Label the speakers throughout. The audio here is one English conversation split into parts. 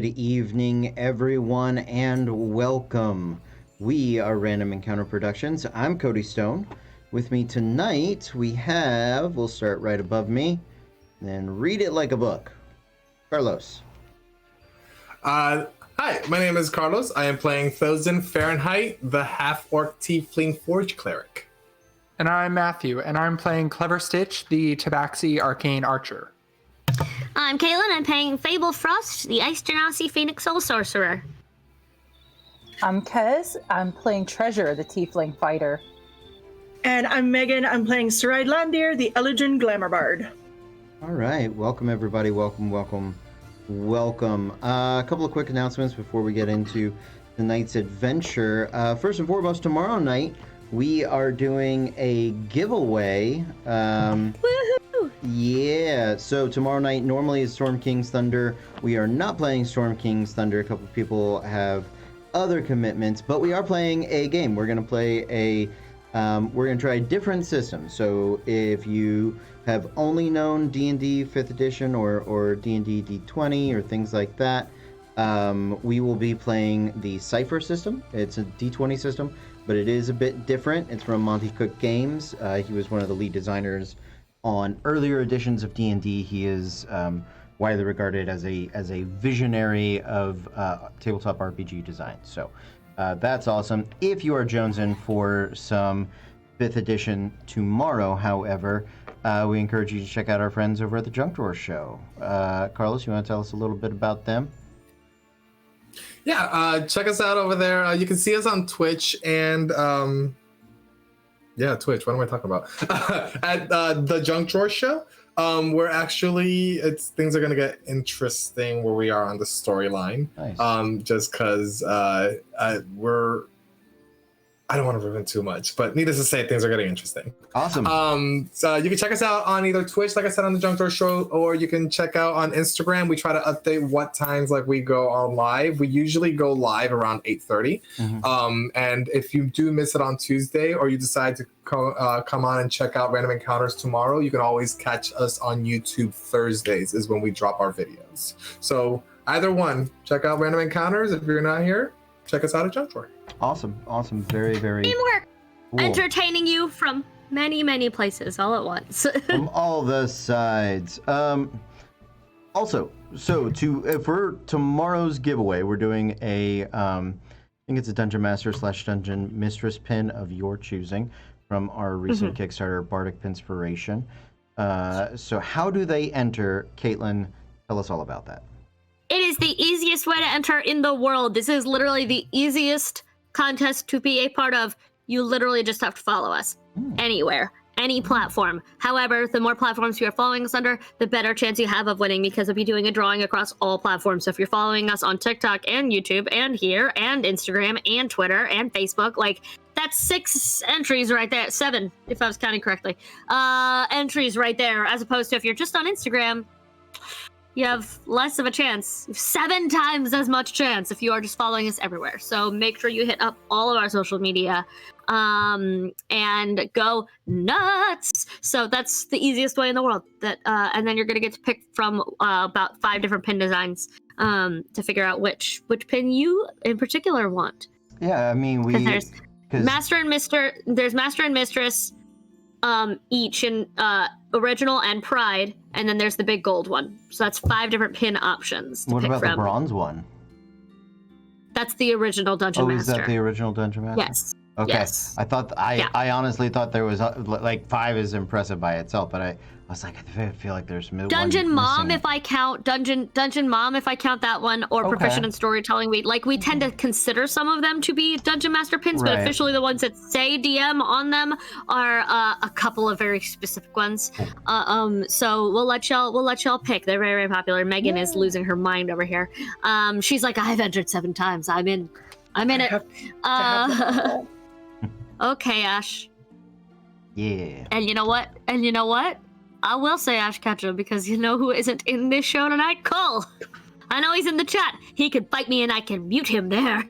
Speaker 1: Good evening, everyone, and welcome. We are Random Encounter Productions. I'm Cody Stone. With me tonight, we'll start right above me, and read it like a book. Carlos.
Speaker 2: Hi, my name is Carlos. I am playing Thousand Fahrenheit, the half-orc tiefling forge cleric.
Speaker 3: And I'm Matthew, and I'm playing Clever Stitch, the Tabaxi arcane archer.
Speaker 4: I'm Kaylin. I'm playing Fable Frost, the Ice Genasi Phoenix Soul Sorcerer.
Speaker 5: I'm Kez. I'm playing Treasure, the Tiefling Fighter.
Speaker 6: And I'm Megan. I'm playing Sarai Landir, the Elegant Glamour Bard.
Speaker 1: All right, welcome everybody. Welcome. A couple of quick announcements before we get into tonight's adventure. First and foremost, tomorrow night we are doing a giveaway.
Speaker 4: Woohoo!
Speaker 1: Yeah, so tomorrow night normally is Storm King's Thunder. We are not playing Storm King's Thunder. A couple of people have other commitments, but we are playing a game. We're gonna play we're gonna try a different system. So if you have only known D&D 5th edition or D&D D20 or things like that, we will be playing the Cypher system. It's a D20 system, but it is a bit different. It's from Monty Cook Games. He was one of the lead designers on earlier editions of D&D. He is widely regarded as a visionary of tabletop RPG design. So that's awesome. If you are jonesing for some 5th edition tomorrow, however, we encourage you to check out our friends over at the Junk Drawer Show. Carlos, you want to tell us a little bit about them?
Speaker 2: Yeah, check us out over there. You can see us on Twitch and Twitch. What am I talking about? At the Junk Drawer Show. We're actually things are gonna get interesting where we are on the storyline.
Speaker 1: Nice.
Speaker 2: Just because I don't want to ruin too much, but needless to say, things are getting interesting.
Speaker 1: Awesome.
Speaker 2: So you can check us out on either Twitch, like I said, on the Junk Drawer Show, or you can check out on Instagram. We try to update what times we go on live. We usually go live around 8:30.
Speaker 1: Mm-hmm.
Speaker 2: And if you do miss it on Tuesday, or you decide to come on and check out Random Encounters tomorrow, you can always catch us on YouTube Thursdays is when we drop our videos. So either one, check out Random Encounters. If you're not here, check us out at Junk Drawer.
Speaker 1: Awesome. Very, very
Speaker 4: Teamwork!
Speaker 1: cool.
Speaker 4: Entertaining you from many, many places all at once.
Speaker 1: From all the sides. Also, for tomorrow's giveaway, we're doing I think it's a Dungeon Master / Dungeon Mistress pin of your choosing from our recent Kickstarter, Bardic Pinspiration. So how do they enter? Caitlin, tell us all about that.
Speaker 4: It is the easiest way to enter in the world. This is literally the easiest contest to be a part of. You literally just have to follow us anywhere, any platform. However, the more platforms you are following us under, the better chance you have of winning, because we'll be doing a drawing across all platforms. So if you're following us on TikTok and YouTube and here and Instagram and Twitter and Facebook, that's 6 entries right there. 7, if I was counting correctly. Entries right there, as opposed to if you're just on Instagram, you have less of a chance. You have 7 times as much chance if you are just following us everywhere. So make sure you hit up all of our social media and go nuts. So that's the easiest way in the world. And then you're going to get to pick from about 5 different pin designs to figure out which pin you in particular want.
Speaker 1: Yeah, I mean,
Speaker 4: there's Master and Mistress each in original and pride, and then there's the big gold one. So that's 5 different pin options to
Speaker 1: what
Speaker 4: pick
Speaker 1: about
Speaker 4: from.
Speaker 1: the bronze one?
Speaker 4: That's the original Dungeon Master.
Speaker 1: Is that the original Dungeon Master?
Speaker 4: Yes.
Speaker 1: Okay.
Speaker 4: Yes.
Speaker 1: I thought I honestly thought there was 5 is impressive by itself, but I was like, I feel like there's
Speaker 4: Dungeon
Speaker 1: one
Speaker 4: Mom,
Speaker 1: missing.
Speaker 4: if I count Dungeon Mom, if I count that one, or Proficient in Storytelling. We tend to consider some of them to be Dungeon Master pins, but officially the ones that say DM on them are a couple of very specific ones. So we'll let y'all pick. They're very, very popular. Megan is losing her mind over here. She's like, I've entered 7 times. I'm in it. Okay, Ash.
Speaker 1: Yeah.
Speaker 4: And you know what? I will say Ash Ketchum, because you know who isn't in this show tonight? Cole! I know he's in the chat. He could bite me and I can mute him there.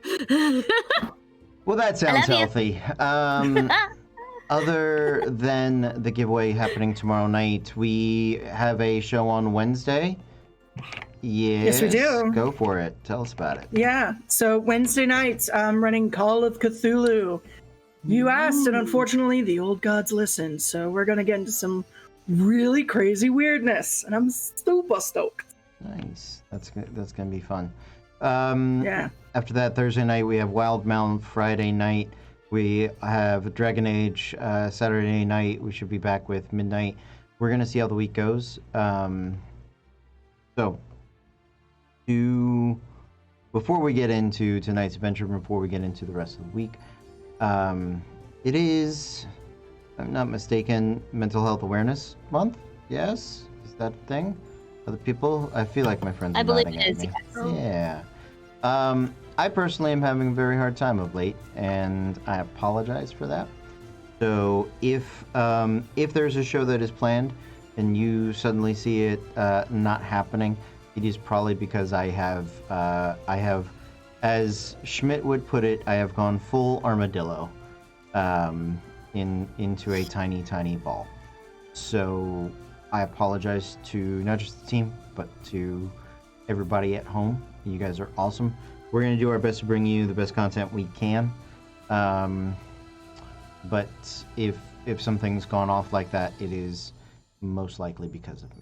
Speaker 1: Well, that sounds healthy. Other than the giveaway happening tomorrow night, we have a show on Wednesday. Yes,
Speaker 6: we do.
Speaker 1: Go for it. Tell us about it.
Speaker 6: Yeah. So Wednesday nights, I'm running Call of Cthulhu. You asked, and unfortunately, the old gods listened. So we're gonna get into some really crazy weirdness, and I'm super stoked.
Speaker 1: Nice. That's gonna be fun.
Speaker 6: Yeah.
Speaker 1: After that, Thursday night we have Wild Mound. Friday night we have Dragon Age. Saturday night we should be back with Midnight. We're gonna see how the week goes. Before we get into tonight's adventure, before we get into the rest of the week, it is, if I'm not mistaken, Mental Health Awareness Month. Yes, is that a thing? Other people? I feel like my friends are
Speaker 4: I believe
Speaker 1: nodding
Speaker 4: it
Speaker 1: at
Speaker 4: is,
Speaker 1: me.
Speaker 4: yes.
Speaker 1: Yeah. I personally am having a very hard time of late, and I apologize for that. So if there's a show that is planned and you suddenly see it not happening, it is probably because I have, as Schmidt would put it, I have gone full armadillo into a tiny ball. So I apologize to not just the team, but to everybody at home. You guys are awesome. We're going to do our best to bring you the best content we can. But if something's gone off like that, it is most likely because of me.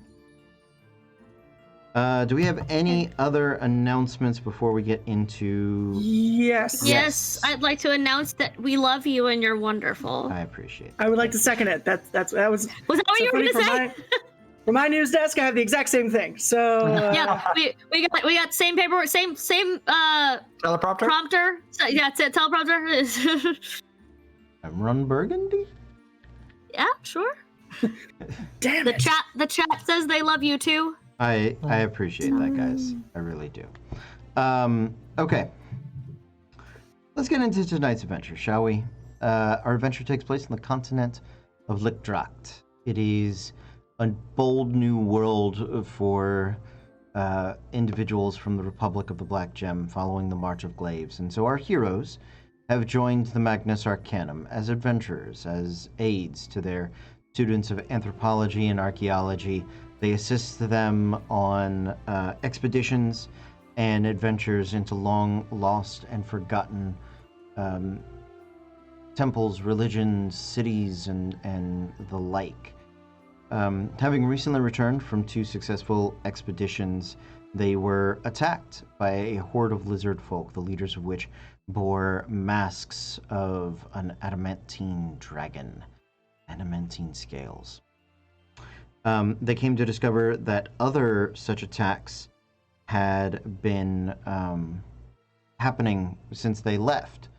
Speaker 1: Do we have any other announcements before we get into...
Speaker 6: Yes.
Speaker 4: Yes, I'd like to announce that we love you and you're wonderful.
Speaker 1: I appreciate it.
Speaker 6: I would like to second it. That was.
Speaker 4: Was that what
Speaker 6: so
Speaker 4: you were
Speaker 6: funny
Speaker 4: going to say?
Speaker 6: For my news desk, I have the exact same thing. So
Speaker 4: Yeah, we got same paperwork, same
Speaker 3: Teleprompter?
Speaker 4: prompter. So, yeah, it's a teleprompter.
Speaker 1: I'm Ron Burgundy?
Speaker 4: Yeah, sure.
Speaker 6: damn
Speaker 4: The
Speaker 6: it.
Speaker 4: chat says they love you too.
Speaker 1: I appreciate that, guys. I really do. Okay. Let's get into tonight's adventure, shall we? Our adventure takes place on the continent of Lickdracht. It is a bold new world for individuals from the Republic of the Black Gem following the March of Glaives. And so our heroes have joined the Magnus Arcanum as adventurers, as aides to their students of anthropology and archaeology. They assist them on expeditions and adventures into long lost and forgotten temples, religions, cities, and the like. Having recently returned from 2 successful expeditions, they were attacked by a horde of lizard folk, the leaders of which bore masks of an adamantine dragon, adamantine scales. They came to discover that other such attacks had been happening since they left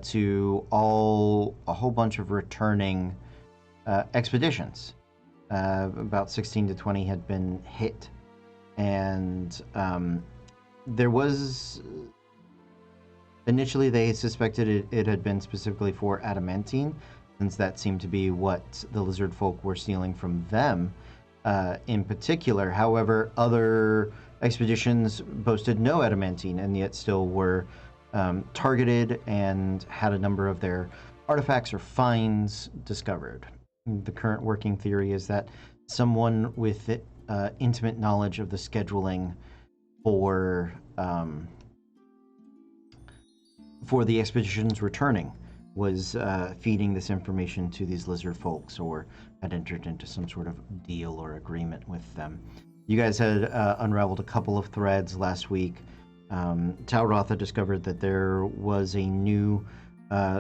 Speaker 1: to a whole bunch of returning expeditions. About 16 to 20 had been hit, and there was... Initially, they suspected it had been specifically for adamantine, since that seemed to be what the lizard folk were stealing from them in particular. However, other expeditions boasted no adamantine, and yet still were targeted and had a number of their artifacts or finds discovered. The current working theory is that someone with intimate knowledge of the scheduling for the expeditions returning was feeding this information to these lizard folks, or had entered into some sort of deal or agreement with them. You guys had unraveled a couple of threads last week. Talroth had discovered that there was a new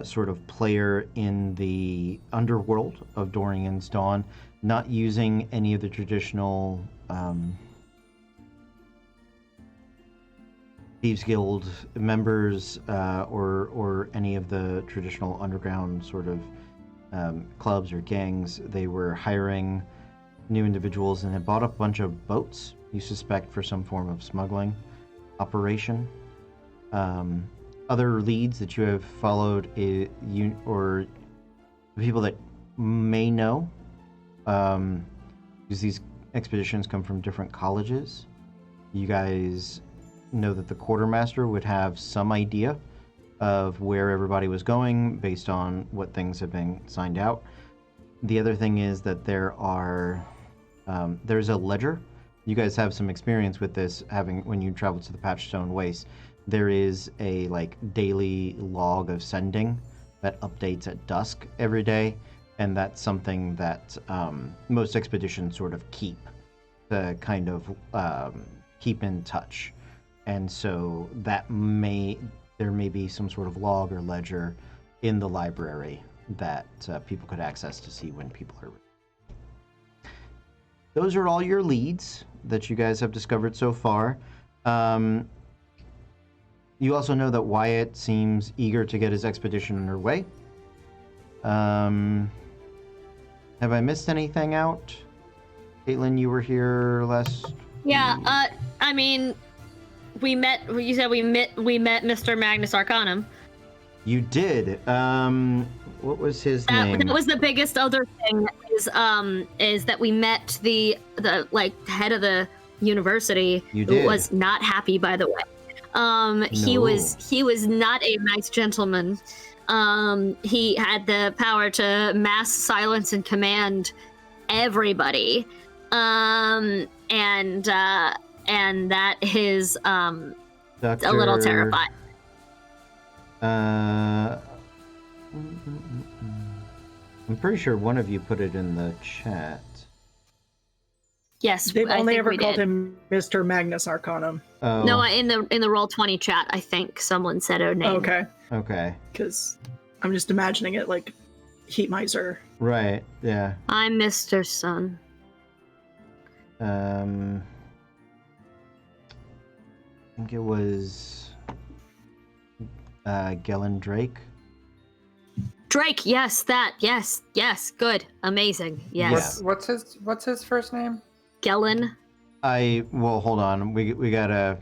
Speaker 1: sort of player in the underworld of Dorian's Dawn, not using any of the traditional Thieves Guild members or any of the traditional underground sort of clubs or gangs. They were hiring new individuals and had bought a bunch of boats, you suspect, for some form of smuggling operation. Other leads that you have followed, or the people that may know, because these expeditions come from different colleges. You guys know that the quartermaster would have some idea of where everybody was going based on what things have been signed out. The other thing is that there's a ledger you guys have some experience with this, having when you travel to the Patchstone Waste, there is a like daily log of sending that updates at dusk every day, and that's something that most expeditions sort of keep to kind of keep in touch. And so there may be some sort of log or ledger in the library that people could access to see when people are. Those are all your leads that you guys have discovered so far. You also know that Wyatt seems eager to get his expedition underway. Have I missed anything out? Caitlin, you were here last.
Speaker 4: Yeah. I mean, we met. You said we met Mr. Magnus Arcanum.
Speaker 1: You did. What was his name?
Speaker 4: That was the biggest other thing is that we met the like head of the university.
Speaker 1: You
Speaker 4: who
Speaker 1: did.
Speaker 4: was not happy, by the way. He
Speaker 1: No.
Speaker 4: was not a nice gentleman. He had the power to mass silence and command everybody. And that is a little terrifying.
Speaker 1: I'm pretty sure one of you put it in the chat.
Speaker 4: Yes,
Speaker 6: They've
Speaker 4: I
Speaker 6: only
Speaker 4: think
Speaker 6: ever
Speaker 4: we
Speaker 6: called
Speaker 4: did.
Speaker 6: him Mr. Magnus Arcanum.
Speaker 1: Oh,
Speaker 4: No, in the Roll20 chat, I think someone said her name.
Speaker 6: Okay,
Speaker 1: okay.
Speaker 6: because I'm just imagining it like Heat Miser.
Speaker 1: Right, yeah.
Speaker 4: I'm Mr. Sun.
Speaker 1: I think it was Gellin Drake.
Speaker 4: Drake, yes, that, yes, good, amazing, yes.
Speaker 3: What's his first name?
Speaker 4: Gellin.
Speaker 1: Well, hold on. We gotta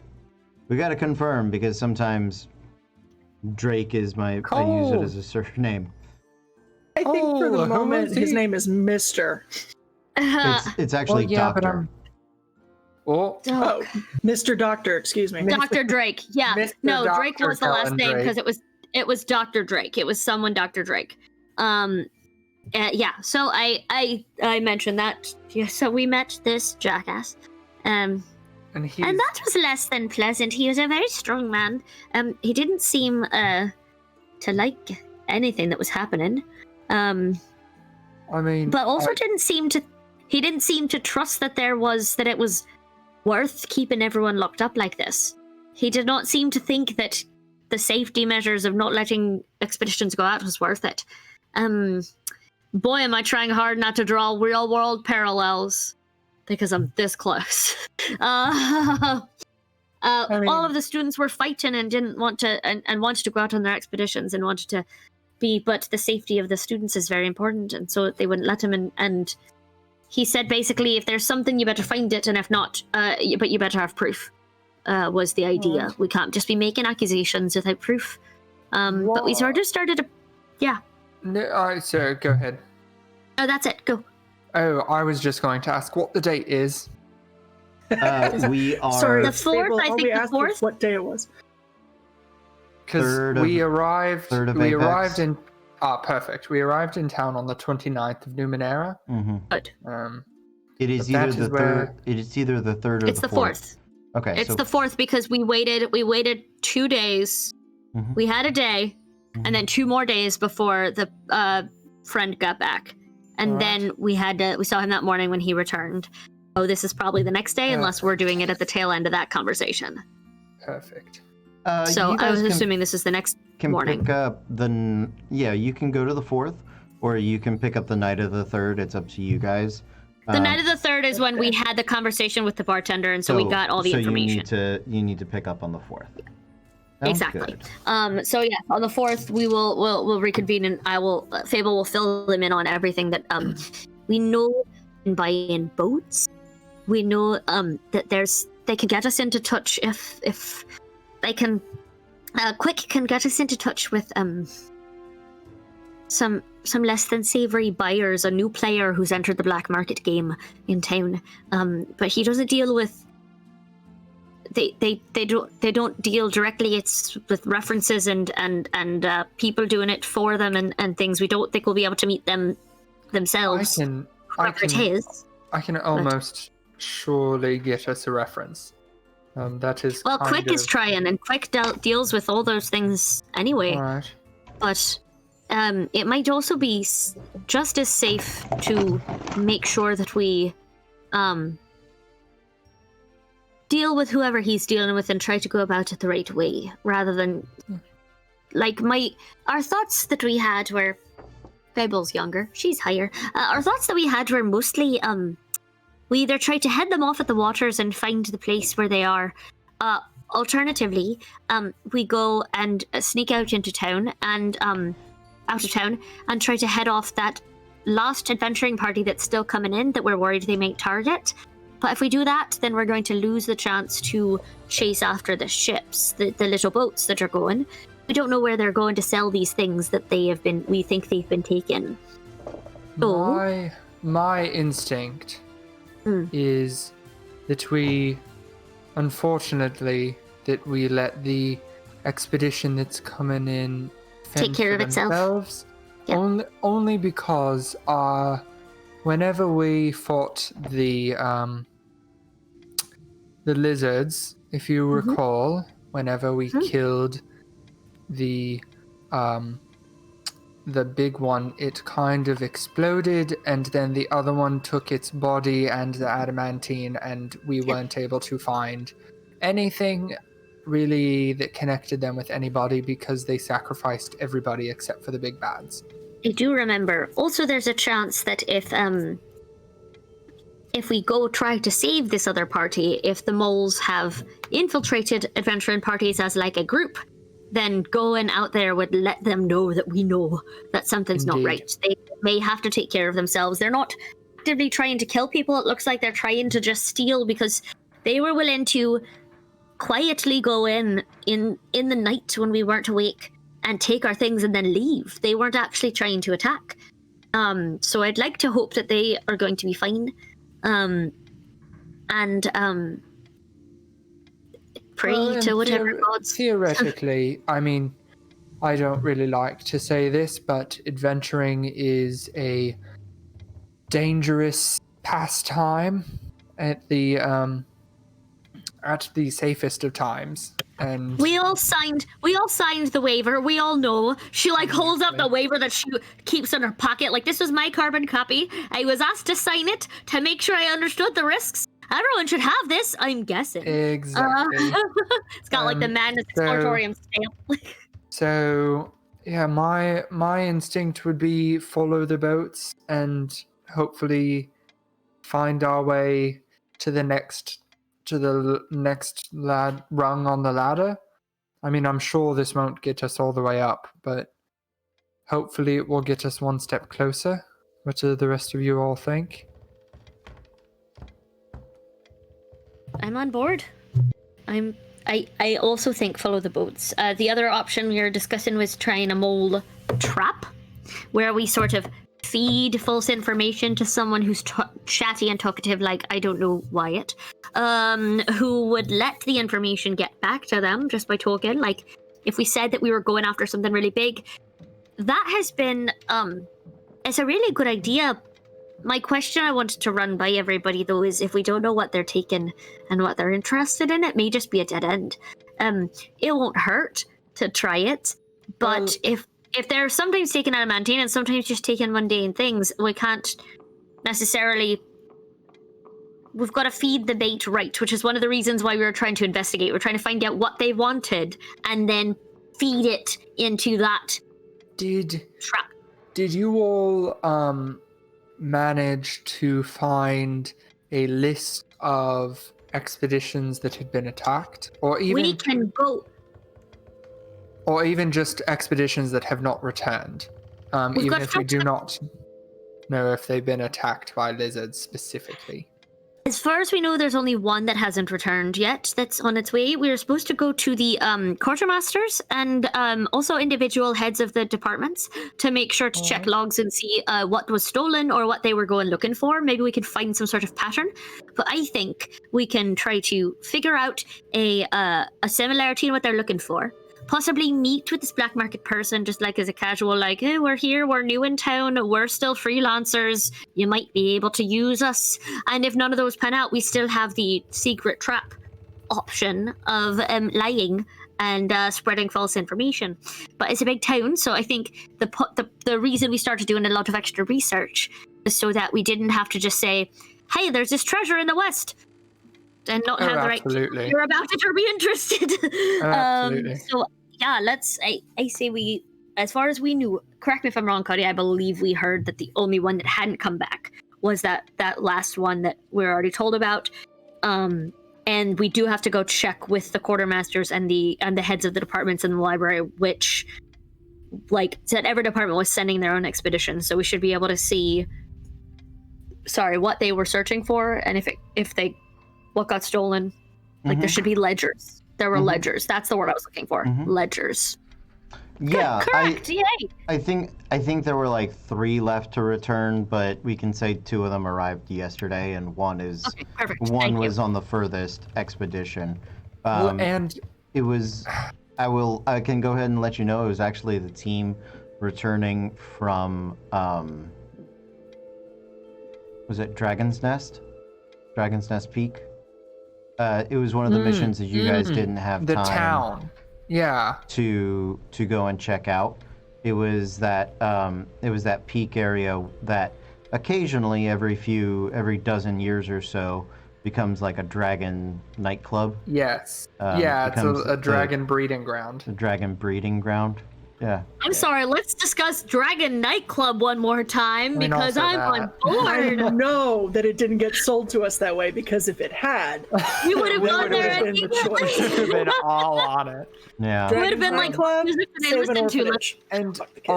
Speaker 1: confirm, because sometimes Drake is I use it
Speaker 3: Cole.
Speaker 1: as a surname.
Speaker 6: I think for
Speaker 3: Oh,
Speaker 6: the
Speaker 3: who
Speaker 6: moment
Speaker 3: is
Speaker 6: his
Speaker 3: he?
Speaker 6: name is Mister.
Speaker 1: It's actually
Speaker 3: but
Speaker 1: Doctor.
Speaker 3: Oh,
Speaker 6: Oh, Mr. Doctor, excuse me.
Speaker 4: Dr. Drake, yeah.
Speaker 3: Mr.
Speaker 4: No, Drake was the last
Speaker 3: Gellin
Speaker 4: name
Speaker 3: Drake.
Speaker 4: because it was Dr. Drake. It was someone Dr. Drake. Yeah, so I mentioned that. Yeah, so we met this jackass.
Speaker 3: and he's
Speaker 4: And that was less than pleasant. He was a very strong man. He didn't seem to like anything that was happening.
Speaker 3: I mean,
Speaker 4: But also didn't seem to trust that it was worth keeping everyone locked up like this. He did not seem to think that the safety measures of not letting expeditions go out was worth it. Boy, am I trying hard not to draw real world parallels because I'm this close. All of the students were fighting and didn't want to and wanted to go out on their expeditions and wanted to be, but the safety of the students is very important, and so they wouldn't let him. And he said basically, if there's something, you better find it, and if not, but you better have proof. Was the idea. We can't just be making accusations without proof. But we sort of started a... Yeah.
Speaker 3: No, so go ahead.
Speaker 4: Oh, that's it. Go.
Speaker 3: Oh, I was just going to ask what the date is.
Speaker 1: We are
Speaker 6: Sorry,
Speaker 4: The fourth,
Speaker 6: Fable,
Speaker 4: I
Speaker 6: all
Speaker 4: think
Speaker 6: we
Speaker 4: the
Speaker 6: asked was
Speaker 4: fourth?
Speaker 6: what day it was.
Speaker 3: Because we arrived.
Speaker 1: third of
Speaker 3: We
Speaker 1: Apex.
Speaker 3: arrived in. Perfect. We arrived in town on the 29th of Numenera.
Speaker 1: Mhm.
Speaker 4: Good.
Speaker 1: It is
Speaker 3: But
Speaker 1: either
Speaker 3: that
Speaker 1: the
Speaker 3: is
Speaker 1: third.
Speaker 3: where-
Speaker 1: It is either the third or
Speaker 4: It's the fourth.
Speaker 1: Okay,
Speaker 4: It's
Speaker 1: so
Speaker 4: the fourth because we waited 2 days.
Speaker 1: Mhm.
Speaker 4: We had a day, and then 2 more days before the friend got back. And
Speaker 3: Alright.
Speaker 4: then we saw him that morning when he returned. Oh, this is probably the next day, unless we're doing it at the tail end of that conversation.
Speaker 3: Perfect.
Speaker 4: So
Speaker 1: you
Speaker 4: I
Speaker 1: guys
Speaker 4: was
Speaker 1: can-
Speaker 4: assuming this is the next
Speaker 1: can
Speaker 4: morning.
Speaker 1: pick up you can go to the 4th, or you can pick up the night of the 3rd. It's up to you guys.
Speaker 4: The night of the 3rd is when we had the conversation with the bartender, and so we got all the information.
Speaker 1: You need to pick up on the 4th. Sounds
Speaker 4: Exactly.
Speaker 1: good.
Speaker 4: So yeah, on the 4th we'll reconvene, and Fable will fill them in on everything that we know by in boats. We know that they can get us into touch if they can. Quick can get us into touch with some less than savory buyers, a new player who's entered the black market game in town. But he doesn't deal with. They don't deal directly. It's with references and people doing it for them and things. We don't think we'll be able to meet them themselves.
Speaker 3: I
Speaker 4: Whoever it
Speaker 3: can
Speaker 4: is.
Speaker 3: almost surely get us a reference. That is
Speaker 4: Well,
Speaker 3: kind
Speaker 4: Quick is
Speaker 3: of-
Speaker 4: trying, and Quick deals with all those things anyway.
Speaker 3: Alright.
Speaker 4: But it might also be just as safe to make sure that we deal with whoever he's dealing with and try to go about it the right way, rather than like our thoughts that we had were Fable's younger, she's higher. Our thoughts that we had were mostly we either try to head them off at the waters and find the place where they are. Alternatively, we go and sneak out into town and out of town and try to head off that last adventuring party that's still coming in that we're worried they might target. But if we do that, then we're going to lose the chance to chase after the ships, the little boats that are going. We don't know where they're going to sell these things that we think they've been taken. So,
Speaker 3: My instinct is that we let the expedition that's coming in
Speaker 4: Take care of itself.
Speaker 3: themselves.
Speaker 4: Yeah.
Speaker 3: Only because whenever we fought the lizards, if you recall, whenever we killed the big one, it kind of exploded, and then the other one took its body and the adamantine, and we weren't able to find anything really that connected them with anybody because they sacrificed everybody except for the big bads.
Speaker 4: I do remember. Also, there's a chance that if we go try to save this other party, if the moles have infiltrated adventuring parties as like a group, then going out there would let them know that we know that something's not
Speaker 3: Indeed.
Speaker 4: right. They may have to take care of themselves. They're not actively trying to kill people. It looks like they're trying to just steal because they were willing to quietly go in the night when we weren't awake and take our things and then leave. They weren't actually trying to attack. So I'd like to hope that they are going to be fine. Pray to whatever gods.
Speaker 3: Theoretically, I mean, I don't really like to say this, but adventuring is a dangerous pastime at the safest of times. And
Speaker 4: We all signed the waiver. We all know. She holds up the waiver that she keeps in her pocket. Like, this was my carbon copy. I was asked to sign it to make sure I understood the risks. Everyone should have this, I'm guessing.
Speaker 3: exactly.
Speaker 4: It's got the Madness Exploratorium stamp.
Speaker 3: So yeah, my instinct would be follow the boats and hopefully find our way to the next rung on the ladder. I mean, I'm sure this won't get us all the way up, but hopefully it will get us one step closer. What do the rest of you all think?
Speaker 4: I'm on board. I also think follow the boats. The other option we were discussing was trying a mole trap, where we sort of feed false information to someone who's chatty and talkative, like, I don't know, Wyatt, who would let the information get back to them just by talking. Like, if we said that we were going after something really big, that has been, it's a really good idea. My question I wanted to run by everybody, though, is if we don't know what they're taking and what they're interested in, it may just be a dead end. It won't hurt to try it, but if they're sometimes taking adamantine and sometimes just taking mundane things, we can't necessarily... We've got to feed the bait right, which is one of the reasons why we were trying to investigate. We're trying to find out what they wanted and then feed it into that trap.
Speaker 3: Did you all manage to find a list of expeditions that had been attacked, or even
Speaker 4: We can go...
Speaker 3: or even just expeditions that have not returned, even if we do not know if they've been attacked by lizards specifically?
Speaker 4: As far as we know, there's only one that hasn't returned yet that's on its way. We were supposed to go to the quartermasters and also individual heads of the departments to make sure to check logs and see what was stolen or what they were going looking for. Maybe we could find some sort of pattern. But I think we can try to figure out a similarity in what they're looking for. possibly meet with this black market person just like as a casual, like, hey, we're here, we're new in town, we're still freelancers, you might be able to use us. And if none of those pan out, we still have the secret trap option of lying and spreading false information. But it's a big town, so I think the reason we started doing a lot of extra research is so that we didn't have to just say, hey, there's this treasure in the west, and not have the right to hear about it or be interested.
Speaker 3: Absolutely.
Speaker 4: So yeah, I say we, as far as we knew, correct me if I'm wrong, Cody, I believe we heard that the only one that hadn't come back was that last one that we're already told about. And we do have to go check with the quartermasters and the heads of the departments in the library, which, like, said every department was sending their own expedition, so we should be able to see what they were searching for, and what got stolen. Like, there should be ledgers. There were ledgers. That's the word I was looking for. Ledgers.
Speaker 1: Yeah,
Speaker 4: Correct. Yay.
Speaker 1: I think there were like 3 left to return, but we can say 2 of them arrived yesterday, and one is
Speaker 4: Okay, perfect.
Speaker 1: one
Speaker 4: Thank
Speaker 1: was
Speaker 4: you.
Speaker 1: on the furthest expedition.
Speaker 3: Well, and
Speaker 1: It was. I can go ahead and let you know it was actually the team returning from. Was it Dragon's Nest? Dragon's Nest Peak. It was one of the missions that you guys didn't have
Speaker 3: the
Speaker 1: time
Speaker 3: town. Yeah.
Speaker 1: to go and check out. It was that peak area that occasionally every dozen years or so becomes like a dragon nightclub,
Speaker 3: Yes.
Speaker 1: It
Speaker 3: yeah, it's
Speaker 1: becomes
Speaker 3: a dragon breeding ground.
Speaker 1: a dragon breeding ground. Yeah.
Speaker 4: I'm sorry, let's discuss Dragon Nightclub one more time,
Speaker 3: mean,
Speaker 4: because
Speaker 3: also
Speaker 4: I'm on
Speaker 3: that.
Speaker 6: I
Speaker 4: board.
Speaker 6: know that it didn't get sold to us that way, because if it had,
Speaker 4: We would have
Speaker 6: that
Speaker 4: gone
Speaker 6: would
Speaker 4: there
Speaker 6: have been the choice.
Speaker 3: We've been all on it.
Speaker 1: Yeah.
Speaker 4: It would have been like,
Speaker 6: Club,
Speaker 4: music that they
Speaker 6: save an
Speaker 4: listen to.
Speaker 6: orphanage.
Speaker 3: And
Speaker 6: Fuck the kids.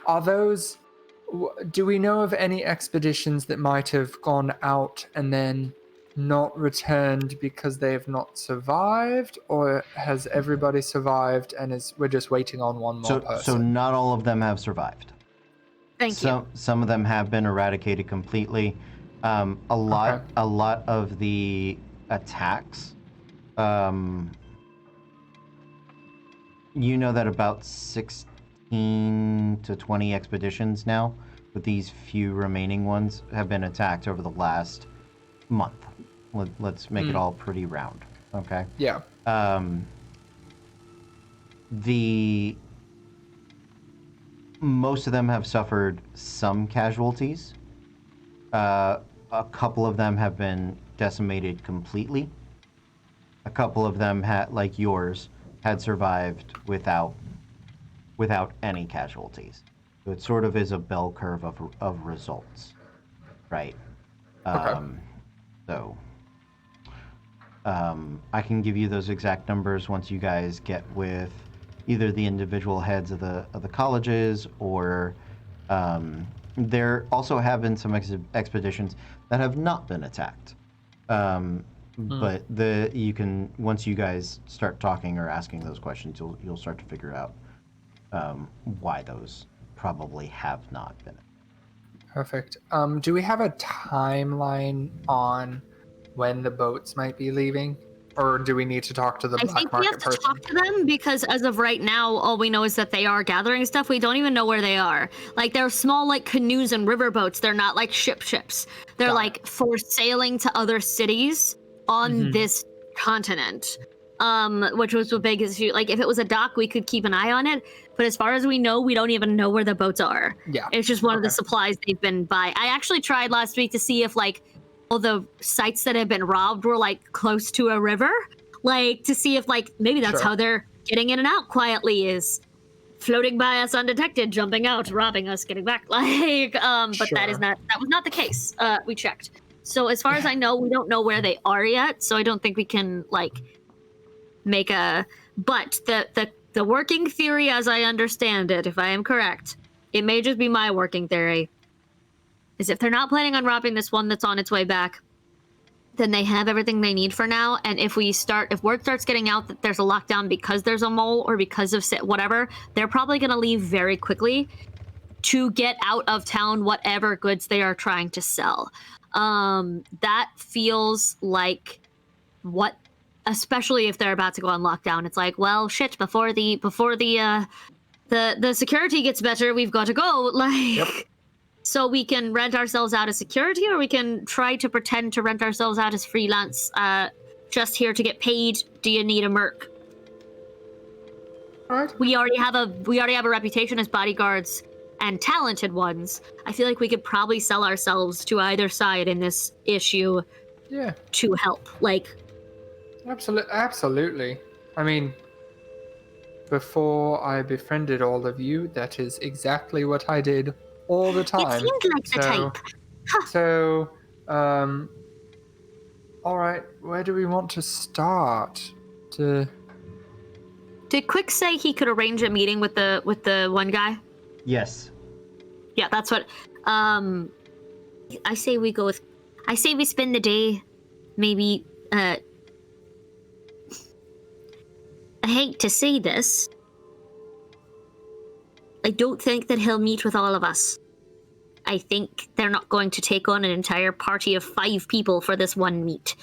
Speaker 3: although, do we know of any expeditions that might have gone out and then not returned because they have not survived, or has everybody survived and we're just waiting on one more
Speaker 1: So
Speaker 3: person?
Speaker 1: not all of them have survived.
Speaker 4: Thank you.
Speaker 1: Some of them have been eradicated completely. A lot of the attacks. You know that about 16 to 20 expeditions now, with these few remaining ones, have been attacked over the last month. Let's make it all pretty round, okay?
Speaker 3: Yeah.
Speaker 1: Most of them have suffered some casualties. A couple of them have been decimated completely. A couple of them like yours, had survived without any casualties. So it sort of is a bell curve of results, right? So I can give you those exact numbers once you guys get with either the individual heads of the colleges, or there also have been some expeditions that have not been attacked. But you can, once you guys start talking or asking those questions, you'll start to figure out why those probably have not been.
Speaker 3: Perfect. Do we have a timeline on when the boats might be leaving, or do we need to talk to the
Speaker 4: I
Speaker 3: black
Speaker 4: think we
Speaker 3: market
Speaker 4: have to
Speaker 3: person?
Speaker 4: talk to them, because as of right now, all we know is that they are gathering stuff. We don't even know where they are. Like, they're small, like, canoes and riverboats. They're not like ships. They're like for sailing to other cities on this continent. Which was the biggest issue. Like, if it was a dock, we could keep an eye on it. But as far as we know, we don't even know where the boats are.
Speaker 3: Yeah.
Speaker 4: It's just one of the supplies they've been by. I actually tried last week to see if, like, all the sites that have been robbed were, like, close to a river. Like, to see if, like, maybe that's how they're getting in and out quietly, is floating by us undetected, jumping out, robbing us, getting back. Like, but that was not the case. We checked. So as far as I know, we don't know where they are yet. So I don't think we can, like, make a, but the working theory, as I understand it, if I am correct, it may just be my working theory, is if they're not planning on robbing this one that's on its way back, then they have everything they need for now. And if word starts getting out that there's a lockdown because there's a mole or because of whatever, they're probably going to leave very quickly to get out of town whatever goods they are trying to sell. That feels like what especially if they're about to go on lockdown. It's like, well, shit, before the security gets better, we've got to go. Like, so we can rent ourselves out as security, or we can try to pretend to rent ourselves out as freelance, just here to get paid. Do you need a merc?
Speaker 3: Alright.
Speaker 4: We already have a reputation as bodyguards and talented ones. I feel like we could probably sell ourselves to either side in this issue
Speaker 3: Yeah,
Speaker 4: to help. Like,
Speaker 3: absolutely. I mean, before I befriended all of you, that is exactly what I did all the time.
Speaker 4: it seemed like the type.
Speaker 3: So, all right, where do we want to start?
Speaker 4: Did Quick say he could arrange a meeting with the one guy?
Speaker 1: Yes.
Speaker 4: Yeah, that's what. I say we go with. I say we spend the day, maybe. I hate to say this. I don't think that he'll meet with all of us. I think they're not going to take on an entire party of 5 people for this one meet.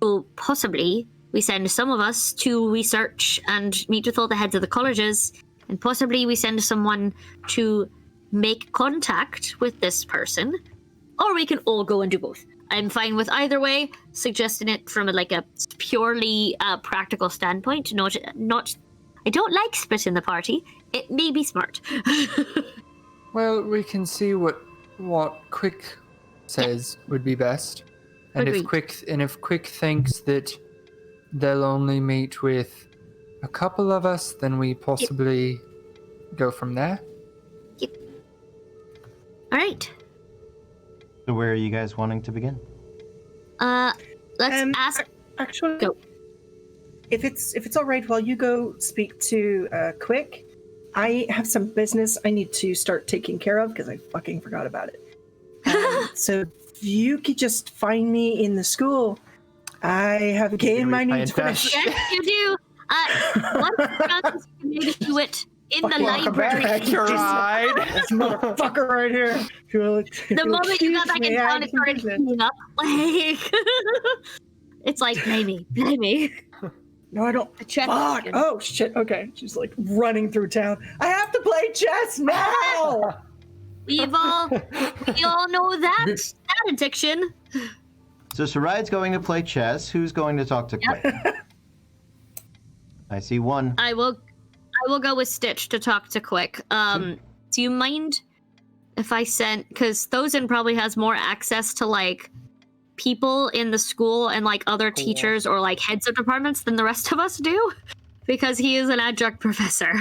Speaker 4: So possibly we send some of us to research and meet with all the heads of the colleges, and possibly we send someone to make contact with this person, or we can all go and do both. I'm fine with either way, suggesting it from a purely practical standpoint. Not. I don't like splitting the party. It may be smart.
Speaker 3: Well, we can see what Quick says would be best, and if Quick thinks that they'll only meet with a couple of us, then we possibly go from there.
Speaker 4: All right.
Speaker 1: So where are you guys wanting to begin?
Speaker 4: Let's ask.
Speaker 6: Actually,
Speaker 4: Go.
Speaker 6: If it's all right, while you go speak to Quick, I have some business I need to start taking care of because I fucking forgot about it. So if you could just find me in the school, I have gained my need to finish.
Speaker 4: Yes, you do. What's the chances you maybe do it in the library?
Speaker 6: This motherfucker right here.
Speaker 4: The moment you got back in town, it started heating up. Like, it's like, blame me.
Speaker 6: No, I don't. Fuck. Oh shit. Okay, she's like running through town. I have to play chess now.
Speaker 4: We all know that addiction.
Speaker 1: So Sarai's going to play chess. Who's going to talk to Quick? I see one.
Speaker 4: I will go with Stitch to talk to Quick. Do you mind if I send? Because Thozen probably has more access to like people in the school and like other teachers or like heads of departments than the rest of us do, because he is an adjunct professor.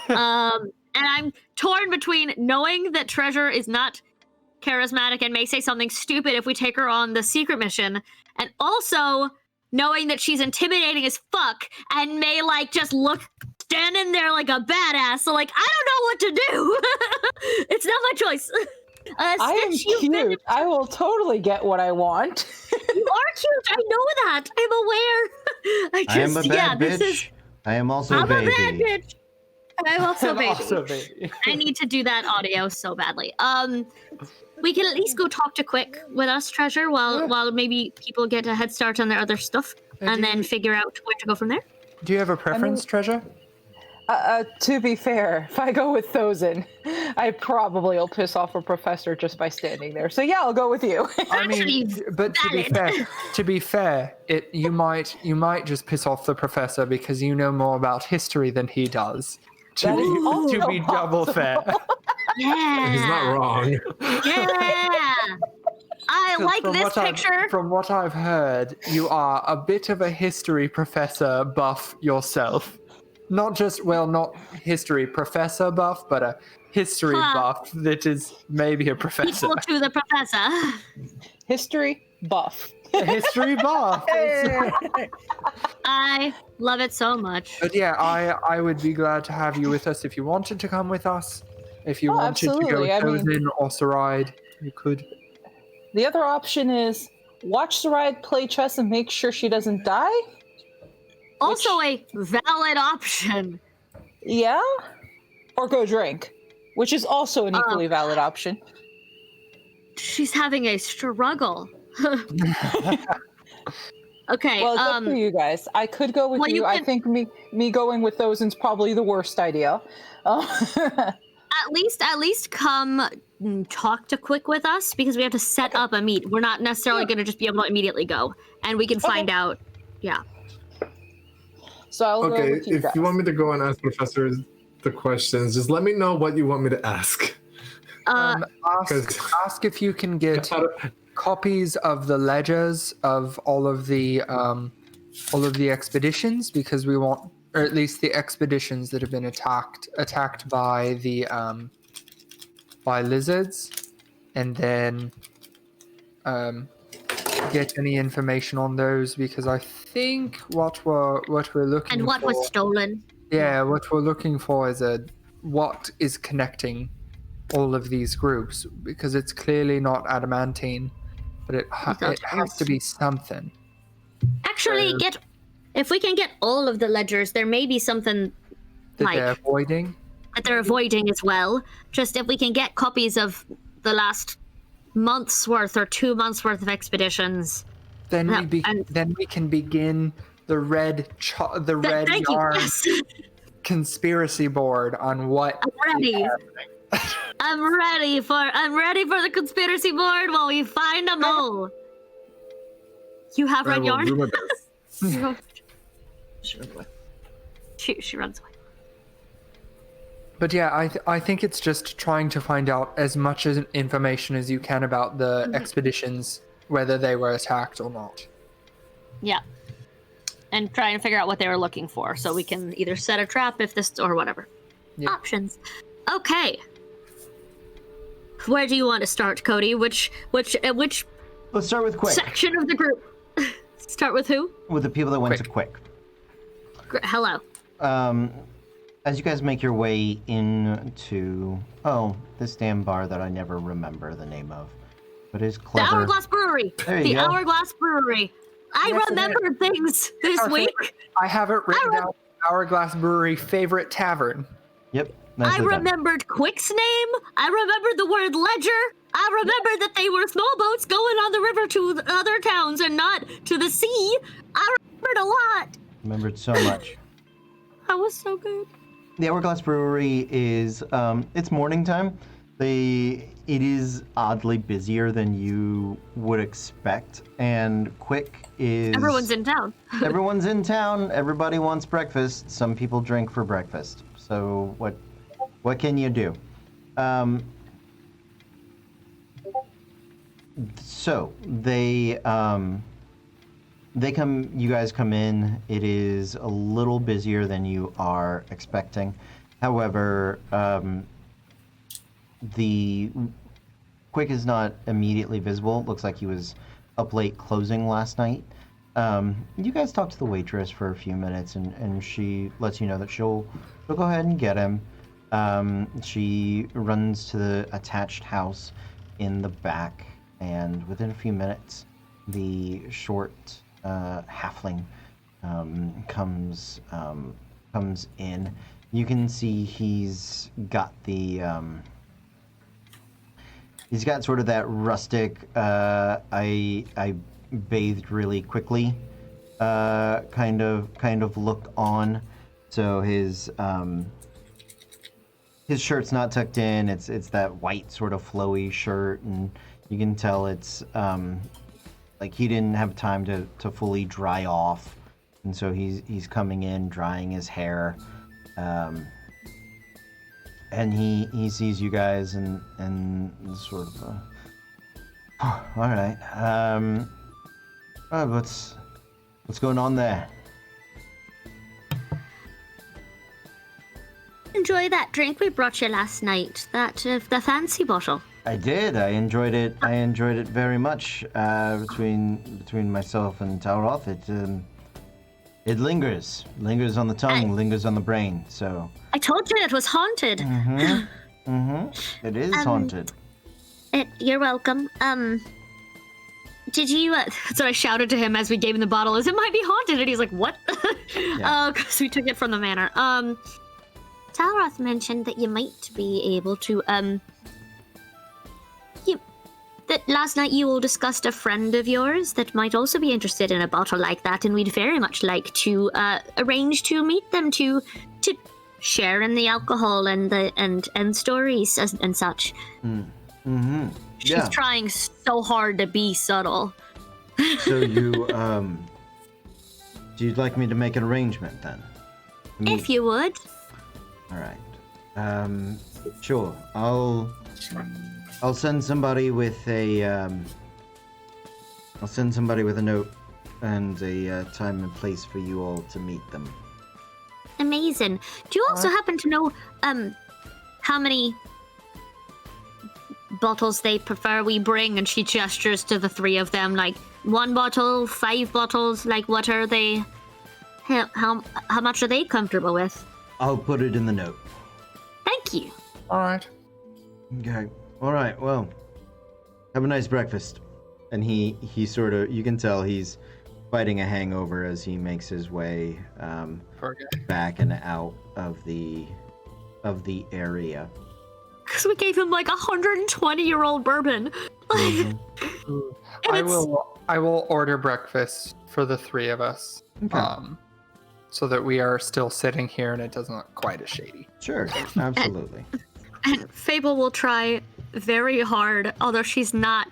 Speaker 4: And I'm torn between knowing that Treasure is not charismatic and may say something stupid if we take her on the secret mission, and also knowing that she's intimidating as fuck and may like just look standing there like a badass. So like, I don't know what to do. It's not my choice.
Speaker 5: I am cute. I will totally get what I want.
Speaker 4: You are cute. I know that. I'm aware.
Speaker 1: I am a bad bitch. I am also a baby.
Speaker 4: I'm a bad bitch. I'm also baby.
Speaker 3: baby.
Speaker 4: I need to do that audio so badly. We can at least go talk to Quick with us, Treasure, while maybe people get a head start on their other stuff, and then figure out where to go from there.
Speaker 3: Do you have a preference, Treasure?
Speaker 5: To be fair, if I go with Thozen, I probably will piss off a professor just by standing there. So yeah, I'll go with you.
Speaker 3: I mean, but to be fair, you might just piss off the professor because you know more about history than he does. To be double fair.
Speaker 4: Yeah.
Speaker 2: He's not wrong.
Speaker 4: Yeah. I like this picture.
Speaker 3: From what I've heard, you are a bit of a history professor buff yourself. Not history professor buff, but a history buff that is maybe a professor.
Speaker 4: Equal to the professor.
Speaker 5: History buff.
Speaker 3: A history buff.
Speaker 4: I love it so much.
Speaker 3: But yeah, I would be glad to have you with us if you wanted to come with us. If you wanted to go Thozen or Sarai, you could.
Speaker 5: The other option is watch Sarai play chess and make sure she doesn't die.
Speaker 4: Also a valid option.
Speaker 5: Yeah? Or go drink, which is also an equally valid option.
Speaker 4: She's having a struggle. Okay.
Speaker 5: Well, it's up to you guys. I could go with
Speaker 4: well,
Speaker 5: you.
Speaker 4: you
Speaker 5: I
Speaker 4: can-
Speaker 5: think me going with Thozin's probably the worst idea.
Speaker 4: At least come talk to Quick with us because we have to set up a meet. We're not necessarily going to just be able to immediately go, and we can find out. Yeah.
Speaker 5: So I'll go
Speaker 2: Okay,
Speaker 5: with you
Speaker 2: if
Speaker 5: guys.
Speaker 2: you want me to go and ask professors the questions, just let me know what you want me to ask.
Speaker 3: Ask if you can get copies of the ledgers of all of the expeditions, because we want, or at least the expeditions that have been attacked by the by lizards, and then get any information on those, because I think what we're looking
Speaker 4: And what
Speaker 3: for,
Speaker 4: was stolen?
Speaker 3: yeah, what we're looking for is what is connecting all of these groups, because it's clearly not adamantine, but it has to be something.
Speaker 4: Actually, if we can get all of the ledgers, there may be something
Speaker 3: That they're avoiding.
Speaker 4: that they're avoiding as well. Just if we can get copies of the last month's worth or 2 months worth of expeditions.
Speaker 3: Then
Speaker 4: Yeah,
Speaker 3: then we can begin the red
Speaker 4: Thank you.
Speaker 3: yarn
Speaker 4: Yes,
Speaker 3: conspiracy board on what.
Speaker 4: I'm ready. I'm ready for the conspiracy board while we find a mole. You have
Speaker 2: I
Speaker 4: red
Speaker 2: will
Speaker 4: yarn?
Speaker 2: do my best.
Speaker 4: She runs away.
Speaker 3: But yeah, I think it's just trying to find out as much information as you can about the expeditions, whether they were attacked or not.
Speaker 4: Yeah. And trying to figure out what they were looking for so we can either set a trap if this or whatever.
Speaker 3: Yeah.
Speaker 4: Options. Okay. Where do you want to start, Cody? Which
Speaker 1: Let's start with Quick.
Speaker 4: section of the group? Start with who?
Speaker 1: With the people that went to Quick.
Speaker 4: Hello.
Speaker 1: As you guys make your way into this damn bar that I never remember the name of, but is
Speaker 4: The
Speaker 1: clever.
Speaker 4: Hourglass Brewery.
Speaker 1: There you
Speaker 4: The
Speaker 1: go.
Speaker 4: Hourglass Brewery. I
Speaker 3: Yes, it
Speaker 4: remembered things this
Speaker 3: Our
Speaker 4: week.
Speaker 3: favorite- I have it written down. Hourglass Brewery favorite tavern.
Speaker 1: Yep.
Speaker 4: I
Speaker 1: nicely done.
Speaker 4: remembered Quick's name. I remembered the word ledger. I remembered that they were small boats going on the river to the other towns and not to the sea. I remembered a lot.
Speaker 1: Remembered so much.
Speaker 4: That was so good.
Speaker 1: The Hourglass Brewery is it's morning time. It is oddly busier than you would expect, and Quick is
Speaker 4: Everyone's in town.
Speaker 1: everyone's in town. Everybody wants breakfast. Some people drink for breakfast. So what can you do? So they you guys come in. It is a little busier than you are expecting. However, the Quick is not immediately visible. It looks like he was up late closing last night. You guys talk to the waitress for a few minutes, and she lets you know that she'll go ahead and get him. She runs to the attached house in the back, and within a few minutes, the short halfling comes in. You can see he's got sort of that rustic I bathed really quickly kind of look on. So his shirt's not tucked in. It's that white sort of flowy shirt, and you can tell it's like he didn't have time to fully dry off, and so he's coming in drying his hair, and he sees you guys and sort of all right, what's going on there?
Speaker 4: Enjoy that drink we brought you last night. The fancy bottle.
Speaker 1: I did. I enjoyed it. I enjoyed it very much. Between myself and Tauroth, it lingers on the tongue, lingers on the brain. So.
Speaker 4: I told you it was haunted.
Speaker 1: It is haunted.
Speaker 4: You're welcome. Did you? So I shouted to him as we gave him the bottle, "As it might be haunted," and he's like, "What?" Because we took it from the manor. Talroth mentioned that you might be able to that last night you all discussed a friend of yours that might also be interested in a bottle like that, and we'd very much like to arrange to meet them to share in the alcohol and the and stories and such.
Speaker 1: Mm-hmm.
Speaker 4: She's trying so hard to be subtle.
Speaker 1: So you you'd like me to make an arrangement then?
Speaker 4: If you would.
Speaker 1: All right. Sure. I'll send somebody with a I'll send somebody with a note and a time and place for you all to meet them.
Speaker 4: Amazing. Do you also happen to know how many bottles they prefer we bring? And she gestures to the three of them, like 1 bottle, 5 bottles. Like, what are they? How much are they comfortable with?
Speaker 1: I'll put it in the note.
Speaker 4: Thank you.
Speaker 3: All right.
Speaker 1: Okay. All right. Well, have a nice breakfast. And he sort of, you can tell he's fighting a hangover as he makes his way back and out of the area.
Speaker 4: Because we gave him like 120-year-old bourbon.
Speaker 3: I will order breakfast for the 3 of us.
Speaker 1: Okay.
Speaker 3: So that we are still sitting here and it doesn't look quite as shady.
Speaker 1: Sure. Absolutely.
Speaker 4: And Fable will try very hard, although she's not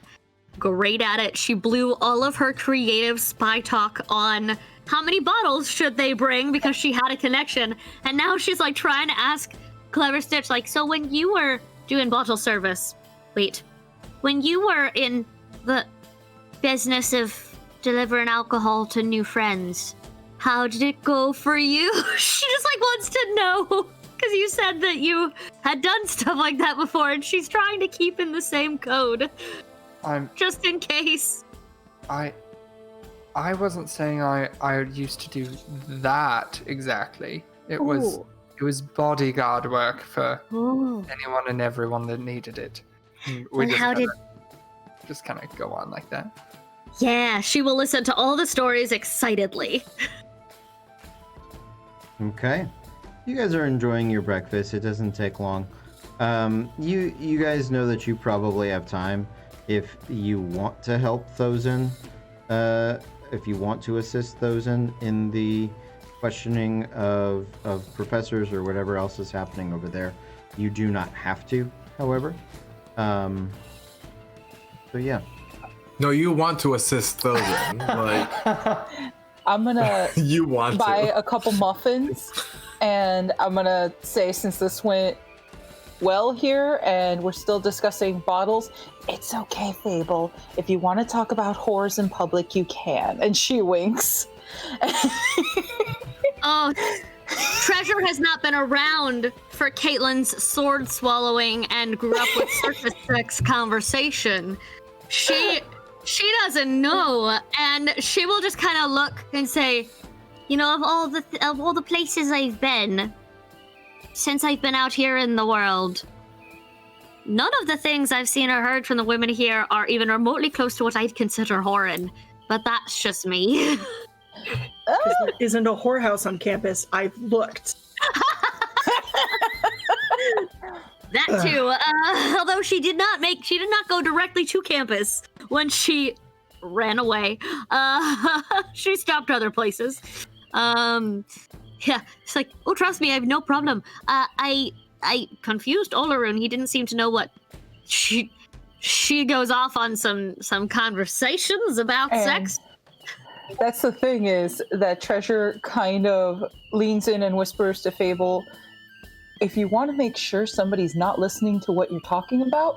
Speaker 4: great at it. She blew all of her creative spy talk on how many bottles should they bring because she had a connection. And now she's like trying to ask Clever Stitch, like, so when you were doing bottle service, when you were in the business of delivering alcohol to new friends, how did it go for you? She just like wants to know because you said that you had done stuff like that before, and she's trying to keep in the same code. Just in case.
Speaker 3: I wasn't saying I used to do that exactly. It was bodyguard work for anyone and everyone that needed it. We just kind of go on like that.
Speaker 4: Yeah, she will listen to all the stories excitedly.
Speaker 1: Okay. You guys are enjoying your breakfast. It doesn't take long. You guys know that you probably have time if you want to help Thozen. If you want to assist Thozen in the questioning of professors or whatever else is happening over there. You do not have to, however. So yeah.
Speaker 2: No, you want to assist Thozen. Like,
Speaker 5: I'm gonna
Speaker 2: you want
Speaker 5: buy
Speaker 2: to.
Speaker 5: a couple muffins, and I'm gonna say, since this went well here and we're still discussing bottles, it's okay, Fable. If you want to talk about whores in public, you can. And she winks.
Speaker 4: Oh, Treasure has not been around for Caitlin's sword swallowing and grew up with circus sex conversation. She doesn't know, and she will just kind of look and say, you know, of all the places I've been since I've been out here in the world, none of the things I've seen or heard from the women here are even remotely close to what I'd consider whoring. But that's just me.
Speaker 6: There isn't a whorehouse on campus. I've looked.
Speaker 4: That too. Although she did not go directly to campus when she ran away. She stopped other places. Yeah, it's like, oh, trust me, I have no problem. I confused Olaroon. He didn't seem to know what she goes off on some conversations about sex.
Speaker 5: That's the thing, is that Treasure kind of leans in and whispers to Fable, if you want to make sure somebody's not listening to what you're talking about,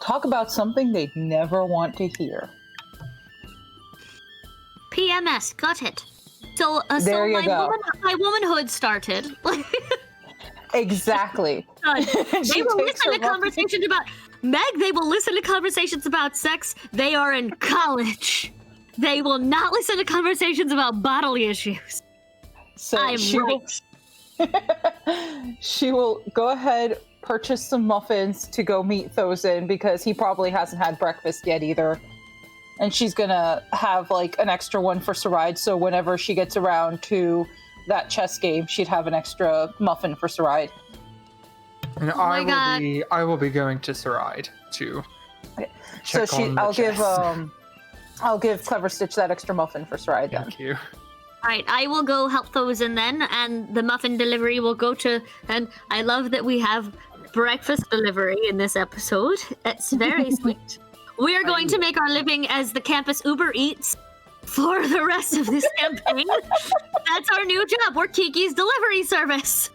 Speaker 5: talk about something they'd never want to hear.
Speaker 4: PMS, got it. So my womanhood started.
Speaker 5: They
Speaker 4: will listen to conversations about Meg. They will listen to conversations about sex. They are in college. They will not listen to conversations about bodily issues.
Speaker 5: So
Speaker 4: I'm right.
Speaker 5: She will go ahead, purchase some muffins to go meet Thozen, because he probably hasn't had breakfast yet either. And she's gonna have like an extra one for Saride, so whenever she gets around to that chess game, she'd have an extra muffin for Saride.
Speaker 3: And I will be going to Saride to Check
Speaker 5: so
Speaker 3: on the
Speaker 5: I'll give Clever Stitch that extra muffin for Saride then.
Speaker 3: Thank you.
Speaker 4: All right, I will go help Thozen then, and the muffin delivery will go to. And I love that we have breakfast delivery in this episode. It's very sweet. We are going to make our living as the campus Uber Eats for the rest of this campaign. That's our new job. We're Kiki's delivery service.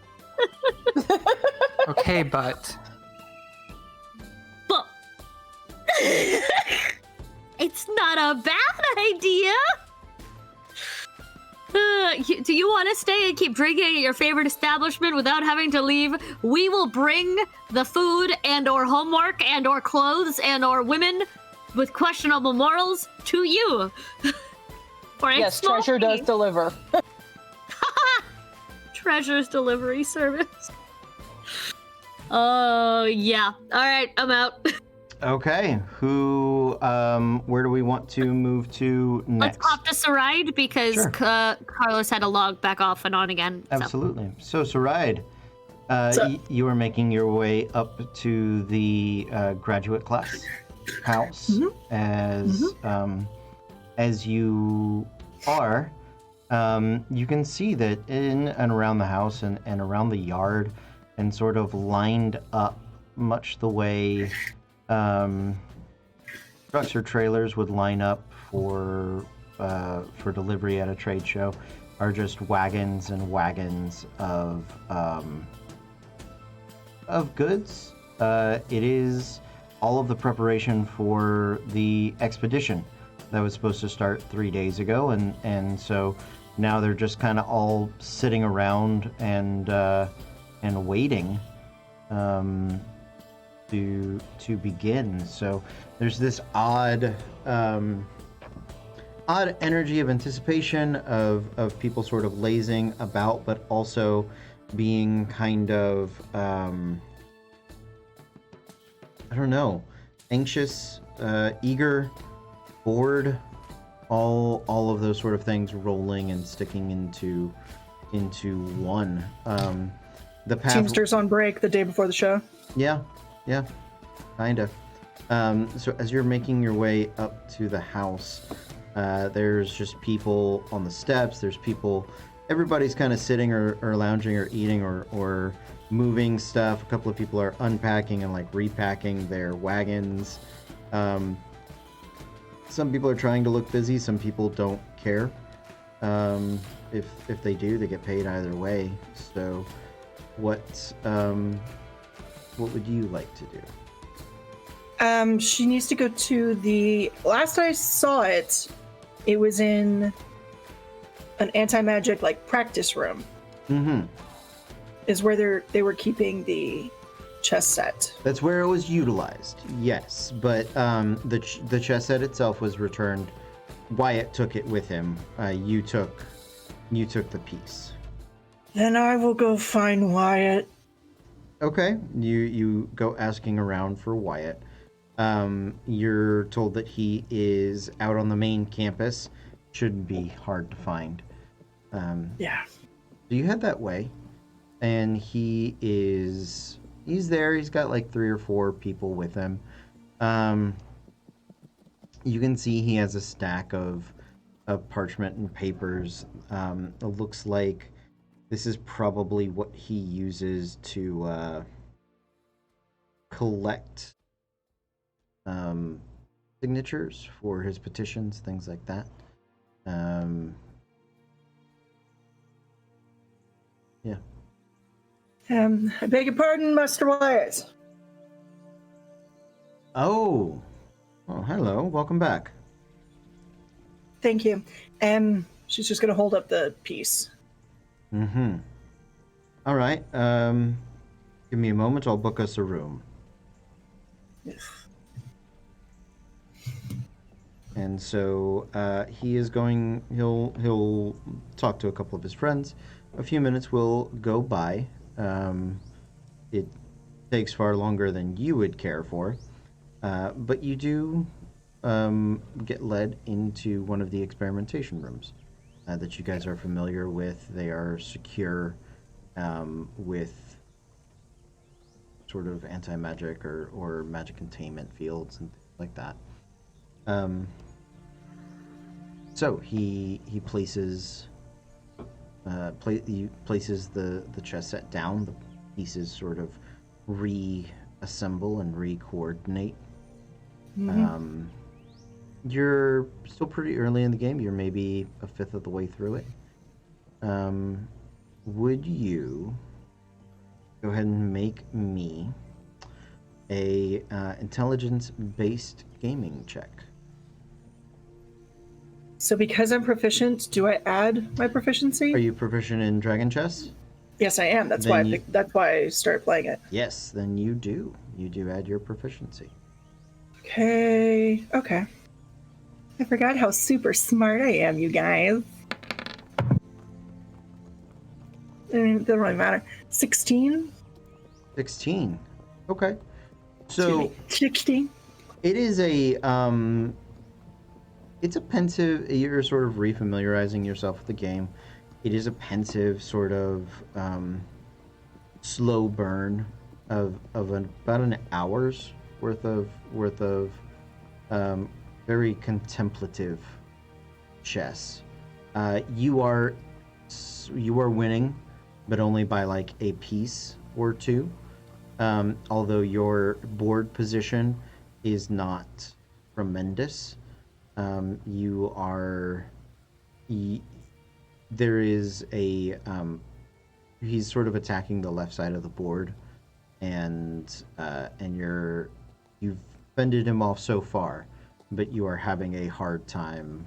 Speaker 3: Okay, but
Speaker 4: But it's not a bad idea. Do you want to stay and keep drinking at your favorite establishment without having to leave? We will bring the food and or homework and or clothes and or women with questionable morals to you. For a
Speaker 5: Yes,
Speaker 4: small
Speaker 5: Treasure does
Speaker 4: fee.
Speaker 5: deliver.
Speaker 4: Treasure's delivery service. Oh, yeah. All right, I'm out.
Speaker 1: Okay, where do we want to move to
Speaker 4: Let's
Speaker 1: next?
Speaker 4: pop this a ride because
Speaker 1: Sure.
Speaker 4: Carlos had to log back off and on again. So.
Speaker 1: Absolutely. So, Saride,
Speaker 6: So-
Speaker 1: you are making your way up to the graduate class house. As you are, you can see that in and around the house and around the yard, and sort of lined up, much the way trucks or trailers would line up for delivery at a trade show, are just wagons and wagons of goods. It is all of the preparation for the expedition that was supposed to start 3 days ago, and so now they're just kind of all sitting around and waiting to begin. So there's this odd energy of anticipation of people sort of lazing about, but also being kind of I don't know, anxious, eager, bored, all of those sort of things rolling and sticking into one. The path.
Speaker 6: Teamsters on break the day before the show.
Speaker 1: Yeah, kind of. So as you're making your way up to the house, there's just people on the steps. There's people. Everybody's kind of sitting or lounging or eating or moving stuff. A couple of people are unpacking and like repacking their wagons. Some people are trying to look busy. Some people don't care. If they do, they get paid either way. So, what would you like to do?
Speaker 6: She needs to go to the. Last I saw it, it was in an anti-magic like practice room.
Speaker 1: Mm-hmm.
Speaker 6: Is where they were keeping the chess set.
Speaker 1: That's where it was utilized. Yes, but the chess set itself was returned. Wyatt took it with him. You took the piece.
Speaker 6: Then I will go find Wyatt.
Speaker 1: Okay, you go asking around for Wyatt. You're told that he is out on the main campus. Shouldn't be hard to find.
Speaker 6: Yeah.
Speaker 1: So you head that way, and he's there. He's got like 3 or 4 people with him. You can see he has a stack of parchment and papers. It looks like this is probably what he uses to collect signatures for his petitions, things like that. Yeah.
Speaker 6: I beg your pardon, Master Wyatt.
Speaker 1: Oh, hello. Welcome back.
Speaker 6: Thank you. She's just gonna hold up the piece.
Speaker 1: Mm-hmm. All right. Give me a moment. I'll book us a room. And so he is going. He'll talk to a couple of his friends. A few minutes will go by. It takes far longer than you would care for, but you do get led into one of the experimentation rooms that you guys are familiar with. They are secure with sort of anti-magic or magic containment fields and things like that. So he places he places the chess set down. The pieces sort of reassemble and re-coordinate. You're still pretty early in the game. You're maybe a fifth of the way through it. Would you go ahead and make me a intelligence-based gaming check?
Speaker 6: So because I'm proficient, do I add my proficiency?
Speaker 1: Are you proficient in Dragon Chess?
Speaker 6: Yes, I am. That's
Speaker 1: Then
Speaker 6: why
Speaker 1: you-
Speaker 6: that's why I started playing it.
Speaker 1: Yes, then you do. You do add your proficiency.
Speaker 6: Okay. Okay. I forgot how super smart I am, you guys. It doesn't really matter. 16?
Speaker 1: 16. Okay. So
Speaker 6: 16?
Speaker 1: it is it's a pensive, you're sort of refamiliarizing yourself with the game. It is a pensive sort of slow burn of about an hour's worth of very contemplative chess. You are winning, but only by like a piece or two. Although your board position is not tremendous, there is a he's sort of attacking the left side of the board, and you've fended him off so far, but you are having a hard time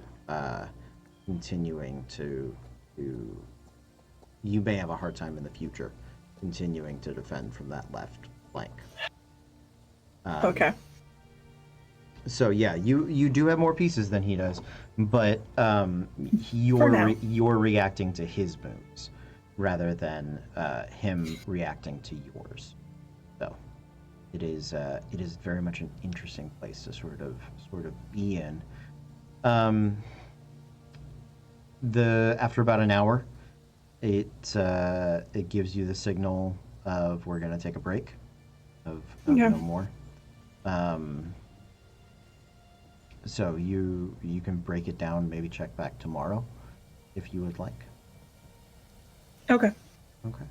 Speaker 1: continuing to you may have a hard time in the future continuing to defend from that left flank.
Speaker 6: Okay.
Speaker 1: So yeah, you do have more pieces than he does, but you're reacting to his moves rather than him reacting to yours. So it is very much an interesting place to sort of be in. After about an hour, it gives you the signal of we're gonna take a break of
Speaker 6: Yeah.
Speaker 1: no more. So you can break it down, maybe check back tomorrow if you would like.
Speaker 6: Okay.
Speaker 1: Okay.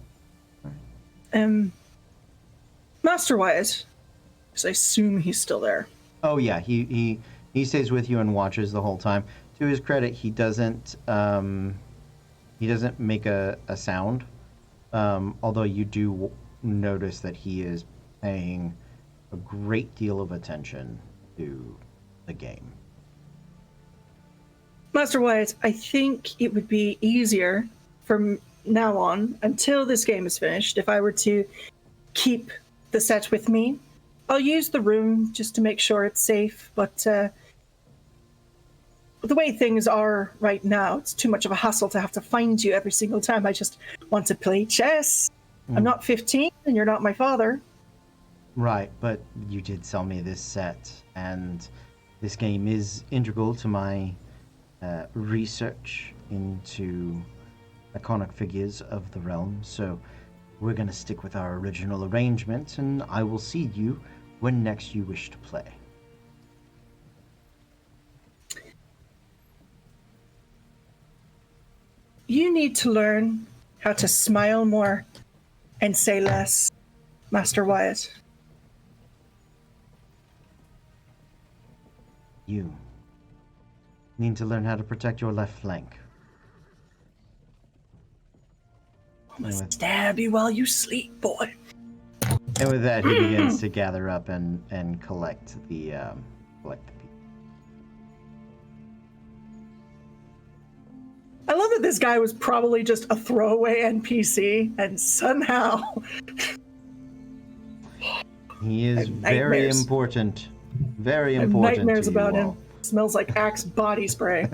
Speaker 6: Master Wyatt, because I assume he's still there.
Speaker 1: Oh yeah, he stays with you and watches the whole time. To his credit, he doesn't make a sound. Although you do notice that he is paying a great deal of attention to the game.
Speaker 6: Master Wyatt, I think it would be easier from now on, until this game is finished, if I were to keep the set with me. I'll use the room just to make sure it's safe, but the way things are right now, it's too much of a hassle to have to find you every single time. I just want to play chess. I'm not 15, and you're not my father.
Speaker 1: Right, but you did sell me this set, and this game is integral to my research into iconic figures of the realm, so we're going to stick with our original arrangement, and I will see you when next you wish to play.
Speaker 6: You need to learn how to smile more and say less, Master Wyatt.
Speaker 1: You need to learn how to protect your left flank.
Speaker 6: I'm gonna stab you while you sleep, boy.
Speaker 1: And with that, he begins to gather up and collect the pieces.
Speaker 6: I love that this guy was probably just a throwaway NPC, and somehow
Speaker 1: He is
Speaker 6: I have
Speaker 1: very
Speaker 6: nightmares.
Speaker 1: important. Very
Speaker 6: I have
Speaker 1: important
Speaker 6: nightmares
Speaker 1: to you
Speaker 6: about him.
Speaker 1: all.
Speaker 6: Smells like Axe body spray.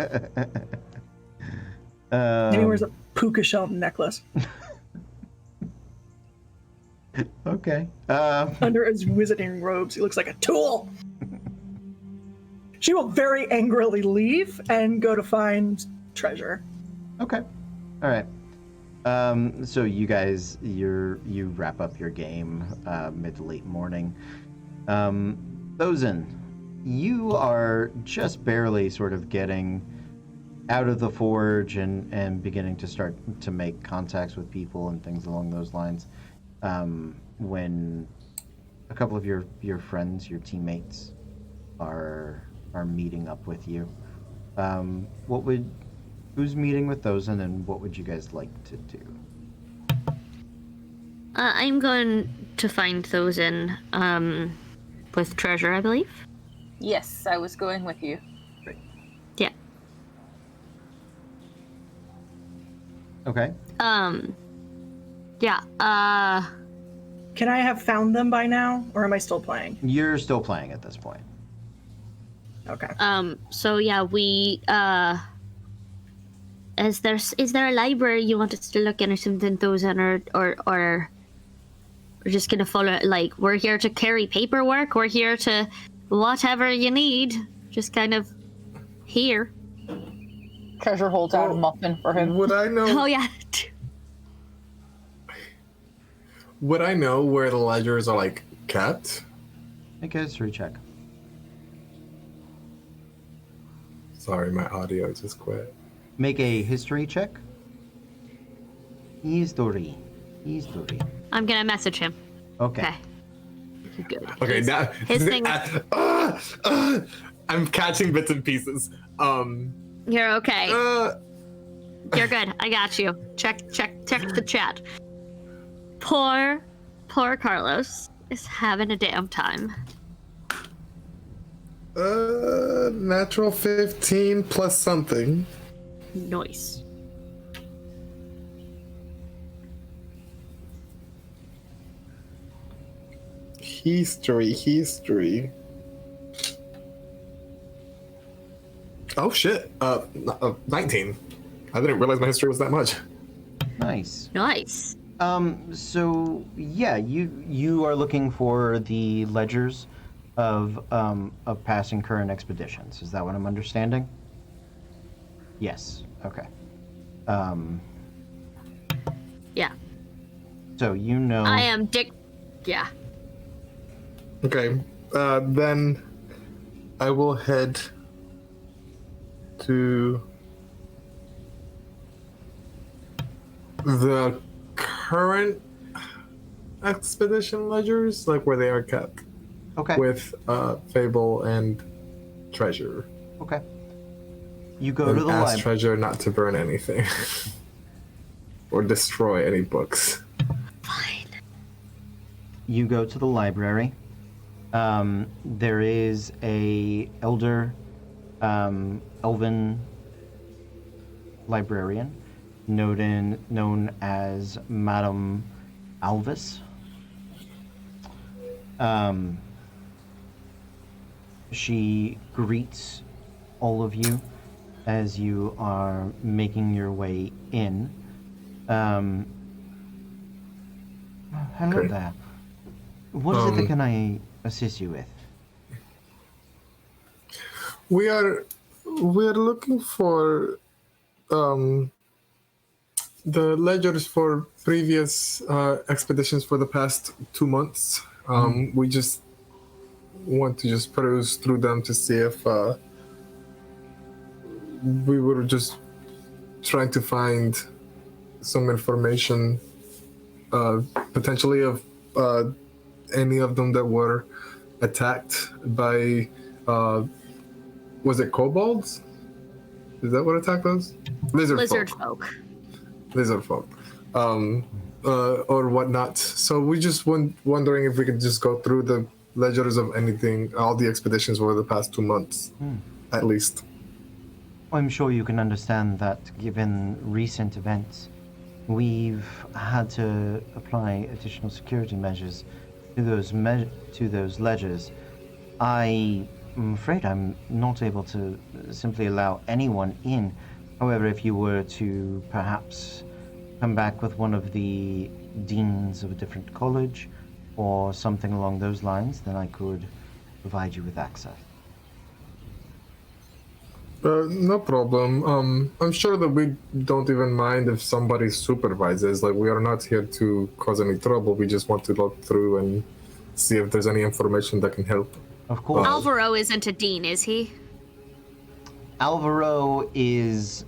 Speaker 6: And he wears a puka shell necklace
Speaker 1: Okay.
Speaker 6: under his wizarding robes. He looks like a tool. She will very angrily leave and go to find treasure.
Speaker 1: Okay. All right. So you guys, you wrap up your game mid to late morning. Thozen, you are just barely sort of getting out of the forge and beginning to start to make contacts with people and things along those lines, when a couple of your friends, your teammates, are meeting up with you. Who's meeting with those, and what would you guys like to do?
Speaker 4: I'm going to find those with Treasure, I believe.
Speaker 5: Yes, I was going with you.
Speaker 4: Yeah.
Speaker 1: Okay.
Speaker 4: Yeah.
Speaker 6: Can I have found them by now, or am I still playing?
Speaker 1: You're still playing at this point.
Speaker 6: Okay.
Speaker 4: So yeah, we is there a library you want us to look in or something, Thousand, or we're just gonna follow? Like, we're here to carry paperwork. We're here to whatever you need. Just kind of here.
Speaker 5: Treasure holds out a muffin for him.
Speaker 2: Would I know?
Speaker 4: Oh yeah.
Speaker 2: Would I know where the ledgers are like kept?
Speaker 1: Make a history check.
Speaker 2: Sorry, my audio just quit.
Speaker 1: Make a history check. History.
Speaker 4: I'm gonna message him.
Speaker 1: Okay.
Speaker 4: Okay. Good.
Speaker 2: Okay, now
Speaker 4: his thing.
Speaker 2: I'm catching bits and pieces.
Speaker 4: You're okay. You're good. I got you. Check the chat. Poor Carlos is having a damn time.
Speaker 2: Natural 15 plus something.
Speaker 4: Nice.
Speaker 2: History. Oh shit. 19. I didn't realize my history was that much.
Speaker 1: Nice.
Speaker 4: Nice.
Speaker 1: So yeah, you are looking for the ledgers of past and current expeditions. Is that what I'm understanding? Yes. Okay.
Speaker 4: Yeah.
Speaker 1: So you know.
Speaker 4: I am Dick. Yeah.
Speaker 2: Okay. Then I will head to the current expedition ledgers, like where they are kept,
Speaker 1: Okay.
Speaker 2: with Fable and Treasure.
Speaker 1: Okay. You go
Speaker 2: And
Speaker 1: to the
Speaker 2: ask
Speaker 1: library.
Speaker 2: Treasure not to burn anything or destroy any books.
Speaker 4: Fine.
Speaker 1: You go to the library. There is a elven librarian known as Madame Alvis. She greets all of you as you are making your way in. Hello
Speaker 2: Great.
Speaker 1: there. What is it that can I assist you with?
Speaker 2: We are looking for the ledgers for previous expeditions for the past 2 months. We just want to just peruse through them to see if we were just trying to find some information, potentially of any of them that were attacked by, was it kobolds? Is that what attacked those?
Speaker 4: Lizard folk.
Speaker 2: Lizard folk, or whatnot. So we just wondering if we could just go through the ledgers of anything, all the expeditions over the past 2 months, at least.
Speaker 1: I'm sure you can understand that given recent events, we've had to apply additional security measures to those ledgers. I'm afraid I'm not able to simply allow anyone in. However, if you were to perhaps come back with one of the deans of a different college or something along those lines, then I could provide you with access.
Speaker 2: No problem. I'm sure that we don't even mind if somebody supervises. Like, we are not here to cause any trouble. We just want to look through and see if there's any information that can help.
Speaker 1: Of course.
Speaker 4: Alvaro isn't a dean, is he?
Speaker 1: Alvaro is,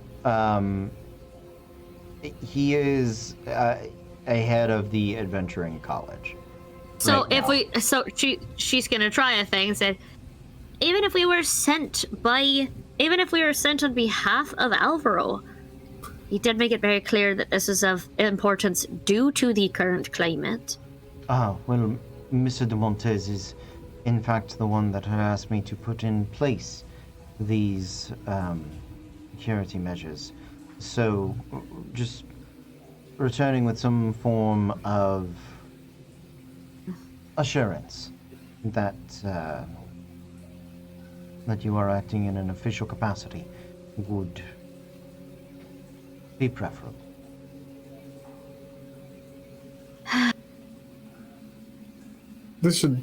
Speaker 1: he is ahead of the adventuring college.
Speaker 4: So
Speaker 1: right
Speaker 4: if
Speaker 1: now.
Speaker 4: we, so she's gonna try a thing. Said, even if we were sent on behalf of Alvaro, he did make it very clear that this is of importance due to the current climate.
Speaker 1: Ah, well, Mr. de Montes is, in fact, the one that had asked me to put in place these security measures. So, just returning with some form of assurance that that you are acting in an official capacity would be preferable.
Speaker 2: This should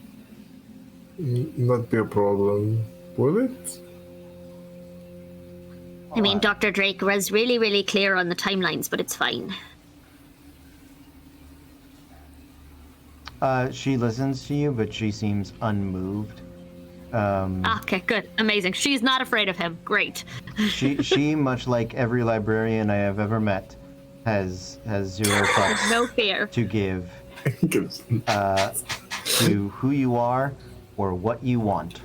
Speaker 2: not be a problem, will it?
Speaker 4: I mean, Dr. Drake was really, really clear on the timelines, but it's fine.
Speaker 1: She listens to you, but she seems unmoved.
Speaker 4: Okay, good, amazing. She's not afraid of him. Great.
Speaker 1: She, much like every librarian I have ever met, has zero fucks
Speaker 4: No fear.
Speaker 1: to give
Speaker 2: Gives-
Speaker 1: to who you are or what you want.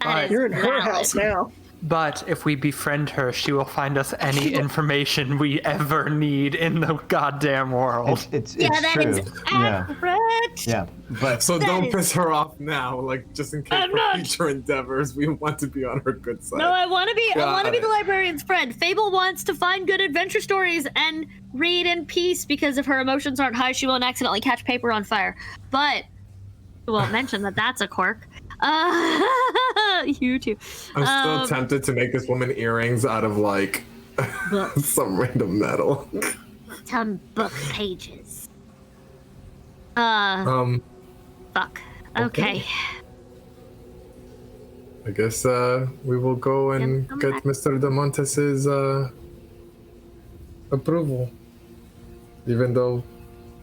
Speaker 4: That is
Speaker 6: You're in her
Speaker 4: valid.
Speaker 6: house now.
Speaker 3: But if we befriend her, she will find us any information we ever need in the goddamn world.
Speaker 1: It's
Speaker 4: Yeah, that
Speaker 1: true.
Speaker 4: is accurate.
Speaker 1: Yeah, but
Speaker 2: So
Speaker 4: That
Speaker 2: don't
Speaker 4: is-
Speaker 2: piss her off now, like just in case
Speaker 4: I'm
Speaker 2: for
Speaker 4: not.
Speaker 2: future endeavors, we want to be on her good side.
Speaker 4: No, I want to be. I want to
Speaker 2: Got
Speaker 4: be
Speaker 2: it.
Speaker 4: the librarian's friend. Fable wants to find good adventure stories and read in peace because if her emotions aren't high, she won't accidentally catch paper on fire. But we won't mention that that's a quirk. You too.
Speaker 2: I'm still tempted to make this woman earrings out of like
Speaker 4: Books.
Speaker 2: some random metal.
Speaker 4: Some book pages.
Speaker 2: Um,
Speaker 4: Fuck. Okay.
Speaker 2: I guess we will go and
Speaker 4: Come
Speaker 2: get
Speaker 4: back.
Speaker 2: Mr. De Montes's approval. Even though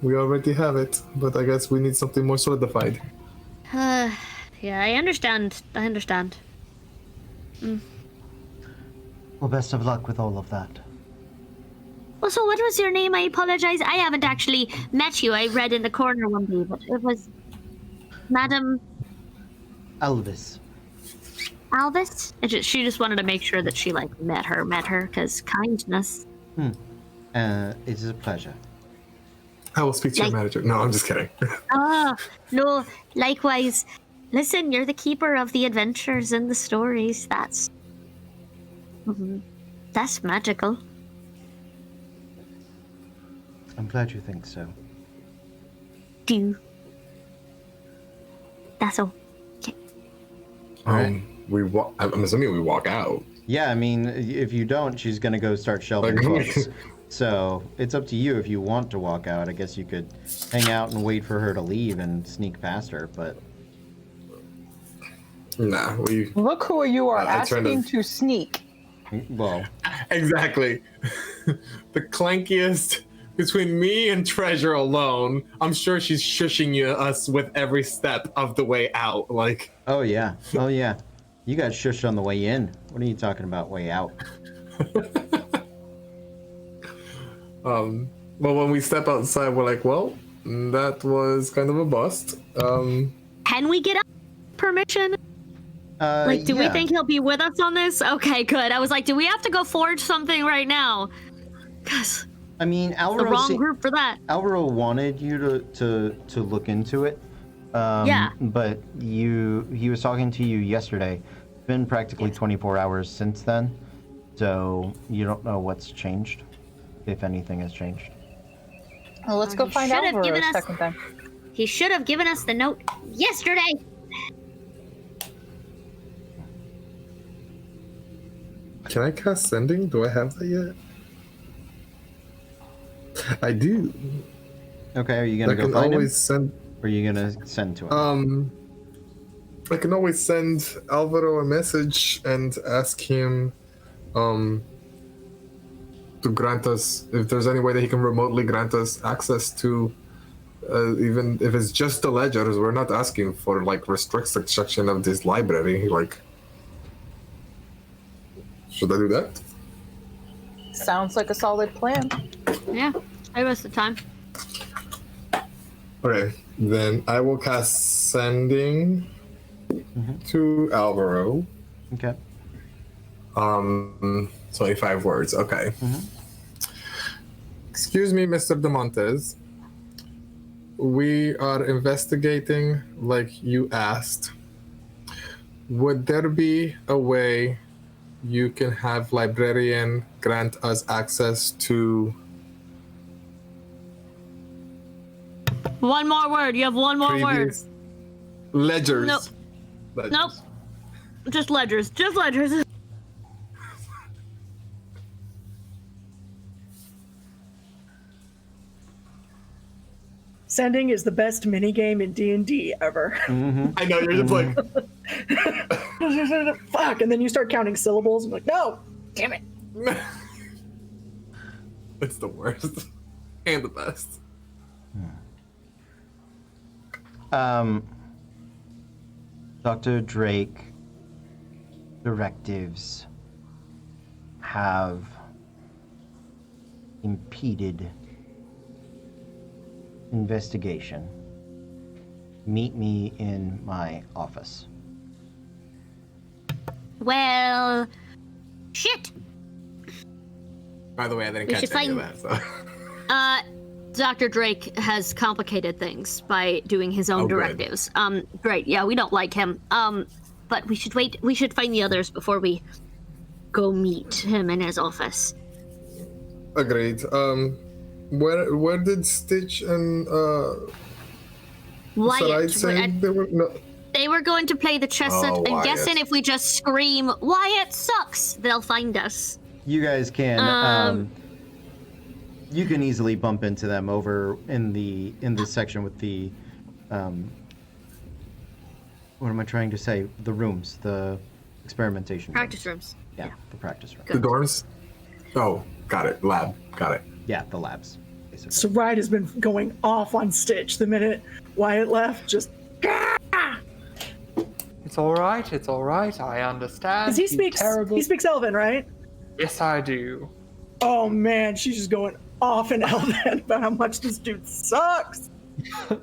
Speaker 2: we already have it, but I guess we need something more solidified.
Speaker 4: Yeah, I understand. I understand.
Speaker 1: well, best of luck with all of that.
Speaker 4: Also, what was your name? I apologize. I haven't actually met you. I read in the corner one day, but it was Madam
Speaker 1: Elvis.
Speaker 4: Alvis. She just wanted to make sure that she like met her, because kindness.
Speaker 1: It is a pleasure.
Speaker 2: I will speak to your
Speaker 4: Like-
Speaker 2: manager. No, I'm just kidding.
Speaker 4: Ah, no. Likewise. Listen, you're the keeper of the adventures and the stories. That's magical.
Speaker 1: I'm glad you think so.
Speaker 4: That's all.
Speaker 2: We walk. I'm assuming we walk out.
Speaker 1: Yeah, I mean, if you don't, she's gonna go start shelving
Speaker 2: Like-
Speaker 1: books. So it's up to you if you want to walk out. I guess you could hang out and wait for her to leave and sneak past her, but
Speaker 2: Nah, we
Speaker 5: Look who you are
Speaker 2: I turned
Speaker 5: asking
Speaker 2: to-
Speaker 5: to sneak.
Speaker 1: well,
Speaker 2: exactly the clankiest between me and Treasure alone. I'm sure she's shushing us with every step of the way out. Like,
Speaker 1: oh yeah. You got shushed on the way in. What are you talking about way out?
Speaker 2: well, when we step outside, we're like, well, that was kind of a bust.
Speaker 4: Can we get permission? Like, do we
Speaker 1: yeah.
Speaker 4: think he'll be with us on this? Okay, good. I was like, do we have to go forge something right now? Because
Speaker 1: I mean,
Speaker 4: the
Speaker 1: Alvaro,
Speaker 4: wrong group for that.
Speaker 1: Alvaro wanted you to look into it.
Speaker 4: Yeah.
Speaker 1: But he was talking to you yesterday. It's been practically 24 hours since then, so you don't know what's changed, if anything has changed.
Speaker 5: Well, let's go
Speaker 4: He
Speaker 5: find
Speaker 4: should have
Speaker 5: Alvaro
Speaker 4: given
Speaker 5: a
Speaker 4: us-
Speaker 5: second time.
Speaker 4: He should have given us the note yesterday.
Speaker 2: Can I cast sending? Do I have that yet? I do.
Speaker 1: Okay, are you
Speaker 2: I
Speaker 1: gonna go
Speaker 2: can
Speaker 1: find
Speaker 2: always
Speaker 1: him?
Speaker 2: send.
Speaker 1: Or are you gonna send to him?
Speaker 2: I can always send Alvaro a message and ask him to grant us, if there's any way that he can remotely grant us access to Even if it's just the ledgers, we're not asking for like restriction of this library. Like, should I do that?
Speaker 5: Sounds like a solid plan.
Speaker 4: Yeah, I waste the time.
Speaker 2: Okay, then I will cast Sending to Alvaro.
Speaker 1: Okay.
Speaker 2: 25 words. Okay. Excuse me, Mr. De Montes. We are investigating like you asked. Would there be a way you can have librarian grant us access to
Speaker 4: One more word. You have one more word.
Speaker 2: previous ledgers?
Speaker 4: Nope.
Speaker 2: Ledgers.
Speaker 4: Nope. Just ledgers. Just ledgers.
Speaker 6: Sending is the best minigame in D&D ever.
Speaker 2: I know, you're just like,
Speaker 6: Fuck, and then you start counting syllables and like, no, damn it.
Speaker 2: it's the worst and the best.
Speaker 1: Dr. Drake, directives have impeded investigation. Meet me in my office.
Speaker 4: Well, shit.
Speaker 2: By the way, I didn't
Speaker 4: We
Speaker 2: catch
Speaker 4: should
Speaker 2: any of
Speaker 4: find-
Speaker 2: that. So.
Speaker 4: Dr. Drake has complicated things by doing his own
Speaker 2: Oh, good.
Speaker 4: directives. Great. Yeah, we don't like him. But we should wait. We should find the others before we go meet him in his office.
Speaker 2: Agreed. Where did Stitch and
Speaker 4: Wyatt.
Speaker 2: Sarai say they were? No.
Speaker 4: They were going to play the chess set.
Speaker 2: Oh,
Speaker 4: I'm
Speaker 2: Wyatt.
Speaker 4: guessing if we just scream, Wyatt sucks, they'll find us.
Speaker 1: You guys can you can easily bump into them over in the section with the what am I trying to say? The rooms, the experimentation
Speaker 4: Practice rooms.
Speaker 1: Yeah, the practice room.
Speaker 2: The dorms? Oh, got it. Lab. Got it.
Speaker 1: Yeah, the labs. Basically.
Speaker 6: So Ride has been going off on Stitch the minute Wyatt left, just
Speaker 3: It's all right. It's all right. I understand.
Speaker 6: because he
Speaker 3: You
Speaker 6: speaks
Speaker 3: terrible.
Speaker 6: he speaks Elven, right?
Speaker 3: Yes, I do.
Speaker 6: Oh man, she's just going off in Elven about how much this dude sucks.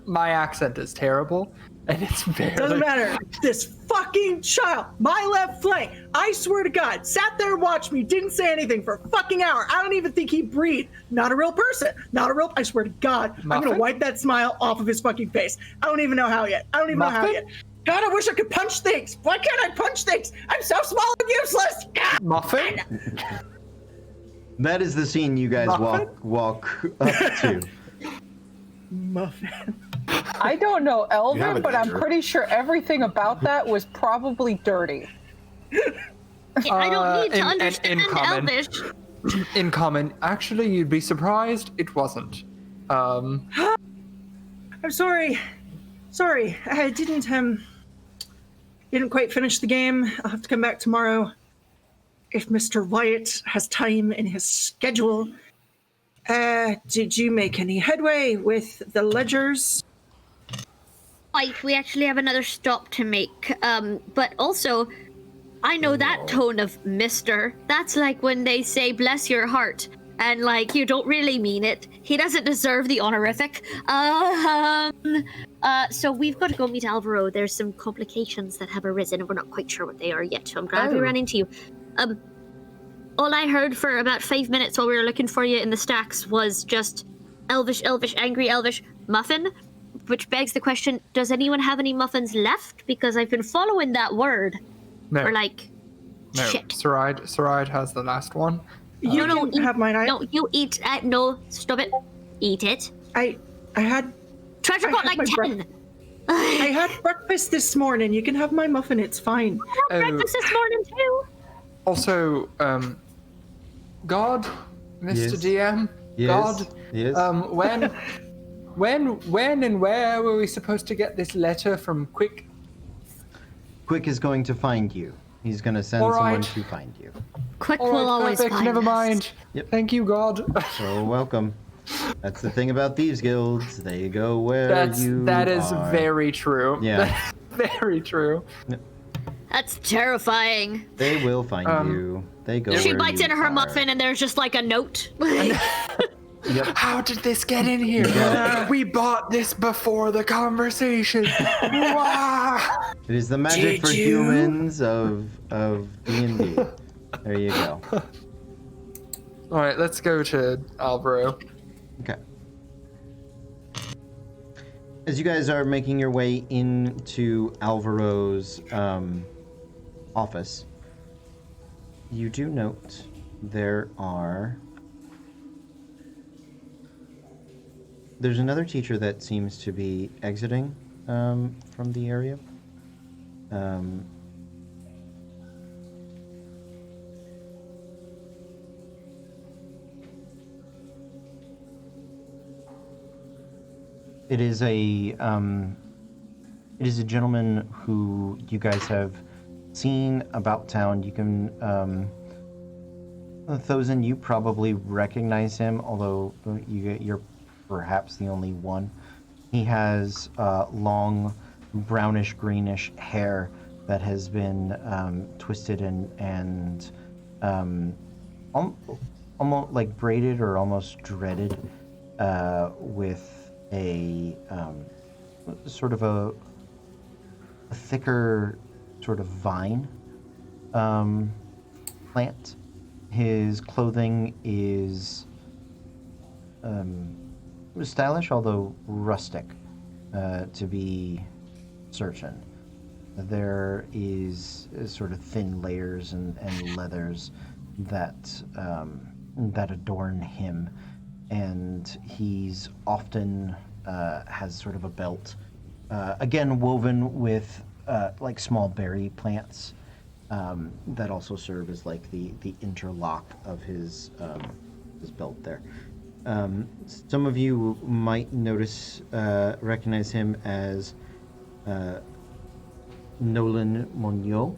Speaker 3: My accent is terrible, and it's barely.
Speaker 6: Doesn't matter. This fucking child, my left flank, I swear to God, sat there and watched me, didn't say anything for a fucking hour. I don't even think he breathed. Not a real person. Not a real. I swear to God, I'm
Speaker 3: Muffin?
Speaker 6: gonna wipe that smile off of his fucking face. I don't even know how yet. I don't even know how
Speaker 3: Muffin?
Speaker 6: yet. God, I wish I could punch things. Why can't I punch things? I'm so small and useless. Ah!
Speaker 3: Muffin?
Speaker 1: That is the scene you guys
Speaker 3: Muffin?
Speaker 1: walk up to.
Speaker 6: Muffin.
Speaker 5: I don't know
Speaker 2: You have
Speaker 5: Elven,
Speaker 2: a
Speaker 5: but I'm
Speaker 2: dagger.
Speaker 5: pretty sure everything about that was probably dirty.
Speaker 4: I don't need to
Speaker 3: in
Speaker 4: understand
Speaker 3: common.
Speaker 4: Elvish.
Speaker 3: In common. Actually, you'd be surprised. It wasn't.
Speaker 6: I'm sorry. Sorry, I didn't quite finish the game. I'll have to come back tomorrow. If Mr. Wyatt has time in his schedule. Did you make any headway with the ledgers?
Speaker 4: Right, we actually have another stop to make. But also, I know that tone of Mr. That's like when they say bless your heart. And like you don't really mean it. He doesn't deserve the honorific. So we've got to go meet Alvaro. There's some complications that have arisen and we're not quite sure what they are yet. So I'm glad we
Speaker 3: Oh.
Speaker 4: ran into you. All I heard for about 5 minutes while we were looking for you in the stacks was just Elvish, Elvish, angry Elvish, muffin. Which begs the question, does anyone have any muffins left? Because I've been following that word
Speaker 3: No.
Speaker 4: for like
Speaker 3: No.
Speaker 4: shit.
Speaker 3: Saride has the last one.
Speaker 6: You
Speaker 4: no,
Speaker 6: can have mine.
Speaker 4: No, you eat. No, stop it. Eat it.
Speaker 6: I had
Speaker 4: Treasure
Speaker 6: I
Speaker 4: got
Speaker 6: had
Speaker 4: like
Speaker 6: my
Speaker 4: 10.
Speaker 6: I had breakfast this morning. You can have my muffin. It's fine.
Speaker 3: Oh,
Speaker 4: Breakfast this morning too.
Speaker 3: also, God, Mr.
Speaker 1: Yes.
Speaker 3: DM,
Speaker 1: Yes.
Speaker 3: God,
Speaker 1: Yes.
Speaker 3: when and where were we supposed to get this letter from Quick?
Speaker 1: Quick is going to find you. He's going to send
Speaker 3: All
Speaker 1: someone
Speaker 3: right.
Speaker 1: to find you.
Speaker 4: Quick
Speaker 3: All
Speaker 4: will
Speaker 3: right,
Speaker 4: always
Speaker 3: perfect.
Speaker 4: find
Speaker 3: Never
Speaker 4: us.
Speaker 3: mind.
Speaker 1: Yep.
Speaker 3: Thank you, God.
Speaker 1: So welcome. That's the thing about thieves guilds. They go where you
Speaker 3: That is
Speaker 1: are.
Speaker 3: very true.
Speaker 1: Yeah.
Speaker 3: Very true.
Speaker 4: That's terrifying.
Speaker 1: They will find you. They go
Speaker 4: She
Speaker 1: where
Speaker 4: bites
Speaker 1: you
Speaker 4: into her
Speaker 1: are.
Speaker 4: muffin and there's just like a note.
Speaker 1: Yep.
Speaker 3: How did this get in here? We bought this before the conversation. Wow.
Speaker 1: It is the magic for humans of D&D. There you go.
Speaker 3: All right, let's go to Alvaro.
Speaker 1: Okay. As you guys are making your way into Alvaro's office, you do note there's another teacher that seems to be exiting from the area. It is a gentleman who you guys have seen about town. You can, Thozen, you probably recognize him, although you're perhaps the only one. He has long, brownish greenish hair that has been twisted and almost like braided or almost dreaded with a sort of a thicker sort of vine plant. His clothing is stylish, although rustic, to be certain. There is sort of thin layers and leathers that adorn him, and he's often has sort of a belt, again woven with like small berry plants that also serve as like the interlock of his belt there. Some of you might recognize him as Nolan Monyo.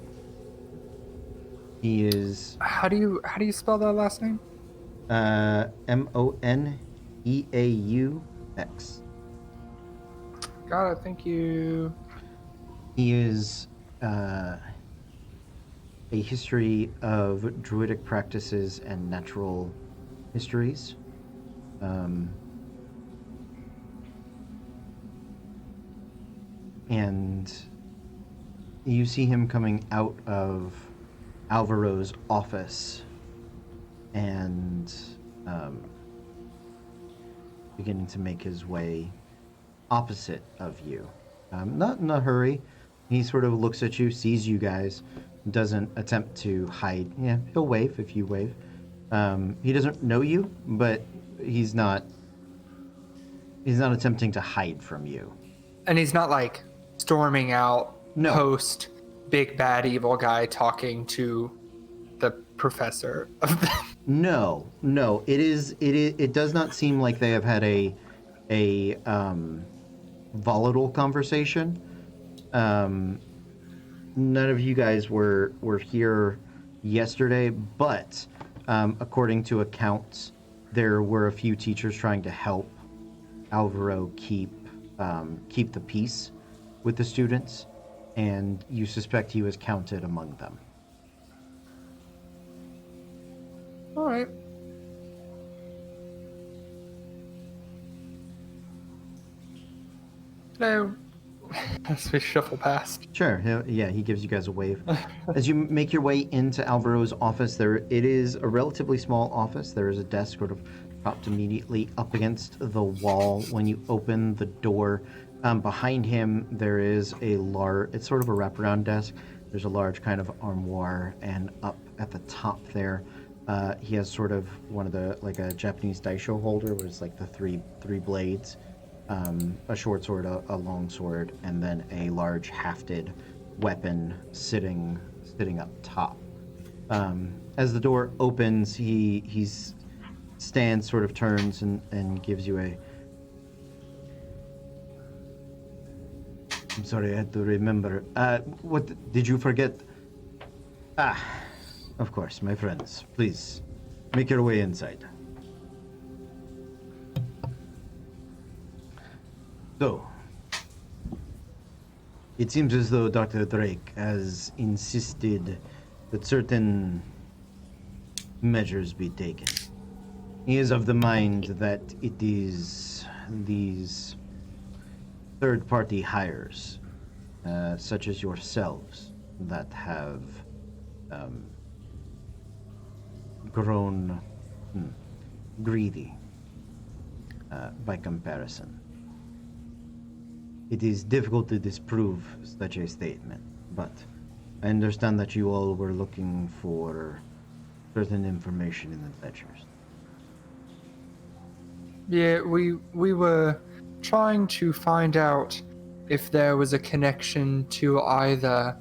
Speaker 1: He is.
Speaker 3: How do you spell that last name?
Speaker 1: Moneaux.
Speaker 3: Got it. Thank you.
Speaker 1: He is a history of druidic practices and natural histories. And you see him coming out of Alvaro's office and beginning to make his way opposite of you. Not in a hurry. He sort of looks at you, sees you guys, doesn't attempt to hide. Yeah, he'll wave if you wave. He doesn't know you, but he's not attempting to hide from you.
Speaker 3: And he's not like storming out
Speaker 1: No.
Speaker 3: post big bad evil guy talking to the professor.
Speaker 1: No. It does not seem like they have had a volatile conversation. None of you guys were here yesterday, but according to accounts, there were a few teachers trying to help Alvaro keep the peace with the students, and you suspect he was counted among them.
Speaker 3: All right. Hello. As we shuffle past.
Speaker 1: Sure. He gives you guys a wave. As you make your way into Alvaro's office, it is a relatively small office. There is a desk sort of propped immediately up against the wall. When you open the door, behind him there is it's sort of a wraparound desk. There's a large kind of armoire, and up at the top there, he has sort of one of the, like a Japanese daisho holder, where it's like the three blades. A short sword, a long sword, and then a large hafted weapon sitting up top. As the door opens, he stands, sort of turns, and gives you a... I'm sorry, I had to remember. What did you forget? Of course, my friends. Please, make your way inside. So, it seems as though Dr. Drake has insisted that certain measures be taken. He is of the mind that it is these third-party hires, such as yourselves, that have grown greedy by comparison. It is difficult to disprove such a statement, but I understand that you all were looking for certain information in the ledgers.
Speaker 3: Yeah, we were trying to find out if there was a connection to either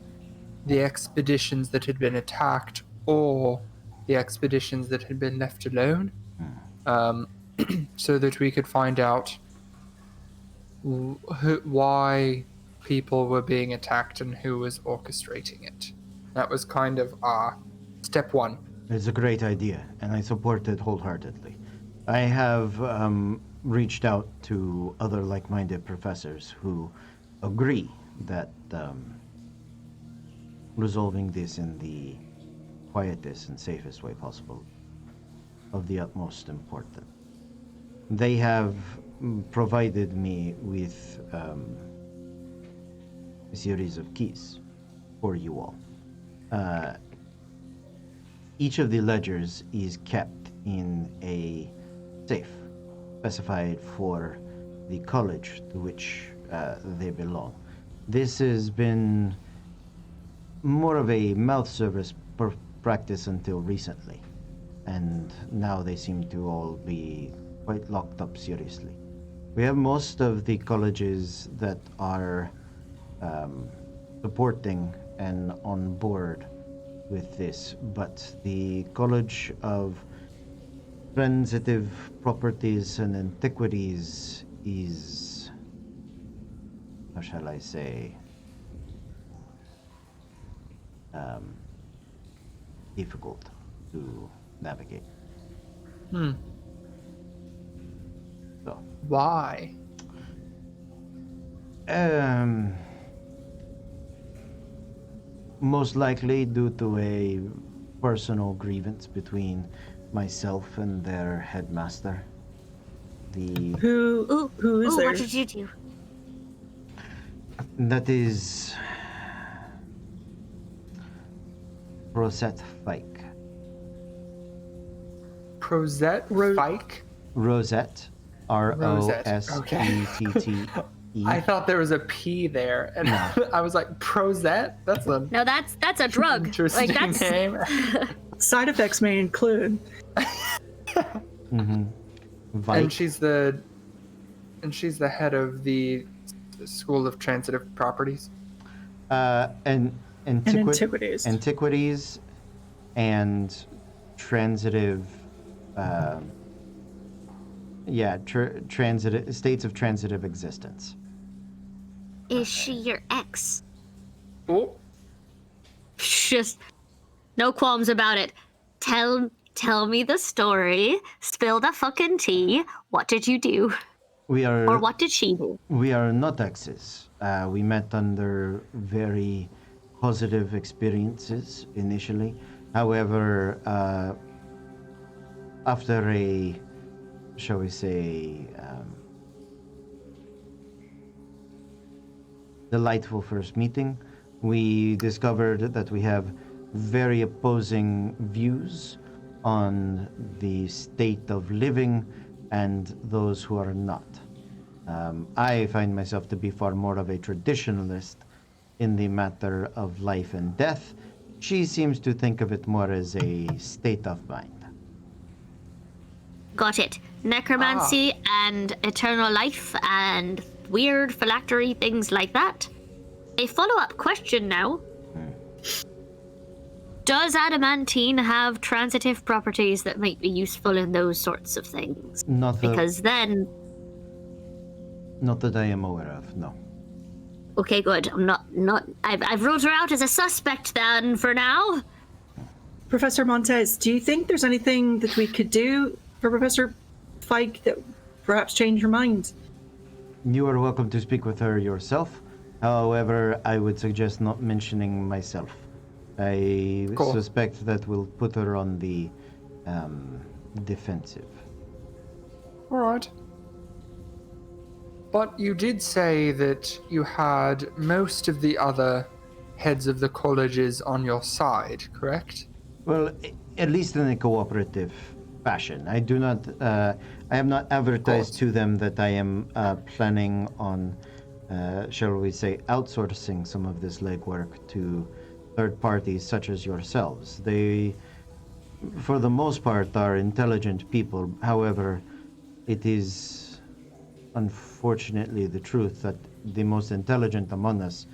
Speaker 3: the expeditions that had been attacked or the expeditions that had been left alone, so that we could find out why people were being attacked and who was orchestrating it. That was kind of our step one.
Speaker 1: It's a great idea, and I support it wholeheartedly. I have reached out to other like-minded professors who agree that resolving this in the quietest and safest way possible of the utmost importance. They have provided me with a series of keys for you all. Each of the ledgers is kept in a safe specified for the college to which they belong. This has been more of a mouth service practice until recently, and now they seem to all be quite locked up seriously. We have most of the colleges that are supporting and on board with this, but the College of Transitive Properties and Antiquities is, how shall I say, difficult to navigate. So.
Speaker 3: Why?
Speaker 1: Most likely due to a personal grievance between myself and their headmaster.
Speaker 6: Who is there?
Speaker 4: What did you do?
Speaker 1: That is Rosette Fike.
Speaker 3: Prosette Fike?
Speaker 1: Rosette, R-O-S-E-T-T-E.
Speaker 3: I thought there was a P there, and I was like, Prosette? That's a
Speaker 4: No, that's a drug.
Speaker 3: interesting
Speaker 4: Like that's
Speaker 3: name.
Speaker 6: Side effects may include.
Speaker 1: Mm-hmm.
Speaker 3: And she's the head of the School of Transitive Properties.
Speaker 1: And
Speaker 6: Antiquities.
Speaker 1: Antiquities and transitive, transitive states of transitive existence.
Speaker 4: Is she your ex?
Speaker 3: Oh,
Speaker 4: Just no qualms about it. Tell me the story. Spill the fucking tea. What did you do? Or what did she do?
Speaker 1: We are not exes. We met under very positive experiences initially. However, after a, shall we say, delightful first meeting, we discovered that we have very opposing views on the state of living and those who are not. I find myself to be far more of a traditionalist in the matter of life and death. She seems to think of it more as a state of mind.
Speaker 4: Got it. Necromancy and eternal life and weird phylactery, things like that. A follow-up question now. Does adamantine have transitive properties that might be useful in those sorts of things?
Speaker 1: Not that I am aware of, no.
Speaker 4: Okay, good. I'm not. I've ruled her out as a suspect then for now.
Speaker 6: Professor Montez, do you think there's anything that we could do for Professor Fike that perhaps change her mind?
Speaker 1: You are welcome to speak with her yourself. However, I would suggest not mentioning myself. I
Speaker 3: Cool.
Speaker 1: suspect that will put her on the defensive.
Speaker 3: All right. But you did say that you had most of the other heads of the colleges on your side, correct?
Speaker 1: Well, at least in a cooperative fashion. I do not. I have not advertised to them that I am planning on, shall we say, outsourcing some of this legwork to third parties such as yourselves. They, for the most part, are intelligent people. However, it is unfortunately the truth that the most intelligent among us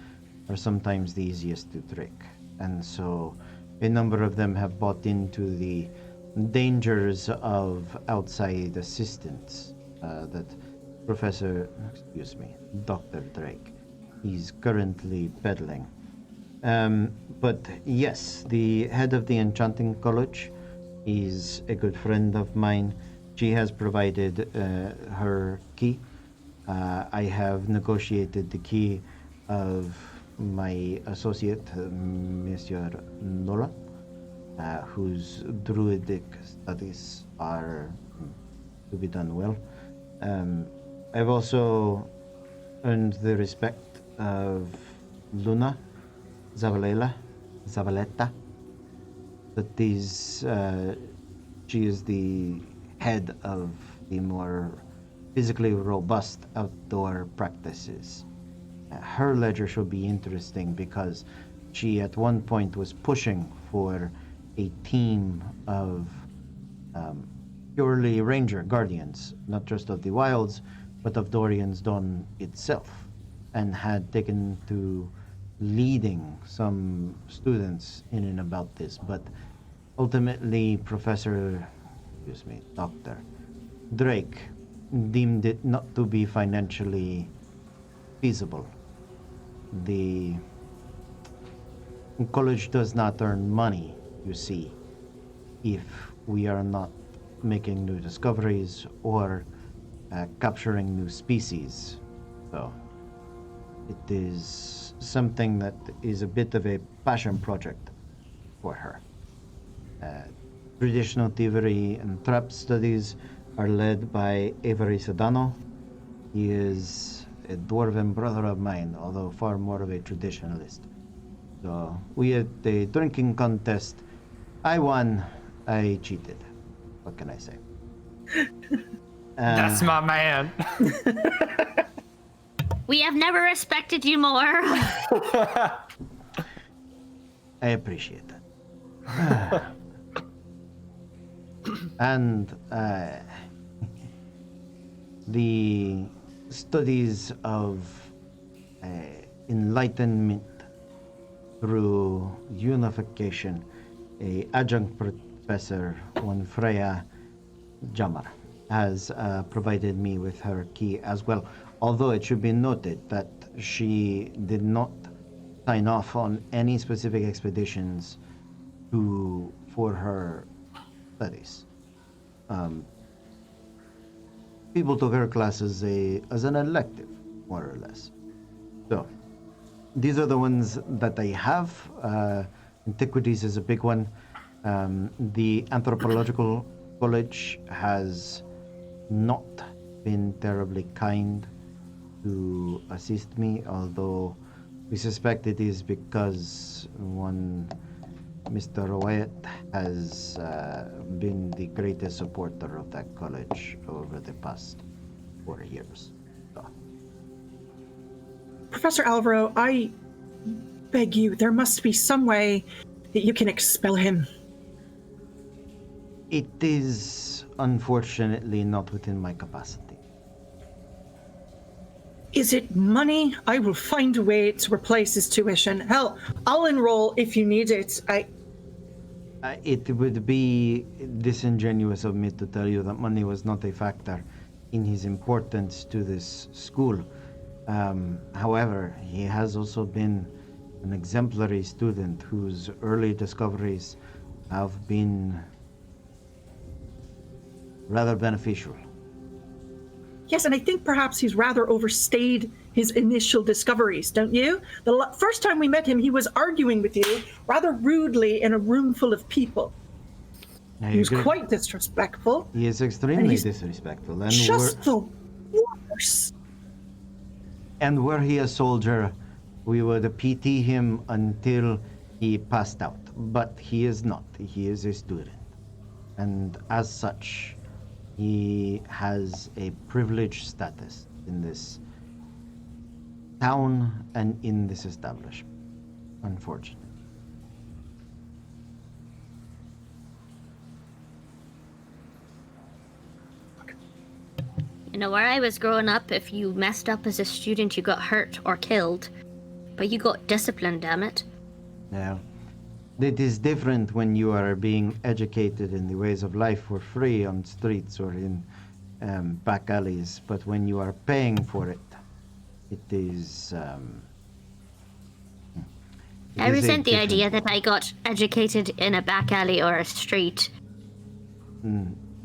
Speaker 1: are sometimes the easiest to trick. And so a number of them have bought into the dangers of outside assistance that Dr. Drake, is currently peddling. But yes, the head of the Enchanting College is a good friend of mine. She has provided her key. I have negotiated the key of my associate, Monsieur Nola, whose druidic studies are to be done well. I've also earned the respect of Luna Zavaleta. That is, she is the head of the more physically robust outdoor practices. Her ledger should be interesting because she at one point was pushing for a team of purely ranger guardians, not just of the wilds, but of Dorian's Dawn itself, and had taken to leading some students in and about this. But ultimately, Dr. Drake deemed it not to be financially feasible. The college does not earn money, you see, if we are not making new discoveries or capturing new species. So it is something that is a bit of a passion project for her. Traditional thievery and trap studies are led by Avery Sedano. He is a dwarven brother of mine, although far more of a traditionalist. So we had a drinking contest. I won. I cheated. What can I say?
Speaker 3: That's my man.
Speaker 4: We have never respected you more.
Speaker 1: I appreciate that. And the studies of enlightenment through unification, a adjunct professor, one Freya Jamar, has provided me with her key as well. Although it should be noted that she did not sign off on any specific expeditions for her studies. People took her class as an elective, more or less. So, these are the ones that I have. Antiquities is a big one. The Anthropological College has not been terribly kind to assist me, although we suspect it is because one Mr. Wyatt has been the greatest supporter of that college over the past 4 years. So.
Speaker 6: Professor Alvaro, I beg you, there must be some way that you can expel him.
Speaker 1: It is unfortunately not within my capacity.
Speaker 6: Is it money? I will find a way to replace his tuition. Hell, I'll enroll if you need it.
Speaker 1: It would be disingenuous of me to tell you that money was not a factor in his importance to this school. However, he has also been an exemplary student whose early discoveries have been rather beneficial.
Speaker 6: Yes, and I think perhaps he's rather overstayed his initial discoveries, don't you? The first time we met him, he was arguing with you rather rudely in a room full of people.
Speaker 1: I
Speaker 6: He was
Speaker 1: agree.
Speaker 6: quite disrespectful.
Speaker 1: He is extremely
Speaker 6: he's
Speaker 1: disrespectful. And
Speaker 6: Just the worst.
Speaker 1: were he a soldier, we would PT him until he passed out. But he is not. He is a student. And as such, he has a privileged status in this town and in this establishment, unfortunately.
Speaker 4: You know, where I was growing up, if you messed up as a student, you got hurt or killed. But you got disciplined, damn it.
Speaker 1: Now, it is different when you are being educated in the ways of life for free on streets or in back alleys, but when you are paying for it, it is.
Speaker 4: I resent the idea that I got educated in a back alley or a street.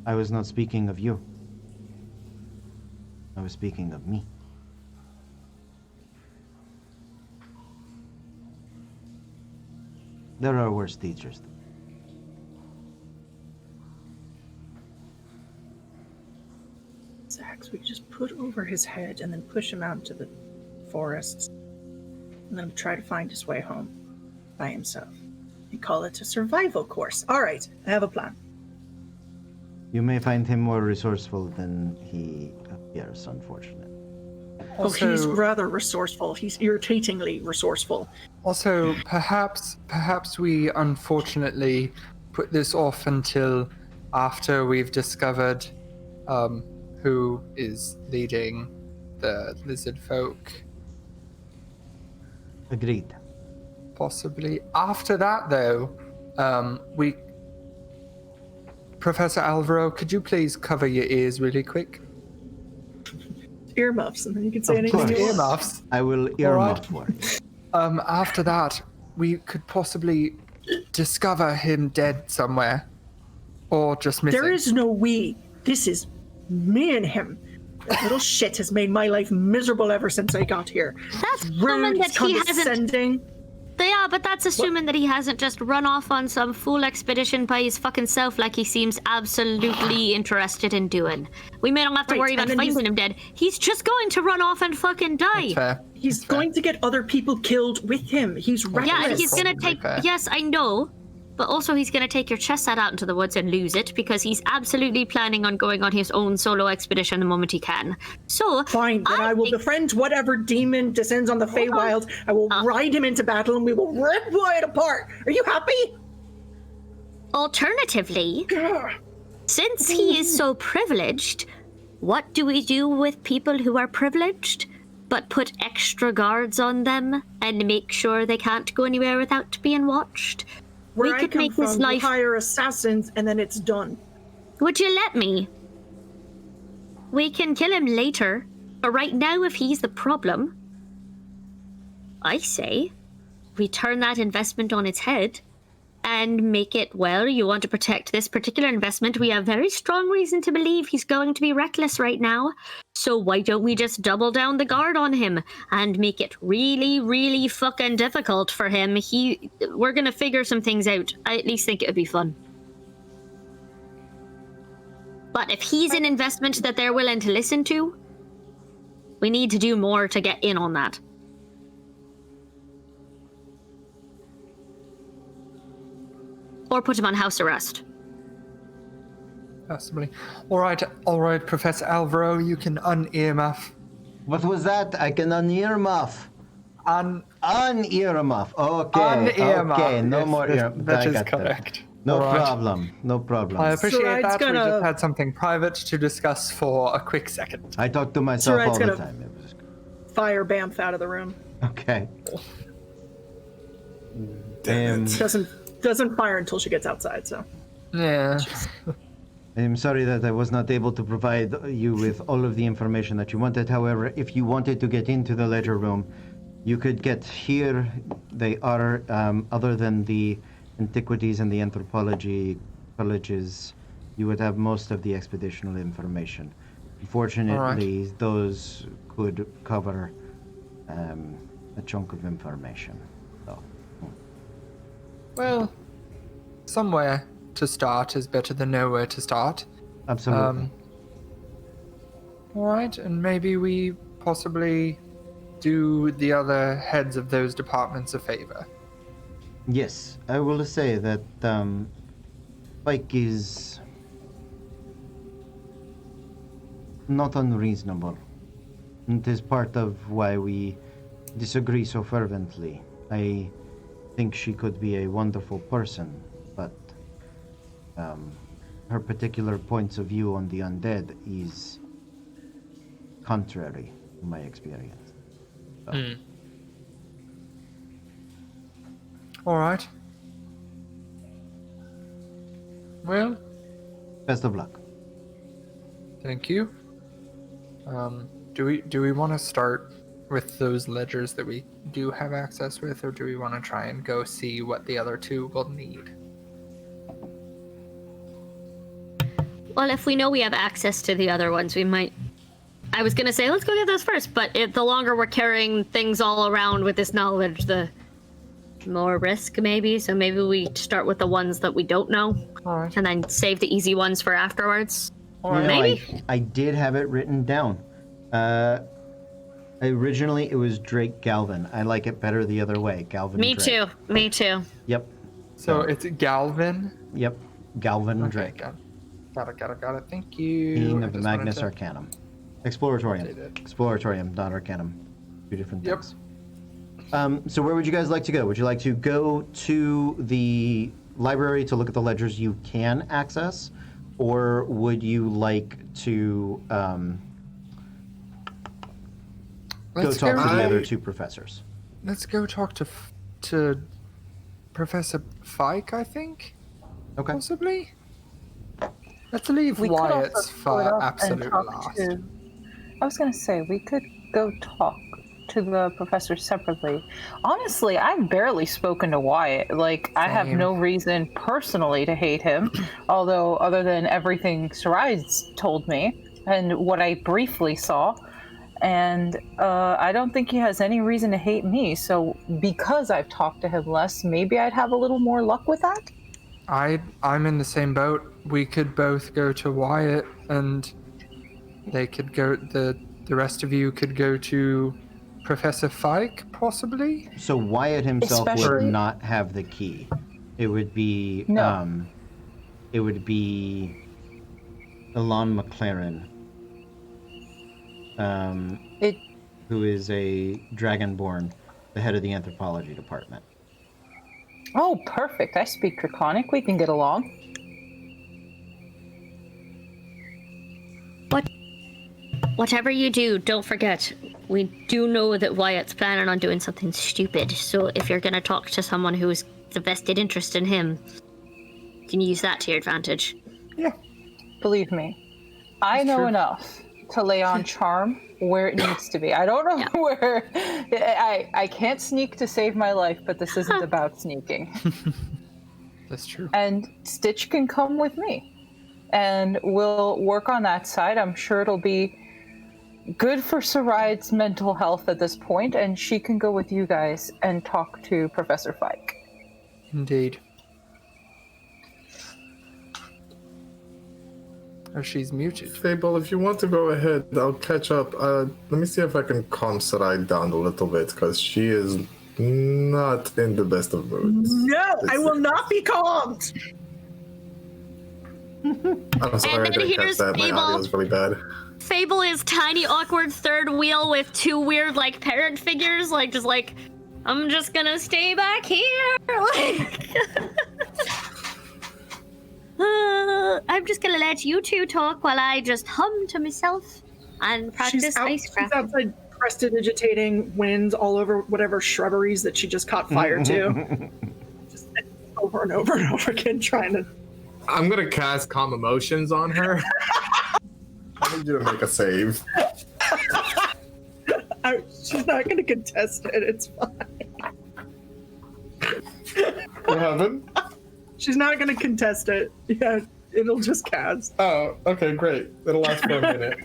Speaker 1: I was not speaking of you. I was speaking of me. There are worse teachers.
Speaker 6: Zax, we could just put over his head and then push him out into the forests. And then try to find his way home by himself. And call it a survival course. All right, I have a plan.
Speaker 1: You may find him more resourceful than he appears, unfortunately.
Speaker 3: Also,
Speaker 6: he's rather resourceful. He's irritatingly resourceful.
Speaker 3: Also, perhaps we unfortunately put this off until after we've discovered who is leading the lizard folk.
Speaker 1: Agreed.
Speaker 3: Possibly. After that, though, Professor Alvaro, could you please cover your ears really quick?
Speaker 6: Earmuffs, and then you can say
Speaker 1: Of
Speaker 6: anything
Speaker 1: course.
Speaker 6: you want.
Speaker 3: Earmuffs.
Speaker 1: I will earmuff for you.
Speaker 3: After that, we could possibly discover him dead somewhere. Or just missing.
Speaker 6: There is no we. This is me and him. That little shit has made my life miserable ever since I got here.
Speaker 4: That's
Speaker 6: Rude,
Speaker 4: assuming that
Speaker 6: he's
Speaker 4: he hasn't.
Speaker 6: condescending.
Speaker 4: Yeah, but that's assuming that he hasn't just run off on some fool expedition by his fucking self like he seems absolutely interested in doing. We may not have to
Speaker 6: Right,
Speaker 4: worry
Speaker 6: and
Speaker 4: about
Speaker 6: then
Speaker 4: finding him dead. He's just going to run off and fucking die.
Speaker 3: Fair.
Speaker 6: He's
Speaker 3: That's fair.
Speaker 6: going to get other people killed with him. He's reckless.
Speaker 4: Yeah, and he's gonna
Speaker 3: Probably
Speaker 4: take.
Speaker 3: fair.
Speaker 4: Yes, I know. But also, he's gonna take your chess set out into the woods and lose it because he's absolutely planning on going on his own solo expedition the moment he can. So,
Speaker 6: Fine, then I will
Speaker 4: think-
Speaker 6: befriend whatever demon descends on the Feywild. I will ride him into battle and we will rip Wyatt apart. Are you happy?
Speaker 4: Alternatively,
Speaker 6: Grr.
Speaker 4: since he is so privileged, what do we do with people who are privileged? But put extra guards on them and make sure they can't go anywhere without being watched?
Speaker 6: Where
Speaker 4: we
Speaker 6: I
Speaker 4: could
Speaker 6: come
Speaker 4: make
Speaker 6: from,
Speaker 4: his
Speaker 6: you
Speaker 4: life.
Speaker 6: hire assassins and then it's done.
Speaker 4: Would you let me? We can kill him later, but right now, if he's the problem, I say we turn that investment on its head and make it, well, you want to protect this particular investment. We have very strong reason to believe he's going to be reckless right now. So why don't we just double down the guard on him and make it really, really fucking difficult for him? We're gonna figure some things out. I at least think it would be fun. But if he's an investment that they're willing to listen to, we need to do more to get in on that. Or put him on house arrest.
Speaker 3: Possibly. All right, Professor Alvaro, you can unearmuff.
Speaker 1: What was that? I can unearmuff. Unearmuff. Okay.
Speaker 3: Unearmuff.
Speaker 1: Okay. No
Speaker 3: Yes,
Speaker 1: more ear.
Speaker 3: That
Speaker 1: I
Speaker 3: is
Speaker 1: got
Speaker 3: correct.
Speaker 1: No
Speaker 3: All right.
Speaker 1: problem. No problem.
Speaker 3: I appreciate
Speaker 6: Saride's
Speaker 3: that. We
Speaker 6: gonna-
Speaker 3: just had something private to discuss for a quick second.
Speaker 1: I talk to myself
Speaker 6: Saride's
Speaker 1: all the
Speaker 6: gonna-
Speaker 1: time. It was
Speaker 6: Fire Bamf out of the room.
Speaker 1: okay.
Speaker 2: Damn it.
Speaker 6: Doesn't fire until she gets outside, so.
Speaker 3: Yeah.
Speaker 1: I'm sorry that I was not able to provide you with all of the information that you wanted. However, if you wanted to get into the ledger room, you could get here. They are, other than the antiquities and the anthropology colleges, you would have most of the expeditional information. Unfortunately, those could cover a chunk of information. So,
Speaker 3: Well, somewhere to start is better than nowhere to start.
Speaker 1: absolutely.
Speaker 3: All right, and maybe we possibly do the other heads of those departments a favor.
Speaker 1: Yes, I will say that Spike is not unreasonable. It is part of why we disagree so fervently. I think she could be a wonderful person, but her particular points of view on the undead is contrary to my experience. So.
Speaker 3: All right. Well,
Speaker 1: Best of luck.
Speaker 3: thank you. Do we want to start with those ledgers that we do have access with, or do we want to try and go see what the other two will need?
Speaker 4: Well, if we know we have access to the other ones, we might. I was gonna say let's go get those first, but the longer we're carrying things all around with this knowledge, the more risk maybe. So maybe we start with the ones that we don't know,
Speaker 3: All right.
Speaker 4: and then save the easy ones for afterwards.
Speaker 3: Or
Speaker 1: You know,
Speaker 4: maybe?
Speaker 1: I did have it written down. Originally, it was Drake Galvin. I like it better the other way. Galvin.
Speaker 4: Me
Speaker 1: Drake.
Speaker 4: too. Me too.
Speaker 1: Yep.
Speaker 3: So it's Galvin.
Speaker 1: Yep. Galvin
Speaker 3: Okay,
Speaker 1: Drake.
Speaker 3: got it. Thank you.
Speaker 1: King
Speaker 3: I
Speaker 1: of the
Speaker 3: just wanted
Speaker 1: Magnus
Speaker 3: to-
Speaker 1: Arcanum. Exploratorium.
Speaker 3: Say that.
Speaker 1: Exploratorium, not Arcanum. Two different
Speaker 3: Yep.
Speaker 1: things. So where would you guys like to go? Would you like to go to the library to look at the ledgers you can access? Or would you like to go
Speaker 3: Let's
Speaker 1: talk
Speaker 3: go.
Speaker 1: to the
Speaker 2: I-
Speaker 1: other two professors?
Speaker 3: Let's go talk to Professor Fike, I think.
Speaker 1: Okay.
Speaker 3: Possibly. Let's leave
Speaker 5: We could also
Speaker 3: Wyatt's
Speaker 5: split
Speaker 3: for
Speaker 5: up and
Speaker 3: absolute
Speaker 5: talk
Speaker 3: last.
Speaker 5: to. I was gonna say we could go talk to the professor separately. Honestly, I've barely spoken to Wyatt. Like, I have
Speaker 3: Same.
Speaker 5: no reason personally to hate him, although other than everything Sarai's told me and what I briefly saw. And I don't think he has any reason to hate me. So because I've talked to him less, maybe I'd have a little more luck with that.
Speaker 3: I'm in the same boat. We could both go to Wyatt, and they could go. The rest of you could go to Professor Fike, possibly.
Speaker 1: So Wyatt himself would
Speaker 5: Especially-
Speaker 1: not have the key. It would be
Speaker 5: No.
Speaker 1: it would be Elon McLaren.
Speaker 5: It
Speaker 1: Who is a Dragonborn, the head of the anthropology department.
Speaker 5: Oh, perfect. I speak Draconic. We can get along.
Speaker 4: Whatever you do, don't forget, we do know that Wyatt's planning on doing something stupid. So if you're gonna talk to someone who's the vested interest in him, you can use that to your advantage.
Speaker 5: Believe me, I know
Speaker 3: true.
Speaker 5: enough to lay on charm where it needs to be. I don't know
Speaker 4: Yeah.
Speaker 5: where. I can't sneak to save my life, but this isn't about sneaking.
Speaker 3: That's true.
Speaker 5: And Stitch can come with me, and we'll work on that side. I'm sure it'll be good for Sarai's mental health at this point, and she can go with you guys and talk to Professor Fike.
Speaker 3: Indeed. Oh, she's muted.
Speaker 2: Fable, if you want to go ahead, I'll catch up. Let me see if I can calm Sarai down a little bit, because she is not in the best of moods.
Speaker 6: No, I will not be calmed.
Speaker 2: I'm sorry, I
Speaker 4: then
Speaker 2: didn't catch
Speaker 4: here's
Speaker 2: that. My
Speaker 4: Fable.
Speaker 2: audio is really bad.
Speaker 4: Fable is tiny, awkward third wheel with two weird, like, parent figures, I'm just gonna stay back here. I'm just gonna let you two talk while I just hum to myself and practice
Speaker 6: She's
Speaker 4: spacecraft.
Speaker 6: outside prestidigitating winds all over whatever shrubberies that she just caught fire to. Just over and over and over again, trying to.
Speaker 2: I'm gonna cast Calm Emotions on her. I need you to make a save.
Speaker 6: She's not going to contest it. It's fine.
Speaker 2: What happened?
Speaker 6: She's not going to contest it. Yeah, it'll just cast.
Speaker 2: Oh, okay, great. It'll last for a minute.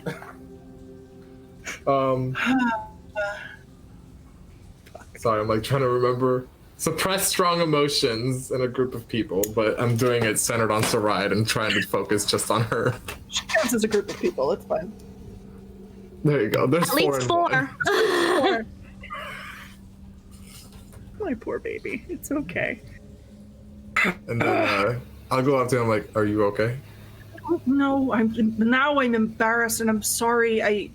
Speaker 2: Sorry, I'm like trying to remember. Suppress strong emotions in a group of people, but I'm doing it centered on Saride and trying to focus just on her.
Speaker 6: She counts as a group of people. It's fine.
Speaker 2: There you go. There's
Speaker 4: At least
Speaker 2: four. and
Speaker 4: four.
Speaker 2: one.
Speaker 6: My poor baby. It's okay.
Speaker 2: And then I'll go up to him like, "Are you okay?"
Speaker 6: Oh, no, I'm embarrassed and I'm sorry.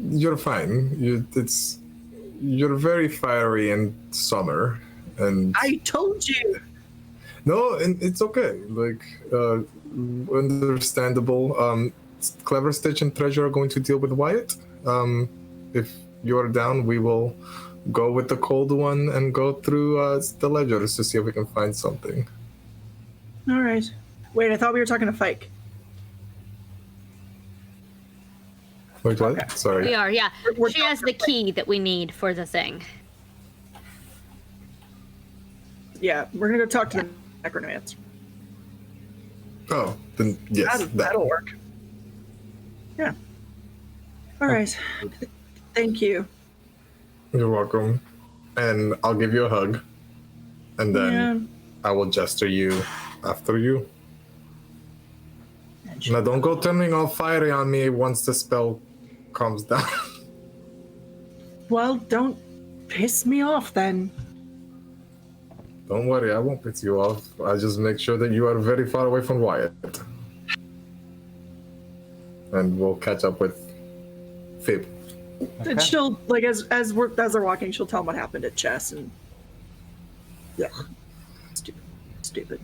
Speaker 2: You're fine. You're very fiery in summer, and
Speaker 6: I told you.
Speaker 2: no, and it's okay. Like, understandable. Clever Stitch and Treasure are going to deal with Wyatt. If you're down, we will go with the cold one and go through the ledgers to see if we can find something.
Speaker 6: All right. Wait, I thought we were talking to Fike.
Speaker 2: Wait, what?
Speaker 6: Okay.
Speaker 2: Sorry.
Speaker 4: We are, yeah.
Speaker 6: We're
Speaker 4: She has the key that we need for the thing.
Speaker 6: Yeah, we're gonna go talk to the necromancer.
Speaker 2: Oh, then yes.
Speaker 6: That'll work. Yeah. All right. Thank you.
Speaker 2: You're welcome. And I'll give you a hug. And then
Speaker 6: Yeah.
Speaker 2: I will gesture you after you. Now don't go turning all fiery on me once the spell calms down.
Speaker 6: Well, don't piss me off then.
Speaker 2: Don't worry, I won't piss you off. I'll just make sure that you are very far away from Wyatt. And we'll catch up with Fib.
Speaker 6: And she'll like as they're walking, she'll tell them what happened at chess and yeah. Stupid.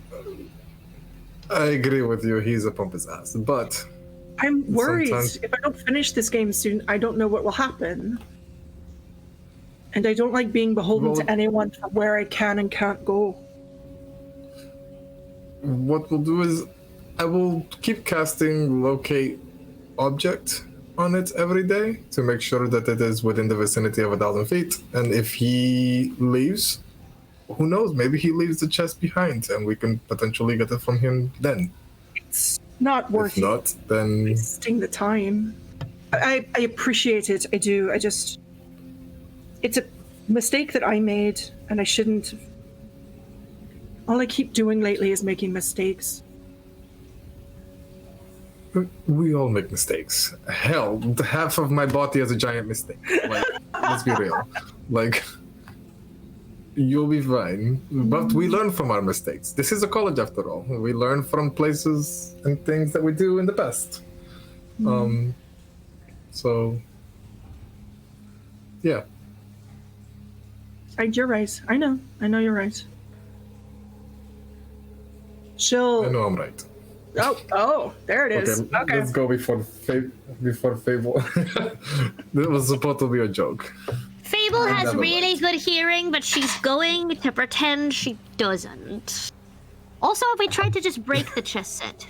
Speaker 2: I agree with you, he's a pump his ass. But
Speaker 6: I'm worried.
Speaker 2: Sometimes-
Speaker 6: If I don't finish this game soon, I don't know what will happen. And I don't like being beholden
Speaker 2: Well-
Speaker 6: to anyone for where I can and can't go.
Speaker 2: what we'll do is I will keep casting locate object on it every day to make sure that it is within the vicinity of 1,000 feet. And if he leaves, who knows? Maybe he leaves the chest behind, and we can potentially get it from him then.
Speaker 6: It's not worth
Speaker 2: If not, then
Speaker 6: wasting the time. I appreciate it. I do. It's a mistake that I made, and I shouldn't. All I keep doing lately is making mistakes.
Speaker 2: we all make mistakes. Hell, half of my body is a giant mistake. Like, let's be real. Like, you'll be fine. But we learn from our mistakes. This is a college after all. We learn from places and things that we do in the past. So, yeah.
Speaker 6: You're right. I know you're right.
Speaker 2: I
Speaker 6: She'll.
Speaker 2: know I'm right.
Speaker 6: Oh, there it is. Okay.
Speaker 2: Let's go before Fable. This was supposed to be a joke.
Speaker 4: Fable has
Speaker 2: never
Speaker 4: really
Speaker 2: mind.
Speaker 4: good hearing, but she's going to pretend she doesn't. Also, if we tried to just break the chess set,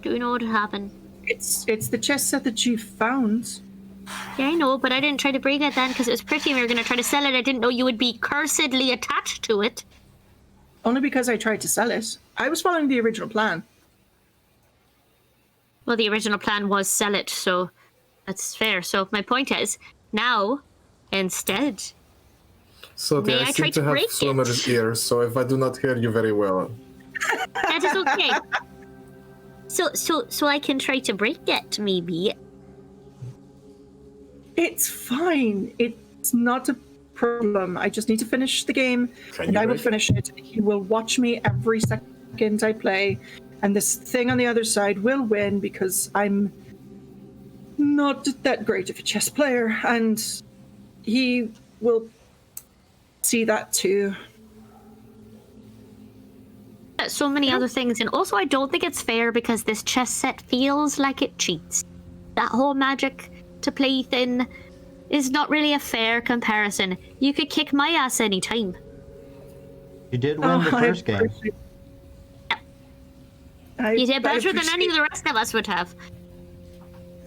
Speaker 4: do you know what would happen?
Speaker 6: It's the chess set that you found.
Speaker 4: Yeah, I know, but I didn't try to break it then because it was pretty and we were going to try to sell it. I didn't know you would be cursedly attached to it.
Speaker 6: Only because I tried to sell it. I was following the original plan.
Speaker 4: Well, the original plan was sell it, so that's fair. So my point is, now, instead,
Speaker 2: So
Speaker 4: May I
Speaker 2: I
Speaker 4: try
Speaker 2: seem
Speaker 4: to
Speaker 2: to have
Speaker 4: break
Speaker 2: Swimmer's
Speaker 4: it?
Speaker 2: ears, so if I do not hear you very well,
Speaker 4: that is okay. So I can try to break it, maybe.
Speaker 6: It's fine. It's not a problem. I just need to finish the game,
Speaker 2: Can
Speaker 6: and
Speaker 2: you
Speaker 6: I will
Speaker 2: break it?
Speaker 6: finish it. He will watch me every second I play, and this thing on the other side will win because I'm not that great of a chess player, and he will see that too.
Speaker 4: So many other things, and also I don't think it's fair because this chess set feels like it cheats. That whole magic to play thin is not really a fair comparison. You could kick my ass anytime.
Speaker 1: You did win the
Speaker 6: I
Speaker 1: first game.
Speaker 6: appreciate-
Speaker 4: You did better than any
Speaker 6: appreciate-
Speaker 4: of the rest of us would have.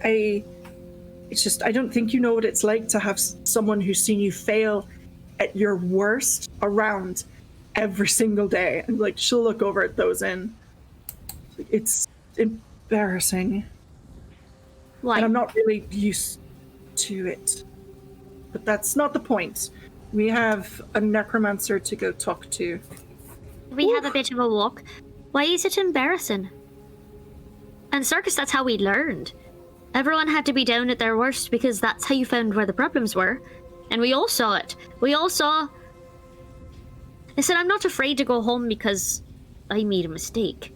Speaker 6: It's just, I don't think you know what it's like to have someone who's seen you fail at your worst around every single day. And like, she'll look over at those and it's embarrassing.
Speaker 4: Why?
Speaker 6: And I'm not really used to it. But that's not the point. We have a necromancer to go talk to.
Speaker 4: We had a bit of a walk. Why is it embarrassing? And circus, that's how we learned. Everyone had to be down at their worst because that's how you found where the problems were. And we all saw it. We all saw... I said, I'm not afraid to go home because I made a mistake.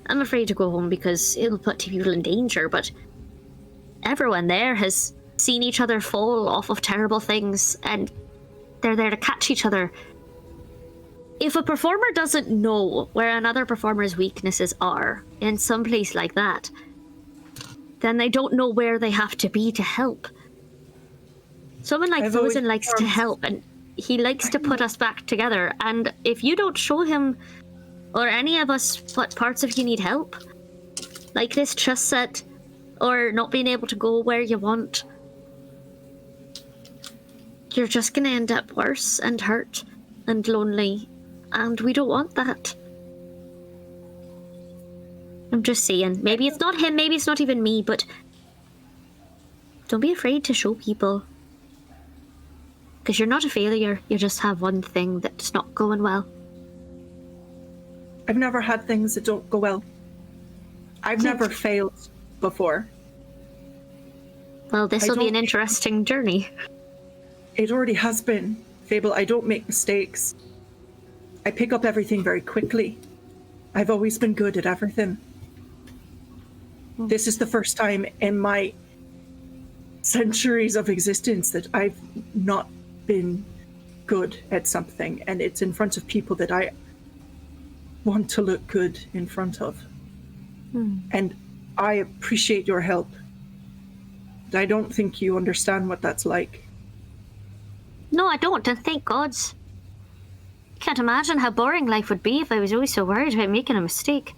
Speaker 4: I'm afraid to go home because it'll put people in danger, but everyone there has seen each other fall off of terrible things, and they're there to catch each other. If a performer doesn't know where another performer's weaknesses are in some place like that, then they don't know where they have to be to help. Someone like
Speaker 6: I've always
Speaker 4: Thosin likes to help, and he likes to put us back together. And if you don't show him, or any of us, what parts of you need help, like this trust set, or not being able to go where you want, you're just gonna end up worse and hurt and lonely, and we don't want that. I'm just saying, maybe it's not him, maybe it's not even me, but don't be afraid to show people. Because you're not a failure, you just have one thing that's not going well.
Speaker 6: I've never had things that don't go well. I've never failed before.
Speaker 4: Well, this will be an interesting journey.
Speaker 6: It already has been. Fable, I don't make mistakes. I pick up everything very quickly. I've always been good at everything. This is the first time in my centuries of existence that I've not been good at something, and it's in front of people that I want to look good in front of. And I appreciate your help. I don't think you understand what that's like.
Speaker 4: No, I don't, and thank gods. Can't imagine how boring life would be if I was always so worried about making a mistake.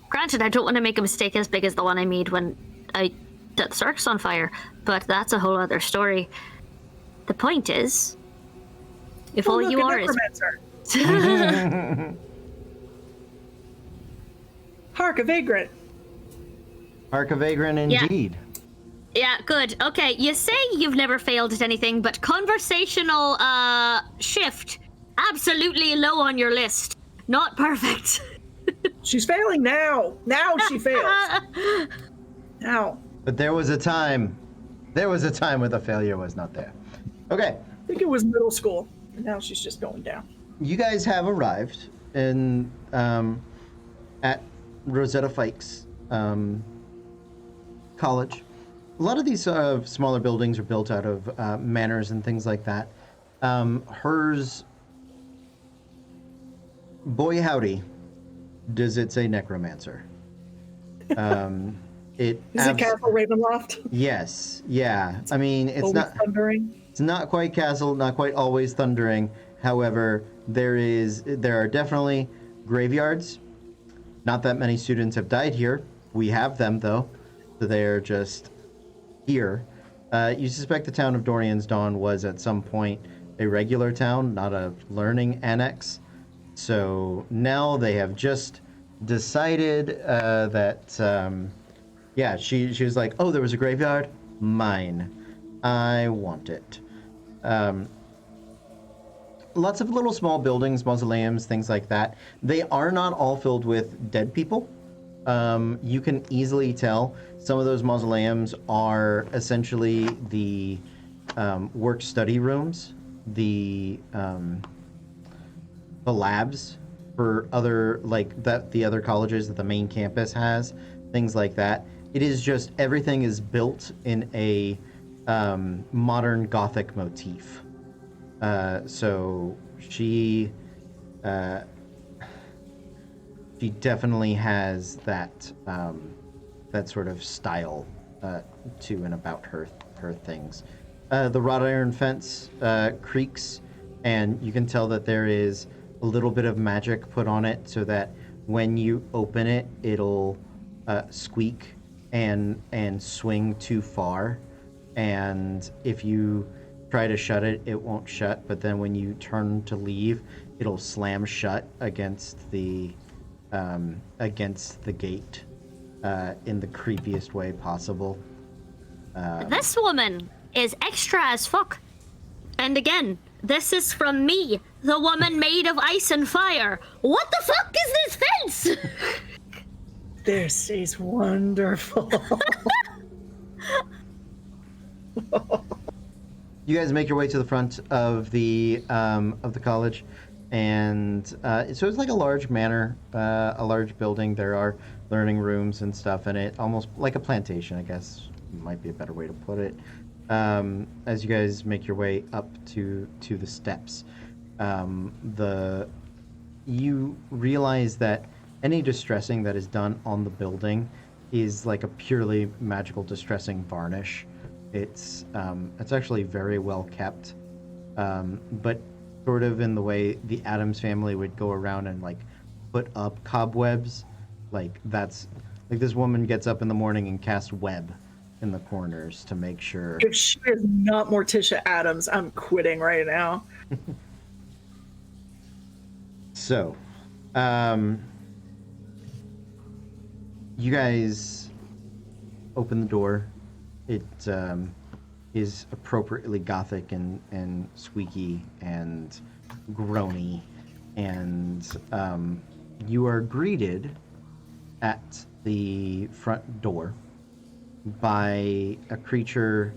Speaker 4: Granted, I don't want to make a mistake as big as the one I made when I set the circus on fire, but that's a whole other story. The point is, if all you are is...
Speaker 6: Hark, a vagrant.
Speaker 1: Hark, a vagrant indeed.
Speaker 4: Yeah, good. Okay, you say you've never failed at anything, but conversational shift, absolutely low on your list. Not perfect.
Speaker 6: She's failing now. Now she fails. Now.
Speaker 1: But there was a time where the failure was not there. Okay.
Speaker 6: I think it was middle school, and now she's just going down.
Speaker 1: You guys have arrived in at Rosetta Fikes College. A lot of these smaller buildings are built out of manors and things like that. Hers, boy howdy, does it say necromancer? Is it Castle
Speaker 6: Ravenloft?
Speaker 1: Yes, yeah. I mean, it's
Speaker 6: always
Speaker 1: not
Speaker 6: thundering.
Speaker 1: It's not quite castle, not quite always thundering. However, there are definitely graveyards. Not that many students have died here. We have them though, so they are just here. You suspect the town of Dorian's Dawn was at some point a regular town, not a learning annex. So now they have just decided that, yeah, she was like, oh, there was a graveyard? Mine. I want it. Lots of little small buildings, mausoleums, things like that. They are not all filled with dead people. You can easily tell some of those mausoleums are essentially the work-study rooms, the labs for other, like that the other colleges that the main campus has, things like that. It is just everything is built in a modern Gothic motif. So she definitely has that that sort of style to and about her things. The wrought iron fence creaks, and you can tell that there is a little bit of magic put on it so that when you open it, it'll squeak and swing too far. And if you try to shut it, it won't shut. But then when you turn to leave, it'll slam shut against the gate. in the creepiest way possible.
Speaker 4: This woman is extra as fuck. And again, this is from me, the woman made of ice and fire. What the fuck is this fence?
Speaker 6: This is wonderful.
Speaker 1: You guys make your way to the front of the college, and so it's like a large manor, a large building. There are learning rooms and stuff in it, almost like a plantation, I guess might be a better way to put it. As you guys make your way up to the steps, you realize that any distressing that is done on the building is like a purely magical distressing varnish. It's actually very well kept, but sort of in the way the Addams family would go around and like put up cobwebs, like that's like this woman gets up in the morning and casts web in the corners to make sure.
Speaker 6: If she is not Morticia Addams, I'm quitting right now.
Speaker 1: So, you guys open the door. It is appropriately gothic and squeaky and groany, and you are greeted at the front door by a creature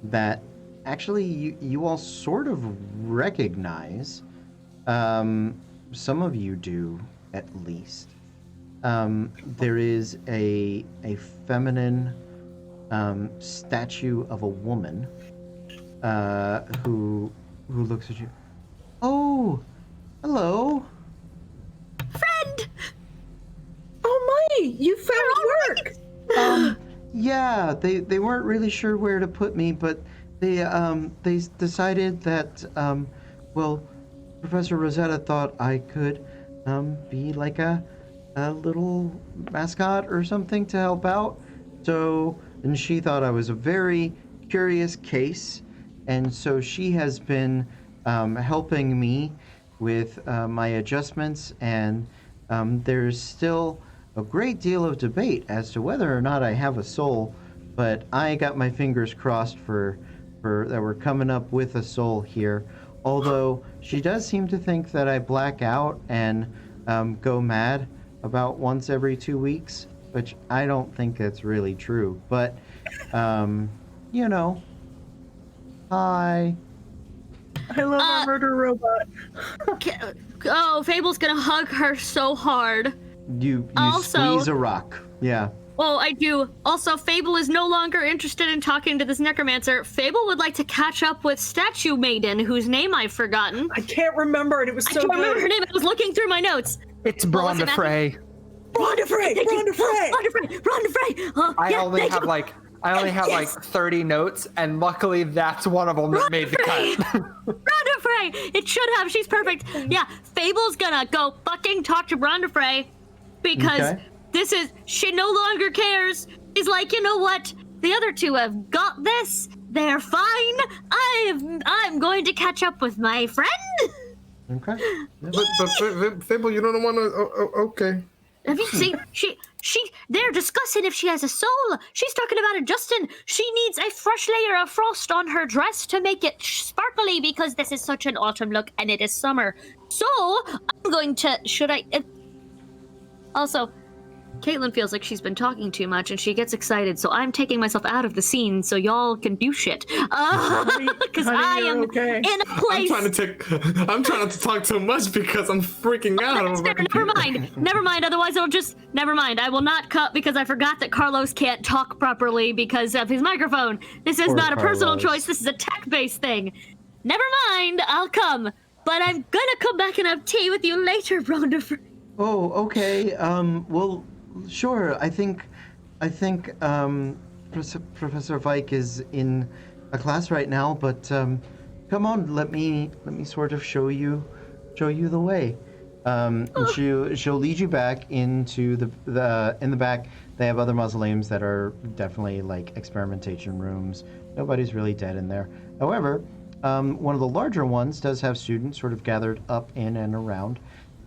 Speaker 1: that actually you all sort of recognize. Some of you do, at least. There is a feminine statue of a woman who looks at you. Oh, hello.
Speaker 4: Friend!
Speaker 6: Oh my, you found work!
Speaker 1: Yeah, they weren't really sure where to put me, but they decided that well, Professor Rosetta thought I could be like a little mascot or something to help out. So, and she thought I was a very curious case, and so she has been helping me with my adjustments, and there's still a great deal of debate as to whether or not I have a soul, but I got my fingers crossed for that we're coming up with a soul here. Although she does seem to think that I black out and go mad about once every 2 weeks, which I don't think that's really true. But, you know, hi.
Speaker 6: I love our murder robot.
Speaker 4: Oh, Fable's gonna hug her so hard.
Speaker 1: You
Speaker 4: Also-
Speaker 1: squeeze a rock. Yeah.
Speaker 4: Oh, I do. Also, Fable is no longer interested in talking to this necromancer. Fable would like to catch up with Statue Maiden, whose name I've forgotten.
Speaker 6: I can't remember it. It was
Speaker 4: I
Speaker 6: so
Speaker 4: can't
Speaker 6: good.
Speaker 4: remember her name. I was looking through my notes.
Speaker 3: It's
Speaker 4: What was it,
Speaker 3: Bronda Frey.
Speaker 6: Rhonda Frey!
Speaker 4: Thank you.
Speaker 6: Rhonda Frey!
Speaker 4: Rhonda Frey! Rhonda Frey!
Speaker 3: I
Speaker 4: Yeah,
Speaker 3: only
Speaker 4: thank
Speaker 3: have
Speaker 4: you.
Speaker 3: like
Speaker 4: Yes.
Speaker 3: 30 notes, and luckily that's one of them that made the
Speaker 4: Frey.
Speaker 3: cut.
Speaker 4: Rhonda Frey! It should have. She's perfect. Yeah, Fable's gonna go fucking talk to Rhonda Frey because
Speaker 1: Okay.
Speaker 4: she no longer cares. She's like, you know what? The other two have got this. They're fine. I'm going to catch up with my friend.
Speaker 1: Okay.
Speaker 2: But Fable, you don't want to. Okay.
Speaker 4: Have you seen? They're discussing if she has a soul. She's talking about it, Justin. She needs a fresh layer of frost on her dress to make it sparkly because this is such an autumn look and it is summer. So I'm going to. Also, Caitlin feels like she's been talking too much and she gets excited, so I'm taking myself out of the scene so y'all can do shit. Because
Speaker 6: honey,
Speaker 4: I
Speaker 6: you're
Speaker 4: am
Speaker 6: okay.
Speaker 4: in a place.
Speaker 2: I'm trying not to talk too much because I'm freaking out.
Speaker 4: That's fair. Never mind. Otherwise, it'll just. Never mind. I will not cut because I forgot that Carlos can't talk properly because of his microphone. This is
Speaker 1: Poor
Speaker 4: not a personal
Speaker 1: Carlos.
Speaker 4: choice. This is a tech-based thing. Never mind. I'll come. But I'm gonna come back and have tea with you later, Rhonda.
Speaker 1: Oh, okay. Well, sure. I think Professor Vike is in a class right now, but come on, let me sort of show you the way. And she'll lead you back into the in the back. They have other mausoleums that are definitely like experimentation rooms. Nobody's really dead in there. However, one of the larger ones does have students sort of gathered up in and around,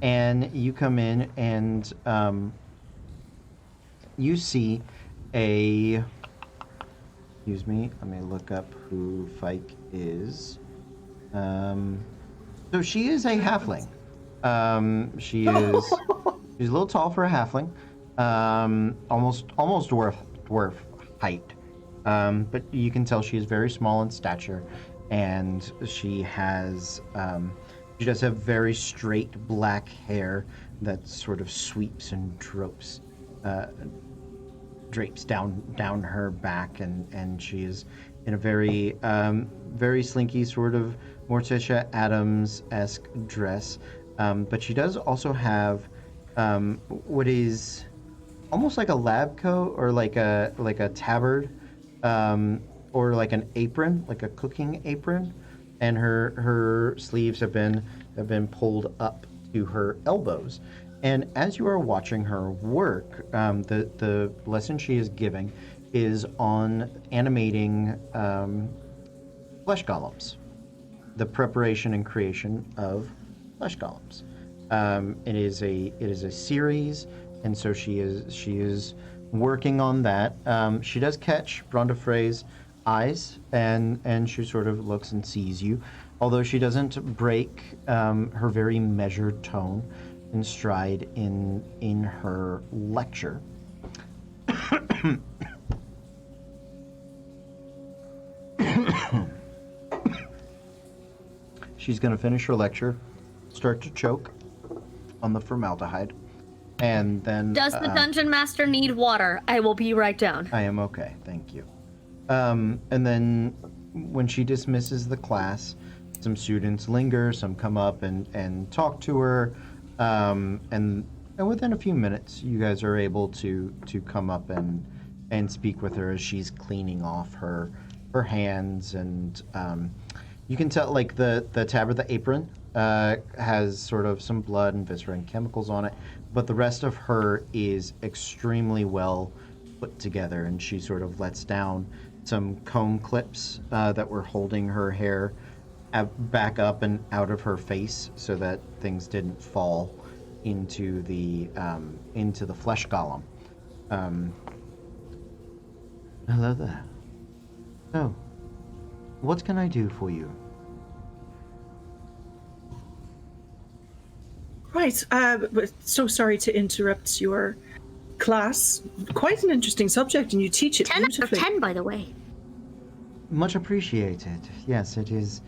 Speaker 1: and you come in and you see a. Excuse me. Let me look up who Fike is. So she is a halfling. She's a little tall for a halfling. Almost dwarf height. But you can tell she is very small in stature, and she has she does have very straight black hair that sort of sweeps and drapes down her back, and she is in a very very slinky sort of Morticia Adams-esque dress. But she does also have what is almost like a lab coat or like a tabard, or like an apron, like a cooking apron, and her sleeves have been pulled up to her elbows. And as you are watching her work, the lesson she is giving is on animating flesh golems, the preparation and creation of flesh golems. It is a series, and so she is working on that. She does catch Bronda Frey's eyes, and she sort of looks and sees you, although she doesn't break her very measured tone and stride in her lecture. She's going to finish her lecture, start to choke on the formaldehyde, and then...
Speaker 4: Does the dungeon master need water? I will be right down.
Speaker 1: I am okay, thank you. And then when she dismisses the class, some students linger, some come up and talk to her, and within a few minutes, you guys are able to come up and speak with her as she's cleaning off her hands, and you can tell, like, the tabard, the apron, has sort of some blood and viscera and chemicals on it, but the rest of her is extremely well put together, and she sort of lets down some comb clips that were holding her hair back up and out of her face so that things didn't fall into the flesh golem. Hello there. So, what can I do for you?
Speaker 6: Right. But so sorry to interrupt your class. Quite an interesting subject, and you teach it
Speaker 4: 10 out of
Speaker 6: beautifully.
Speaker 4: 10, by the way.
Speaker 1: Much appreciated. Yes, it is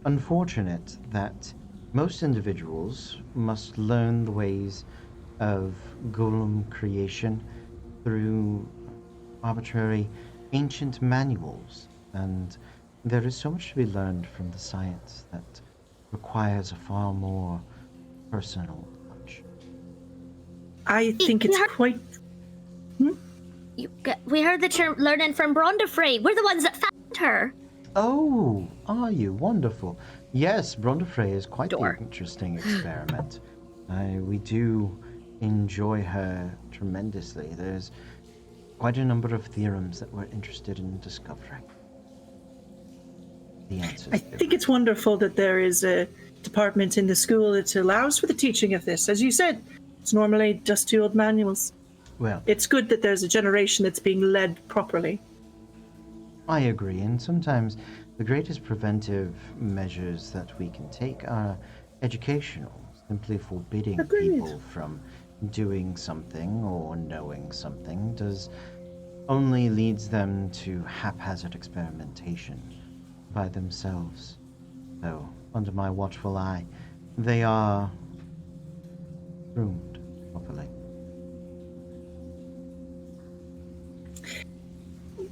Speaker 1: unfortunate that most individuals must learn the ways of golem creation through arbitrary ancient manuals, and there is so much to be learned from the science that requires a far more personal touch.
Speaker 6: I think it's
Speaker 4: Yeah.
Speaker 6: quite...
Speaker 4: We heard that you're learning from Bronda Frey. We're the ones that found her.
Speaker 1: Oh, are you? Wonderful. Yes, Bronda Frey is quite
Speaker 4: Door.
Speaker 1: an interesting experiment. We do enjoy her tremendously. There's quite a number of theorems that we're interested in discovering. The answers.
Speaker 6: I think it's wonderful that there is a department in the school that allows for the teaching of this. As you said, it's normally dusty old manuals.
Speaker 1: Well,
Speaker 6: It's good that there's a generation that's being led properly.
Speaker 1: I agree, and sometimes the greatest preventive measures that we can take are educational, simply forbidding
Speaker 6: Agreed.
Speaker 1: people from doing something or knowing something does only leads them to haphazard experimentation by themselves. So, under my watchful eye, they are groomed properly.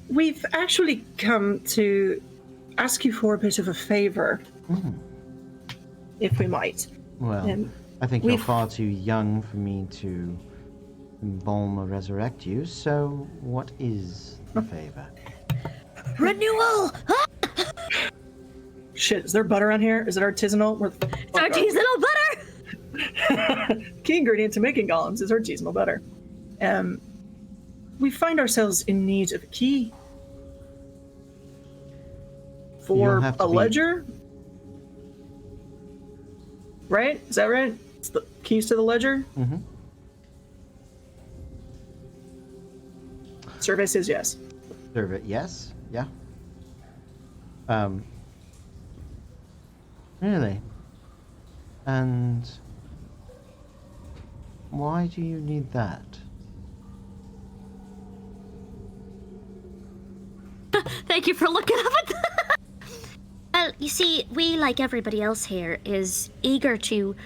Speaker 6: We've actually come to ask you for a bit of a favor, if we might.
Speaker 1: Well,
Speaker 6: Um,
Speaker 1: I think you're
Speaker 6: we've-
Speaker 1: far too young for me to embalm or resurrect you, so what is the favor?
Speaker 4: Renewal! Ah,
Speaker 6: Shit, is there butter on here? Is it artisanal?
Speaker 4: it's artisanal butter!
Speaker 6: Key ingredient to making golems is artisanal butter. We find ourselves in need of a key for
Speaker 1: You'll have to
Speaker 6: a
Speaker 1: be-
Speaker 6: ledger. Right? Is that right? It's the keys to the ledger?
Speaker 1: Mm-hmm.
Speaker 6: Service is yes.
Speaker 1: Serve it, yes? Yeah. Really? And why do you need that?
Speaker 4: Thank you for looking up at that. Well, you see, we, like everybody else here, is eager to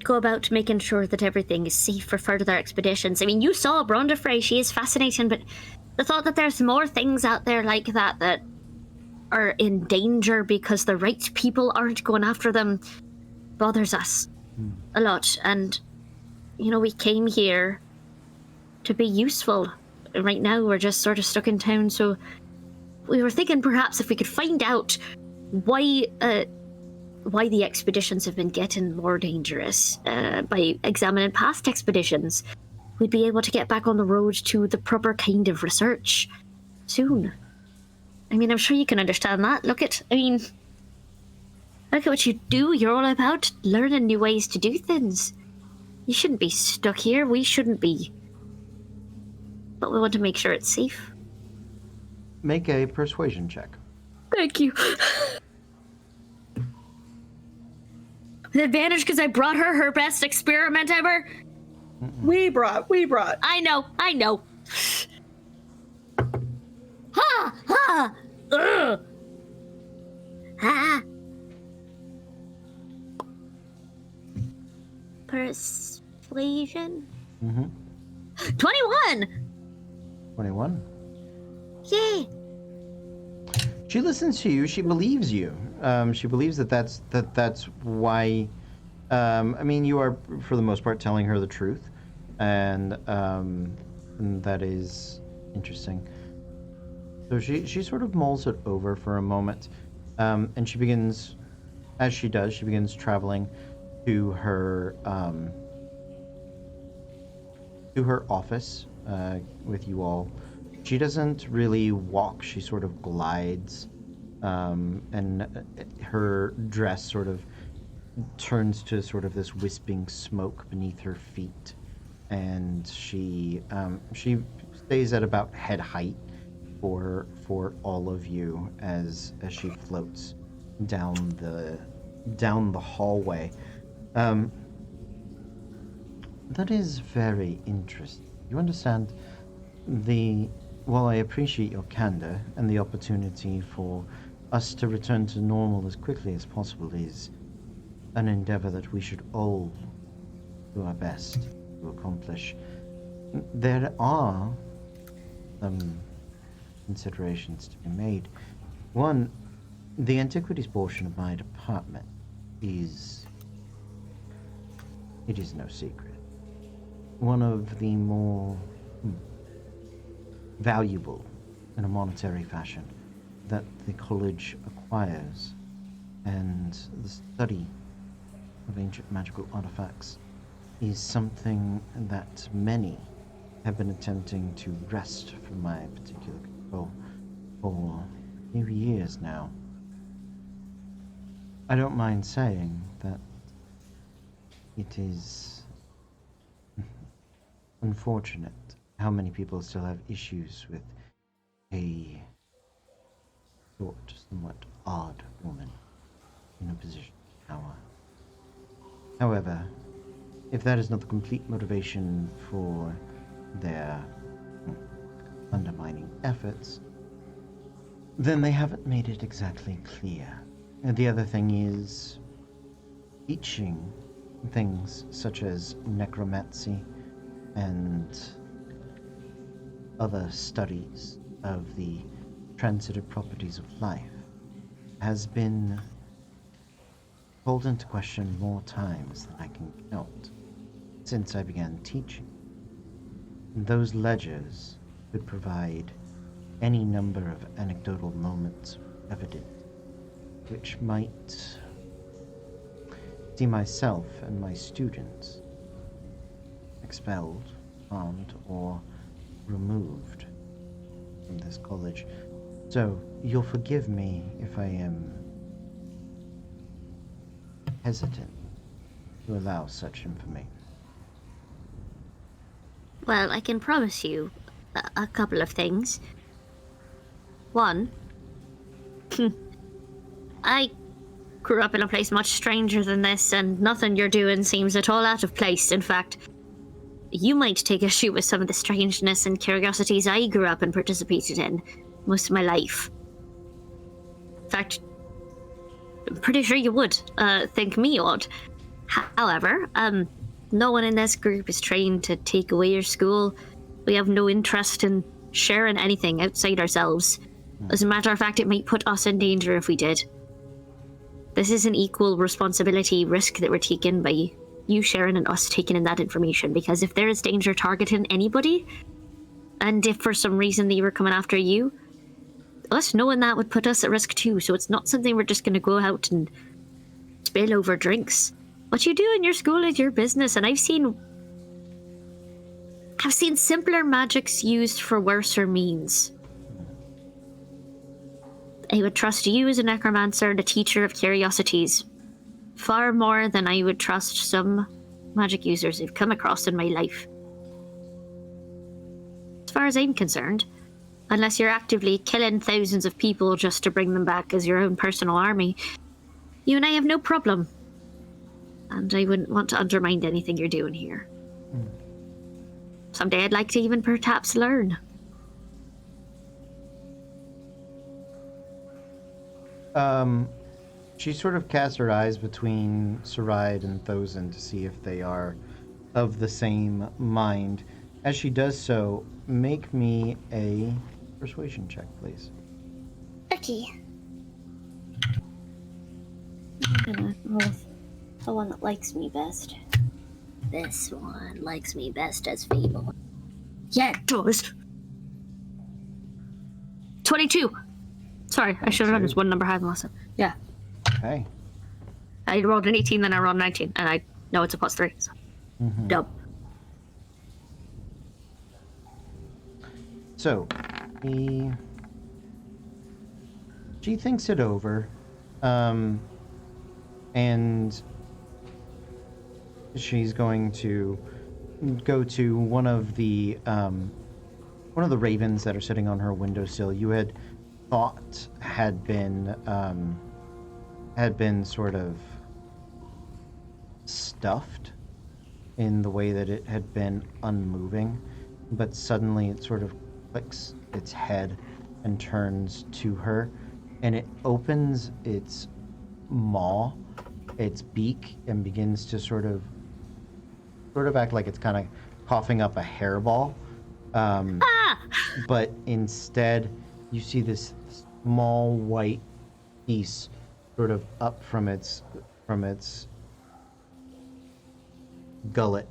Speaker 4: go about making sure that everything is safe for further expeditions. I mean, you saw Bronda Frey, she is fascinating, but the thought that there's more things out there like that that are in danger because the right people aren't going after them bothers us a lot. And, you know, we came here to be useful. Right now, we're just sort of stuck in town, so we were thinking perhaps if we could find out why the expeditions have been getting more dangerous by examining past expeditions, we'd be able to get back on the road to the proper kind of research soon. I mean, I'm sure you can understand that. Look at what you do. You're all about learning new ways to do things. You shouldn't be stuck here. We shouldn't be. But we want to make sure it's safe.
Speaker 1: Make a persuasion check.
Speaker 4: Thank you. With advantage because I brought her best experiment ever.
Speaker 6: We brought.
Speaker 4: I know. Ha! Ha! Ugh! Ha! Persuasion? 21!
Speaker 1: 21.
Speaker 4: Yay!
Speaker 1: She listens to you. She believes you. She believes that's why. I mean, you are for the most part telling her the truth, and that is interesting. So she sort of mulls it over for a moment, and she begins, as she does, she begins traveling to her office with you all. She doesn't really walk, she sort of glides, and her dress sort of turns to sort of this wisping smoke beneath her feet, and she stays at about head height for all of you as she floats down the hallway. That is very interesting. You understand, while I appreciate your candor and the opportunity for us to return to normal as quickly as possible is an endeavor that we should all do our best to accomplish, there are some considerations to be made. One, the antiquities portion of my department is no secret. One of the more valuable in a monetary fashion that the college acquires, and the study of ancient magical artifacts is something that many have been attempting to wrest from my particular control for a few years now. I don't mind saying that it is unfortunate how many people still have issues with a short, somewhat odd woman in a position of power. However, if that is not the complete motivation for their undermining efforts, then they haven't made it exactly clear. And the other thing is teaching things such as necromancy and other studies of the transitive properties of life has been called into question more times than I can count since I began teaching. Those ledgers could provide any number of anecdotal moments of evidence which might see myself and my students expelled, harmed, or removed from this college. So you'll forgive me if I am hesitant to allow such information.
Speaker 4: Well, I can promise you, a couple of things. One, I grew up in a place much stranger than this, and nothing you're doing seems at all out of place. In fact, you might take issue with some of the strangeness and curiosities I grew up and participated in most of my life. In fact, I'm pretty sure you would think me odd. However, no one in this group is trained to take away your school. We have no interest in sharing anything outside ourselves. As a matter of fact, it might put us in danger if we did. This is an equal responsibility risk that we're taking by you sharing and us taking in that information, because if there is danger targeting anybody, and if for some reason they were coming after you, us knowing that would put us at risk too, so it's not something we're just going to go out and spill over drinks. What you do in your school is your business, and I've seen simpler magics used for worser means. I would trust you as a necromancer and a teacher of curiosities far more than I would trust some magic users I've come across in my life. As far as I'm concerned, unless you're actively killing thousands of people just to bring them back as your own personal army, you and I have no problem. And I wouldn't want to undermine anything you're doing here. Someday I'd like to even perhaps learn.
Speaker 1: She sort of casts her eyes between Saride and Thozen to see if they are of the same mind. As she does so, make me a persuasion check, please.
Speaker 7: Okay. I'm gonna roll the one that likes me best. This one likes me best as Fable.
Speaker 4: Yeah, it does. 22. Sorry, I should have done this one number higher than last time. Yeah.
Speaker 1: Okay.
Speaker 4: I rolled an 18, then I rolled 19, and I know it's a +3, so. Dub.
Speaker 1: So, she thinks it over, and she's going to go to one of the ravens that are sitting on her windowsill. You had thought had been sort of stuffed in the way that it had been unmoving, but suddenly it sort of clicks its head and turns to her, and it opens its maw, its beak, and begins to sort of act like it's kind of coughing up a hairball. But instead, you see this small white piece sort of up from its gullet,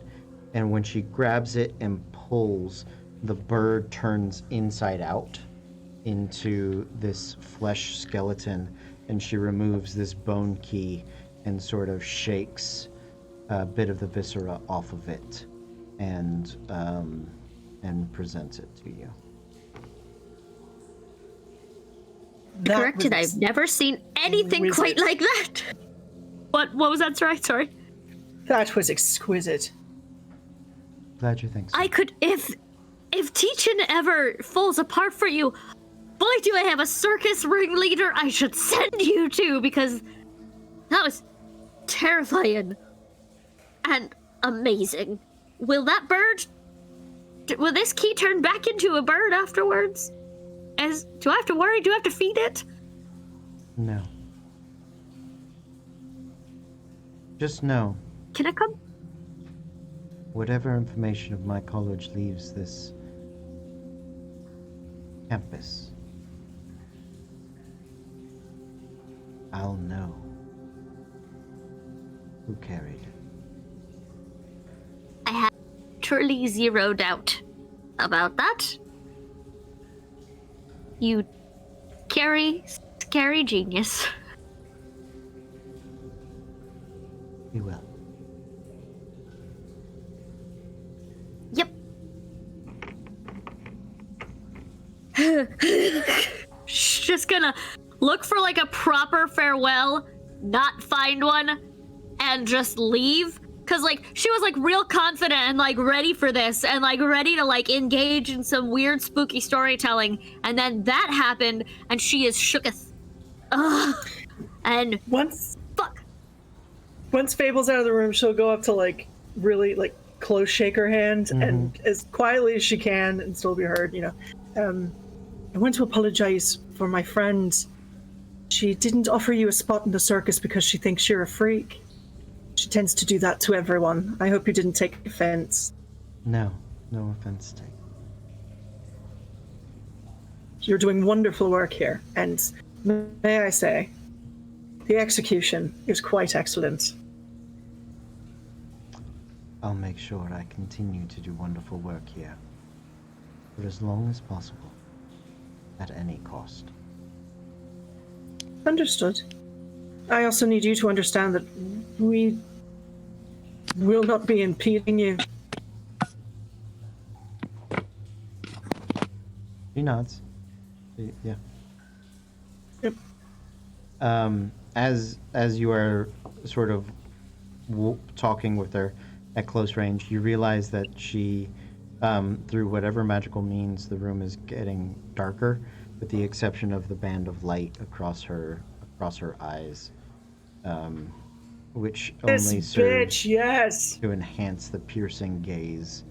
Speaker 1: and when she grabs it and pulls, the bird turns inside out into this flesh skeleton, and she removes this bone key and sort of shakes a bit of the viscera off of it and presents it to you.
Speaker 4: Corrected, I've never seen anything quite like that. What was that, sorry?
Speaker 6: That was exquisite.
Speaker 1: Glad you think so.
Speaker 4: I could, if teaching ever falls apart for you, boy, do I have a circus ringleader I should send you to, because that was terrifying and amazing. Will this key turn back into a bird afterwards? Do I have to worry? Do I have to feed it?
Speaker 1: No. Just know.
Speaker 4: Can I come?
Speaker 1: Whatever information of my college leaves this campus, I'll know who carried it.
Speaker 4: I have truly zero doubt about that. You scary genius.
Speaker 1: We will.
Speaker 4: Yep. Just gonna look for like a proper farewell, not find one, and just leave. Cause like she was like real confident and like ready for this and like ready to like engage in some weird spooky storytelling, and then that happened and she is shooketh. Ugh. And
Speaker 6: Once
Speaker 4: fuck.
Speaker 6: Fable's out of the room, she'll go up to like really like close shake her hand and as quietly as she can and still be heard, I want to apologize for my friend. She didn't offer you a spot in the circus because she thinks you're a freak. She tends to do that to everyone. I hope you didn't take offense.
Speaker 1: No offense taken.
Speaker 6: You're doing wonderful work here, and may I say, the execution is quite excellent.
Speaker 1: I'll make sure I continue to do wonderful work here for as long as possible, at any cost.
Speaker 6: Understood. I also need you to understand that we will not be impeding you.
Speaker 1: He nods. Yeah.
Speaker 6: Yep.
Speaker 1: As you are sort of talking with her at close range, you realize that she, through whatever magical means, the room is getting darker, with the exception of the band of light across her eyes, which only
Speaker 6: This
Speaker 1: serves
Speaker 6: bitch, yes.
Speaker 1: to enhance the piercing gaze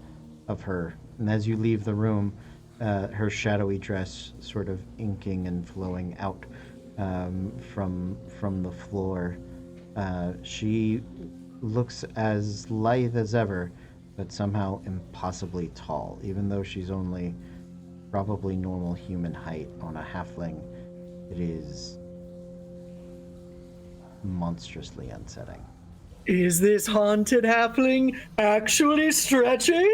Speaker 1: of her. And as you leave the room, her shadowy dress sort of inking and flowing out from the floor. She looks as lithe as ever, but somehow impossibly tall, even though she's only probably normal human height on a halfling. It is monstrously unsettling.
Speaker 6: Is this haunted halfling actually stretching?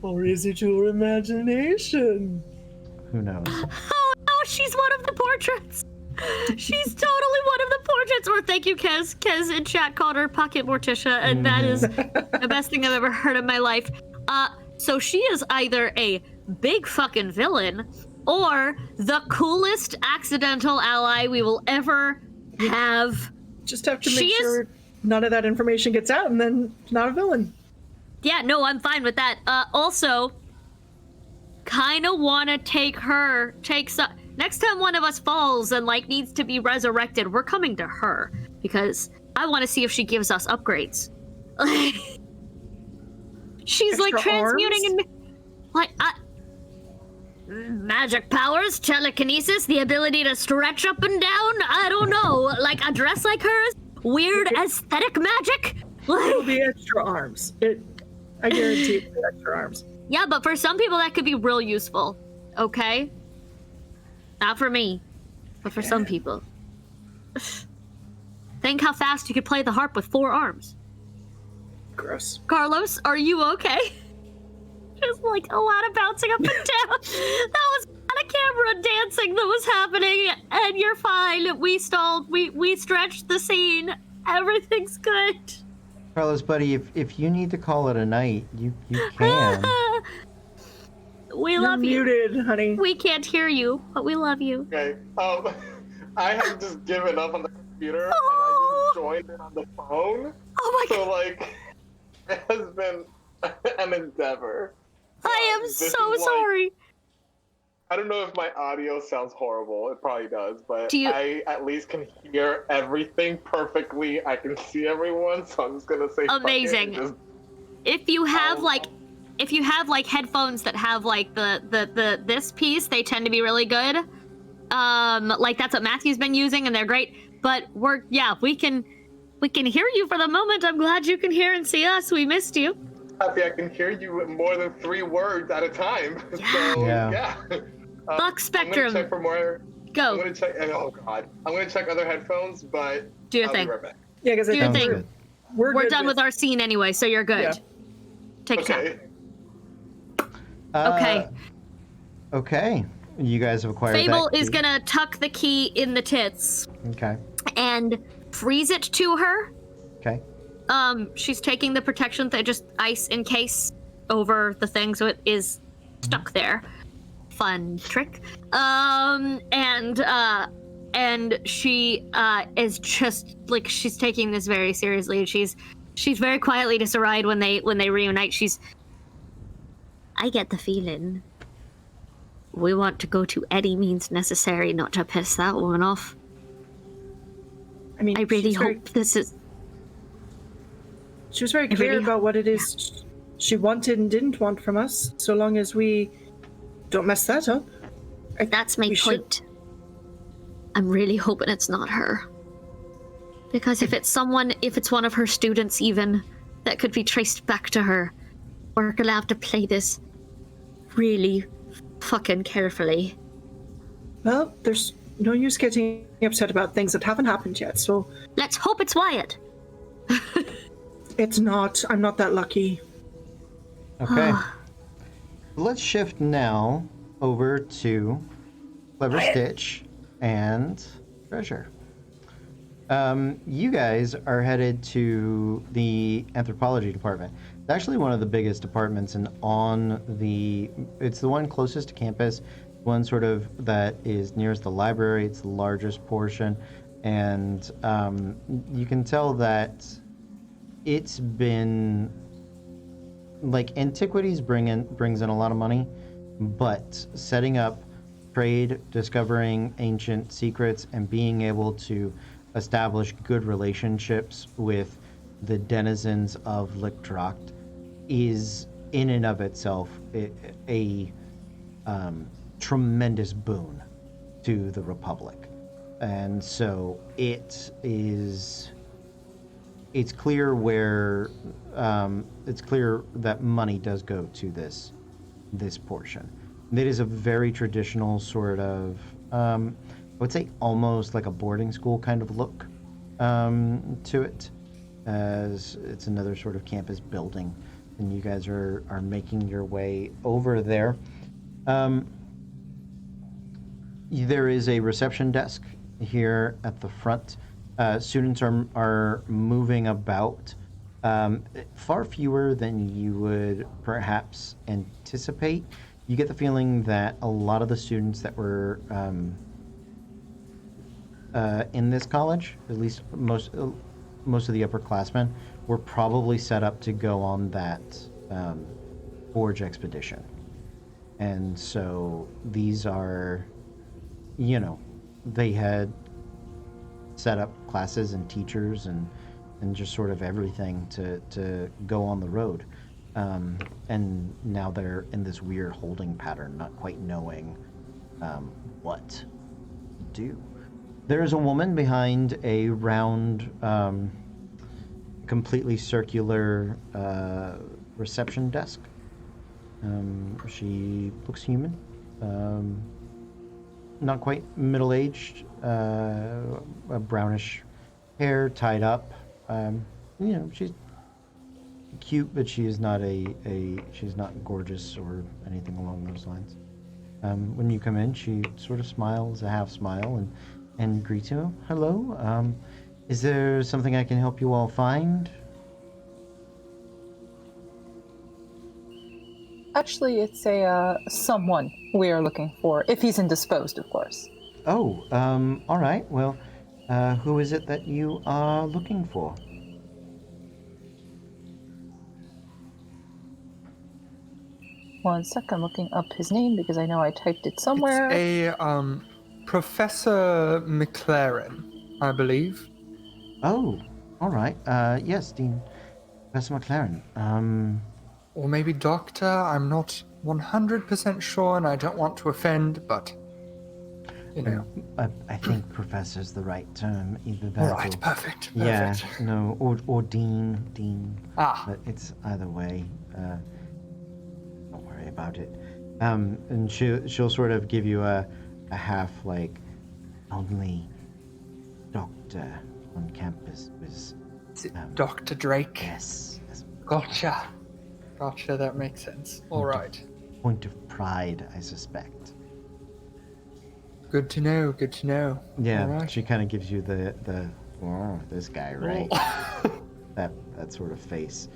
Speaker 6: Or is it your imagination?
Speaker 1: Who knows?
Speaker 4: Oh no, she's one of the portraits. She's totally one of the portraits. Or thank you, Kez. Kez in chat called her Pocket Morticia, and that is the best thing I've ever heard in my life. So she is either a big fucking villain or the coolest accidental ally we will ever have.
Speaker 6: Just have to
Speaker 4: She
Speaker 6: make
Speaker 4: is-
Speaker 6: sure none of that information gets out and then not a villain.
Speaker 4: Yeah, no, I'm fine with that. Also, kind of want to take some. Next time one of us falls and like needs to be resurrected, we're coming to her because I want to see if she gives us upgrades. She's like
Speaker 6: Extra
Speaker 4: transmuting
Speaker 6: arms?
Speaker 4: and like magic powers, telekinesis, the ability to stretch up and down. I don't know, like a dress like hers, weird aesthetic magic.
Speaker 6: It'll
Speaker 4: Like,
Speaker 6: be extra arms. I guarantee it'll be extra arms.
Speaker 4: yeah, but for some people that could be real useful. Okay. Not for me, but for some people. Think how fast you could play the harp with 4 arms.
Speaker 6: Gross.
Speaker 4: Carlos, are you okay? Just like a lot of bouncing up and down. That was not a camera dancing that was happening, and you're fine. We stalled. We stretched the scene. Everything's good.
Speaker 1: Carlos, buddy, if you need to call it a night, you can.
Speaker 4: We
Speaker 6: You're
Speaker 4: love you.
Speaker 6: muted, honey.
Speaker 4: We can't hear you, but we love you.
Speaker 8: Okay. I have just given up on the computer and I
Speaker 4: Oh.
Speaker 8: just joined in on the phone.
Speaker 4: Oh my god.
Speaker 8: So like, it has been an endeavor.
Speaker 4: I am
Speaker 8: This
Speaker 4: so
Speaker 8: is like-
Speaker 4: sorry.
Speaker 8: I don't know if my audio sounds horrible. It probably does, but
Speaker 4: Do you-
Speaker 8: I at least can hear everything perfectly. I can see everyone, so I'm just gonna say fuck it and
Speaker 4: Amazing.
Speaker 8: just-
Speaker 4: If you have
Speaker 8: Oh.
Speaker 4: like headphones that have like the this piece, they tend to be really good. Like that's what Matthew's been using and they're great. But we can hear you for the moment. I'm glad you can hear and see us. We missed you.
Speaker 8: happy I can hear you with more than 3 words at a time.
Speaker 4: Yeah.
Speaker 8: So
Speaker 1: Yeah.
Speaker 8: yeah.
Speaker 4: Buck
Speaker 8: I'm gonna
Speaker 4: Spectrum.
Speaker 8: check for more. I'm
Speaker 4: Go.
Speaker 8: gonna check. Oh god. I'm gonna check other headphones, but
Speaker 4: Do your
Speaker 8: I'll
Speaker 4: thing.
Speaker 8: be right back.
Speaker 6: Yeah, because
Speaker 4: Do your
Speaker 1: Sounds
Speaker 4: thing.
Speaker 1: good.
Speaker 6: We're
Speaker 4: We're
Speaker 6: good
Speaker 4: done with our scene anyway, so you're good.
Speaker 6: Yeah.
Speaker 4: Take your time.
Speaker 8: Okay.
Speaker 4: Okay.
Speaker 1: Okay. You guys have acquired
Speaker 4: Fable
Speaker 1: that
Speaker 4: is
Speaker 1: key.
Speaker 4: gonna tuck the key in the tits
Speaker 1: Okay.
Speaker 4: and freeze it to her.
Speaker 1: Okay.
Speaker 4: She's taking the protection that just ice encase over the thing, so it is stuck there. Fun trick. And she is just like she's taking this very seriously. She's she's very quietly to Saride when they reunite. I get the feeling we want to go to any means necessary not to piss that woman off.
Speaker 6: I mean,
Speaker 4: I really hope this is.
Speaker 6: She was very clear about what it is she wanted and didn't want from us, so long as we don't mess that up.
Speaker 4: That's my point. I'm really hoping it's not her. Because if it's one of her students even, that could be traced back to her, we're gonna have to play this really fucking carefully.
Speaker 6: Well, there's no use getting upset about things that haven't happened yet, so...
Speaker 4: Let's hope it's Wyatt!
Speaker 6: It's not. I'm not that lucky.
Speaker 1: Okay. Let's shift now over to Clever Stitch and Treasure. You guys are headed to the anthropology department. It's actually one of the biggest departments, and it's the one closest to campus, one sort of that is nearest the library. It's the largest portion, and you can tell that it's been like antiquities brings in a lot of money, but setting up trade, discovering ancient secrets, and being able to establish good relationships with the denizens of Lichtracht is in and of itself a tremendous boon to the Republic. And so it's clear that money does go to this portion. It is a very traditional sort of, I would say almost like a boarding school kind of look to it, as it's another sort of campus building, and you guys are making your way over there. There is a reception desk here at the front. Students are moving about, far fewer than you would perhaps anticipate. You get the feeling that a lot of the students that were in this college, at least most of the upperclassmen, were probably set up to go on that Forge expedition. And so these are, they had set up classes and teachers and just sort of everything to go on the road. And now they're in this weird holding pattern, not quite knowing what to do. There is a woman behind a round, completely circular reception desk. She looks human, not quite middle-aged, a brownish hair tied up. She's cute, but she is not she's not gorgeous or anything along those lines. When you come in, she sort of smiles, a half smile, and greets you. Hello. Is there something I can help you all find?
Speaker 5: Actually, it's someone we are looking for, if he's indisposed, of course.
Speaker 1: Oh, all right. Well, who is it that you are looking for?
Speaker 5: One sec, I'm looking up his name because I know I typed it somewhere.
Speaker 3: It's a Professor McLaren, I believe.
Speaker 1: Oh, all right. Yes, Dean. Professor McLaren.
Speaker 3: Or maybe Doctor. I'm not 100% sure, and I don't want to offend, but
Speaker 1: I think Professor's the right term. Either that.
Speaker 3: All right, perfect.
Speaker 1: Yeah. No, or Dean.
Speaker 3: Ah.
Speaker 1: But it's either way. Don't worry about it. And she'll sort of give you a half like, only Doctor on campus was.
Speaker 3: Is it Dr. Drake?
Speaker 1: Yes.
Speaker 3: Gotcha, that makes sense. All right.
Speaker 1: Point of pride, I suspect.
Speaker 3: Good to know.
Speaker 1: Yeah,
Speaker 3: All right.
Speaker 1: she kind of gives you the this guy, right? that sort of face.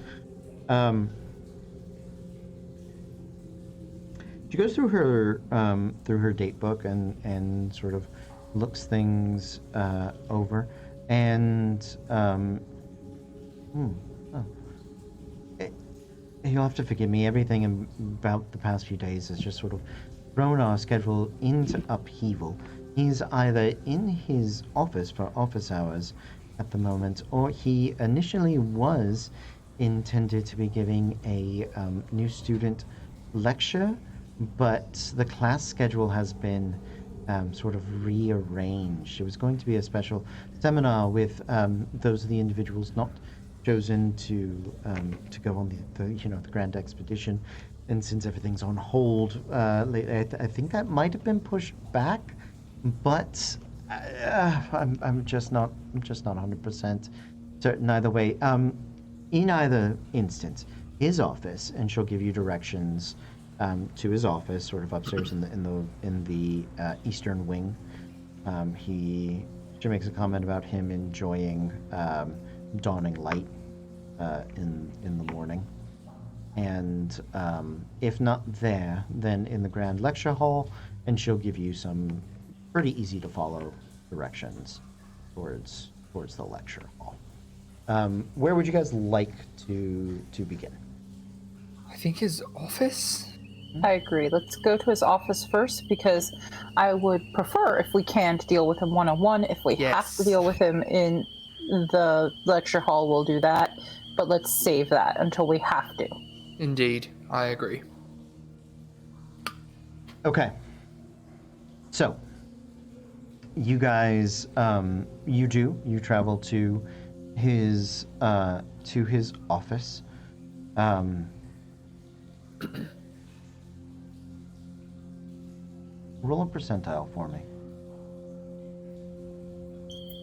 Speaker 1: She goes through her date book and sort of looks things over, and you'll have to forgive me. Everything about the past few days has just sort of thrown our schedule into upheaval. He's either in his office for office hours at the moment, or he initially was intended to be giving a new student lecture, but the class schedule has been sort of rearranged. It was going to be a special seminar with those of the individuals not chosen to go on the grand expedition, and since everything's on hold lately, I think that might have been pushed back, but I'm just not 100% certain either way. In either instance, his office, and she'll give you directions to his office, sort of upstairs in the eastern wing. She makes a comment about him enjoying dawning light in the morning, and if not there, then in the grand lecture hall, and she'll give you some pretty easy to follow directions towards the lecture hall. Where would you guys like to begin?
Speaker 3: I think his office.
Speaker 5: I agree. Let's go to his office first, because I would prefer, if we can, to deal with him one-on-one. If we have to deal with him in the lecture hall, we'll do that. But let's save that until we have to.
Speaker 3: Indeed, I agree.
Speaker 1: Okay. So, you guys, you travel to his office. Roll a percentile for me.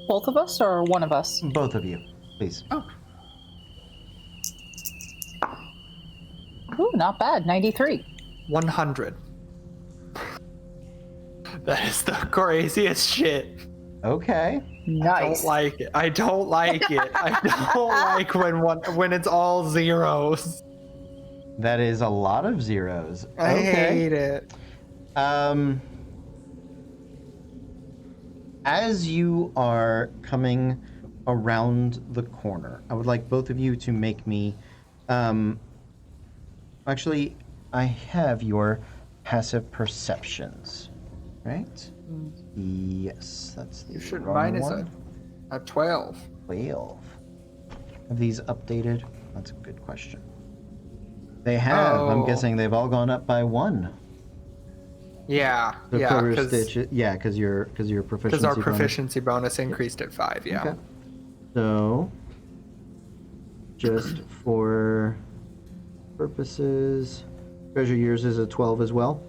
Speaker 5: Both of us or one of us?
Speaker 1: Both of you, please.
Speaker 5: Oh. Ooh, not bad. 93.
Speaker 3: 100. That is the craziest shit.
Speaker 1: Okay.
Speaker 5: Nice.
Speaker 3: I don't like it. I don't like it. I don't like when it's all zeros.
Speaker 1: That is a lot of zeros.
Speaker 3: I hate it.
Speaker 1: As you are coming around the corner, I would like both of you to make me, actually, I have your passive perceptions, right? Yes, that's the
Speaker 3: You should.
Speaker 1: wrong
Speaker 3: Mine is
Speaker 1: one.
Speaker 3: a 12.
Speaker 1: 12. Have these updated? That's a good question. They have. I'm
Speaker 3: Oh.
Speaker 1: guessing they've all gone up by 1.
Speaker 3: Yeah,
Speaker 1: The
Speaker 3: yeah,
Speaker 1: Clover
Speaker 3: because
Speaker 1: Stitch, yeah, because your proficiency.
Speaker 3: our
Speaker 1: bonus.
Speaker 3: proficiency bonus increased at 5. Yeah.
Speaker 1: Okay. So, just for purposes, Treasure, yours is a 12 as well.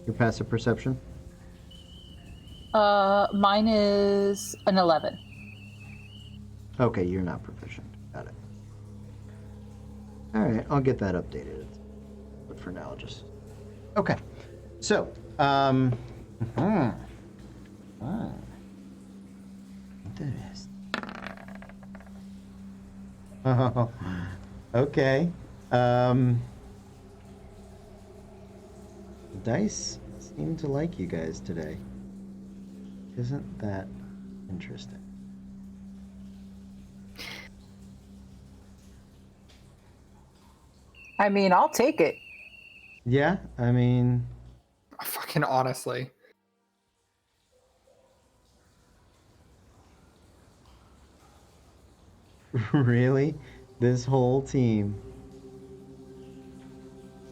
Speaker 1: Your passive perception.
Speaker 5: Mine is an 11.
Speaker 1: Okay, you're not proficient. Got it. All right, I'll get that updated. But for now, I'll just. Okay, so, Interest. Oh, okay. Dice seem to like you guys today. Isn't that interesting?
Speaker 5: I mean, I'll take it.
Speaker 1: Yeah, I mean,
Speaker 3: Fucking honestly.
Speaker 1: really? This whole team?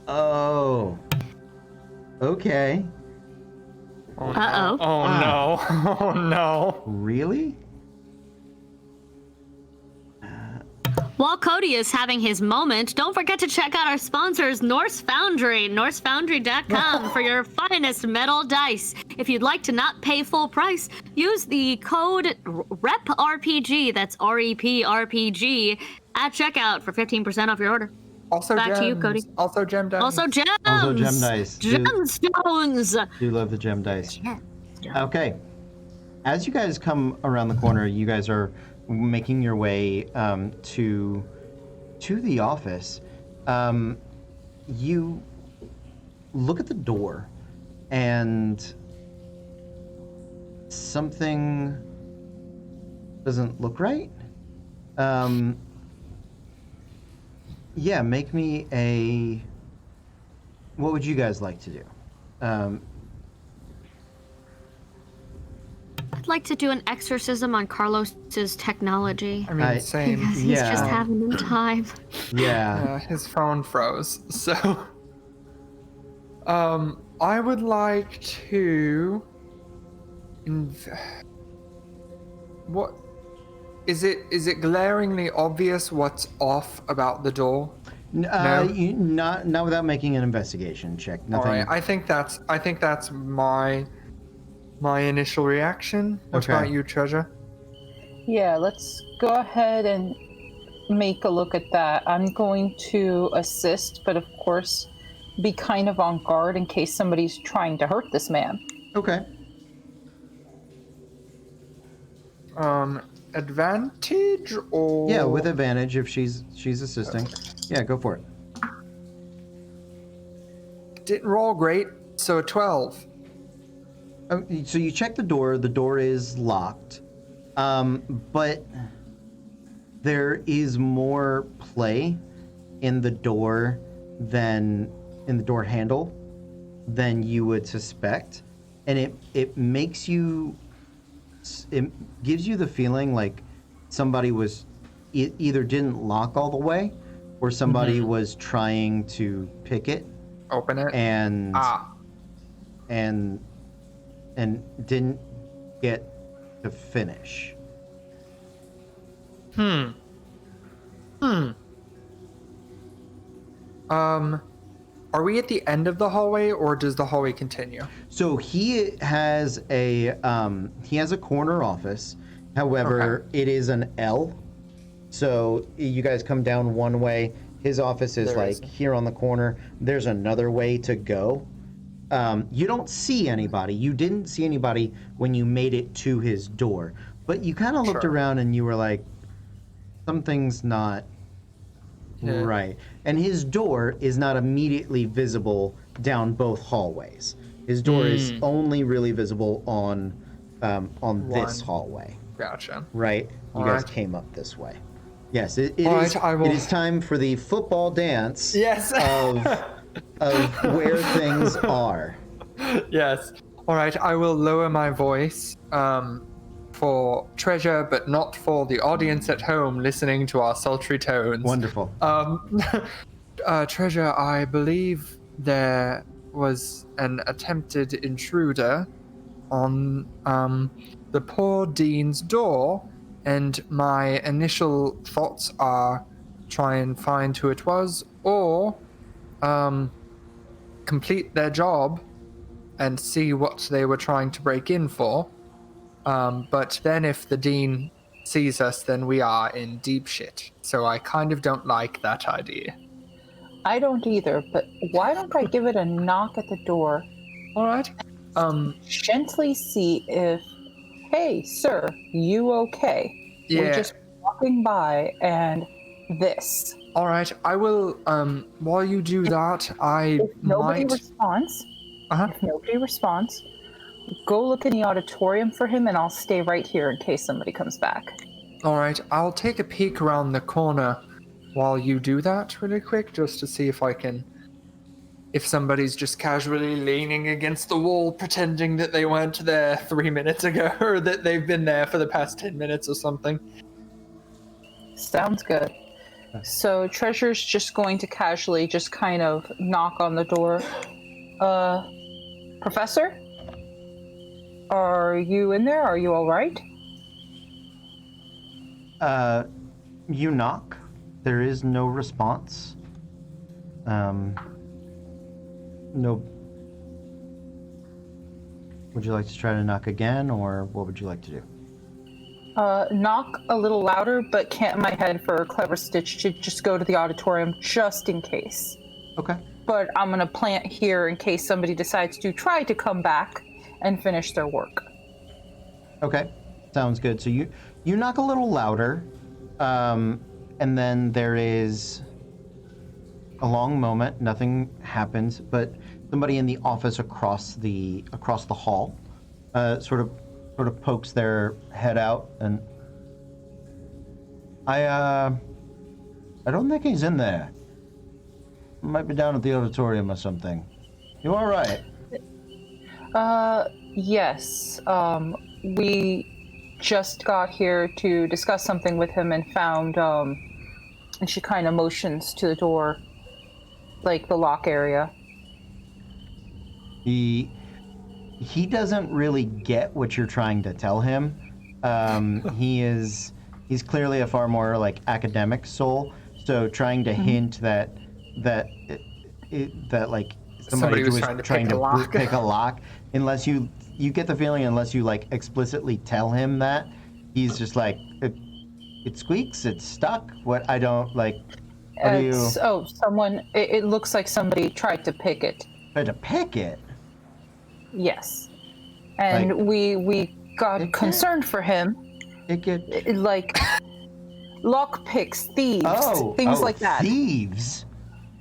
Speaker 1: Oh. Okay.
Speaker 3: Oh,
Speaker 4: Uh-oh.
Speaker 3: No. Oh no. Oh no.
Speaker 1: Really?
Speaker 4: While Cody is having his moment, don't forget to check out our sponsors, Norse Foundry, norsefoundry.com for your finest metal dice. If you'd like to not pay full price, use the code REPRPG, that's REPRPG, at checkout for 15% off your order.
Speaker 3: Also
Speaker 4: Back
Speaker 3: gems.
Speaker 4: to you, Cody.
Speaker 3: Also gem dice.
Speaker 4: Also gems!
Speaker 1: Also gem dice.
Speaker 4: Gemstones!
Speaker 1: Do love the gem dice.
Speaker 4: Yeah.
Speaker 1: Okay. As you guys come around the corner, you guys are making your way to the office. You look at the door, and something doesn't look right. Yeah, make me a... What would you guys like to do?
Speaker 4: I'd like to do an exorcism on Carlos's technology.
Speaker 3: I mean,
Speaker 1: I-
Speaker 3: same.
Speaker 4: Because he's
Speaker 1: Yeah.
Speaker 4: just having the time.
Speaker 1: Yeah.
Speaker 3: His phone froze. So, I would like to. What is it? Is it glaringly obvious what's off about the door? No?
Speaker 1: Not without making an investigation check.
Speaker 3: All
Speaker 1: Nothing.
Speaker 3: right. I think that's my initial reaction. What
Speaker 1: Okay.
Speaker 3: about you, Treasure?
Speaker 5: Yeah, let's go ahead and make a look at that. I'm going to assist, but of course, be kind of on guard in case somebody's trying to hurt this man.
Speaker 1: Okay.
Speaker 3: Advantage or
Speaker 1: Yeah, with advantage if she's assisting. Yeah, go for it.
Speaker 3: didn't roll great, so a 12.
Speaker 1: So you check the door. The door is locked, but there is more play in the door than in the door handle than you would suspect, and it makes you. It gives you the feeling like somebody was either didn't lock all the way, or somebody was trying to pick it
Speaker 3: Open it.
Speaker 1: and
Speaker 3: Ah.
Speaker 1: and didn't get to finish.
Speaker 3: Are we at the end of the hallway, or does the hallway continue?
Speaker 1: So he has a corner office. However, it is an L. So you guys come down one way. His office is
Speaker 3: There
Speaker 1: like
Speaker 3: is.
Speaker 1: here on the corner. There's another way to go. You don't see anybody. You didn't see anybody when you made it to his door. But you kind of looked
Speaker 3: Sure.
Speaker 1: around and you were like, something's not
Speaker 3: Yeah.
Speaker 1: right. And his door is not immediately visible down both hallways. His door is only really visible on this
Speaker 3: One.
Speaker 1: hallway.
Speaker 3: Gotcha.
Speaker 1: Right? You
Speaker 3: All
Speaker 1: guys
Speaker 3: right.
Speaker 1: came up this way. Yes, it
Speaker 3: All
Speaker 1: is.
Speaker 3: right, I will-
Speaker 1: It is time for the football dance
Speaker 3: Yes.
Speaker 1: of where things are.
Speaker 3: Yes. All right, I will lower my voice for Treasure, but not for the audience at home listening to our sultry tones.
Speaker 1: Wonderful.
Speaker 3: Treasure, I believe there was an attempted intruder on the poor Dean's door, and my initial thoughts are try and find who it was, or complete their job and see what they were trying to break in for. But then if the Dean sees us, then we are in deep shit. So I kind of don't like that idea.
Speaker 5: I don't either, but why don't I give it a knock at the door?
Speaker 3: All right.
Speaker 5: Gently see if, hey, sir, you okay?
Speaker 3: Yeah.
Speaker 5: We're just walking by and this.
Speaker 3: All right. I will. While you do that, I
Speaker 5: If nobody
Speaker 3: might.
Speaker 5: responds,
Speaker 3: Uh-huh.
Speaker 5: if nobody responds, go look in the auditorium for him, and I'll stay right here in case somebody comes back.
Speaker 3: All right. I'll take a peek around the corner while you do that really quick, just to see if I can. If somebody's just casually leaning against the wall, pretending that they weren't there 3 minutes ago, or that they've been there for the past 10 minutes or something.
Speaker 5: Sounds good. So Treasure's just going to casually just kind of knock on the door. Professor? Are you in there? Are you all right?
Speaker 1: You knock. There is no response. No. Would you like to try to knock again, or what would you like to do?
Speaker 5: Knock a little louder, but can't in my head for a clever stitch to just go to the auditorium just in case.
Speaker 1: Okay.
Speaker 5: But I'm going to plant here in case somebody decides to try to come back and finish their work.
Speaker 1: Okay. Sounds good. So you knock a little louder, and then there is a long moment. Nothing happens, but somebody in the office across the hall, sort of pokes their head out, and I don't think he's in there. might be down at the auditorium or something. You all right?
Speaker 5: Yes. We just got here to discuss something with him and found, and she kind of motions to the door, like the lock area.
Speaker 1: He doesn't really get what you're trying to tell him. He's clearly a far more like academic soul. So trying to hint that like somebody
Speaker 3: was
Speaker 1: was
Speaker 3: trying to
Speaker 1: pick a lock, unless you get the feeling unless you like explicitly tell him that, he's just like it squeaks, it's stuck. What I don't like. What do you?
Speaker 5: Oh, someone. It looks like somebody tried to pick it.
Speaker 1: Tried to pick it.
Speaker 5: Yes, and we got concerned for him.
Speaker 1: Pick it.
Speaker 5: Like lock picks, thieves, things like that.
Speaker 1: Thieves.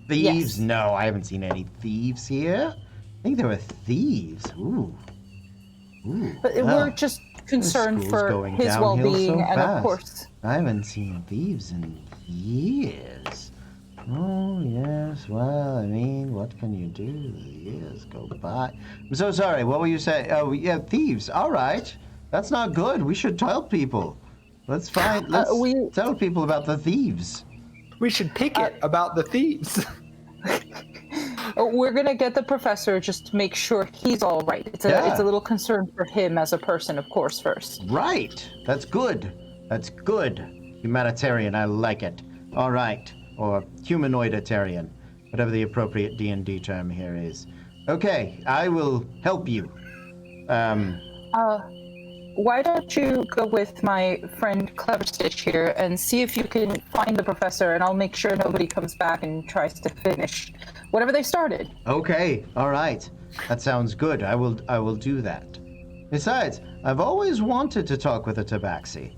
Speaker 5: Yes.
Speaker 1: No, I haven't seen any thieves here. I think there were thieves. Ooh.
Speaker 5: But
Speaker 1: well,
Speaker 5: we're just concerned
Speaker 1: school's
Speaker 5: for
Speaker 1: going
Speaker 5: his
Speaker 1: downhill
Speaker 5: well-being,
Speaker 1: so
Speaker 5: and of
Speaker 1: fast.
Speaker 5: course.
Speaker 1: I haven't seen thieves in years. Oh, yes. Well, I mean, what can you do? The years go by. I'm so sorry. What were you saying? Oh, yeah, thieves. All right. That's not good. We should tell people. Let's tell people about the thieves.
Speaker 3: We should pick it about the thieves.
Speaker 5: We're gonna get the professor just to make sure he's all right. It's a little concern for him as a person, of course, first.
Speaker 1: Right. That's good. That's good. Humanitarian. I like it. All right. Or humanoiditarian. Whatever the appropriate D&D term here is. Okay. I will help you.
Speaker 5: Why don't you go with my friend Clever Stitch here and see if you can find the professor, and I'll make sure nobody comes back and tries to finish whatever they started.
Speaker 1: Okay. All right. That sounds good. I will do that. Besides, I've always wanted to talk with a tabaxi.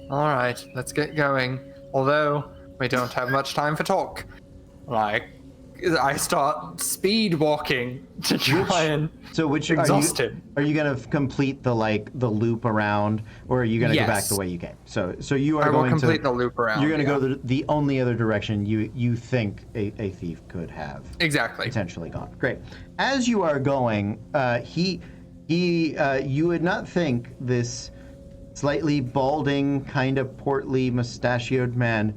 Speaker 3: All right, let's get going. Although we don't have much time for talk. Like, I start speed walking to try and exhaust him.
Speaker 1: Are you gonna complete the loop around, or are you gonna go back the way you came? So you are going to
Speaker 3: complete the loop around.
Speaker 1: You're gonna go the only other direction you think a thief could have potentially gone. Great. As you are going, you would not think this slightly balding, kind of portly, mustachioed man,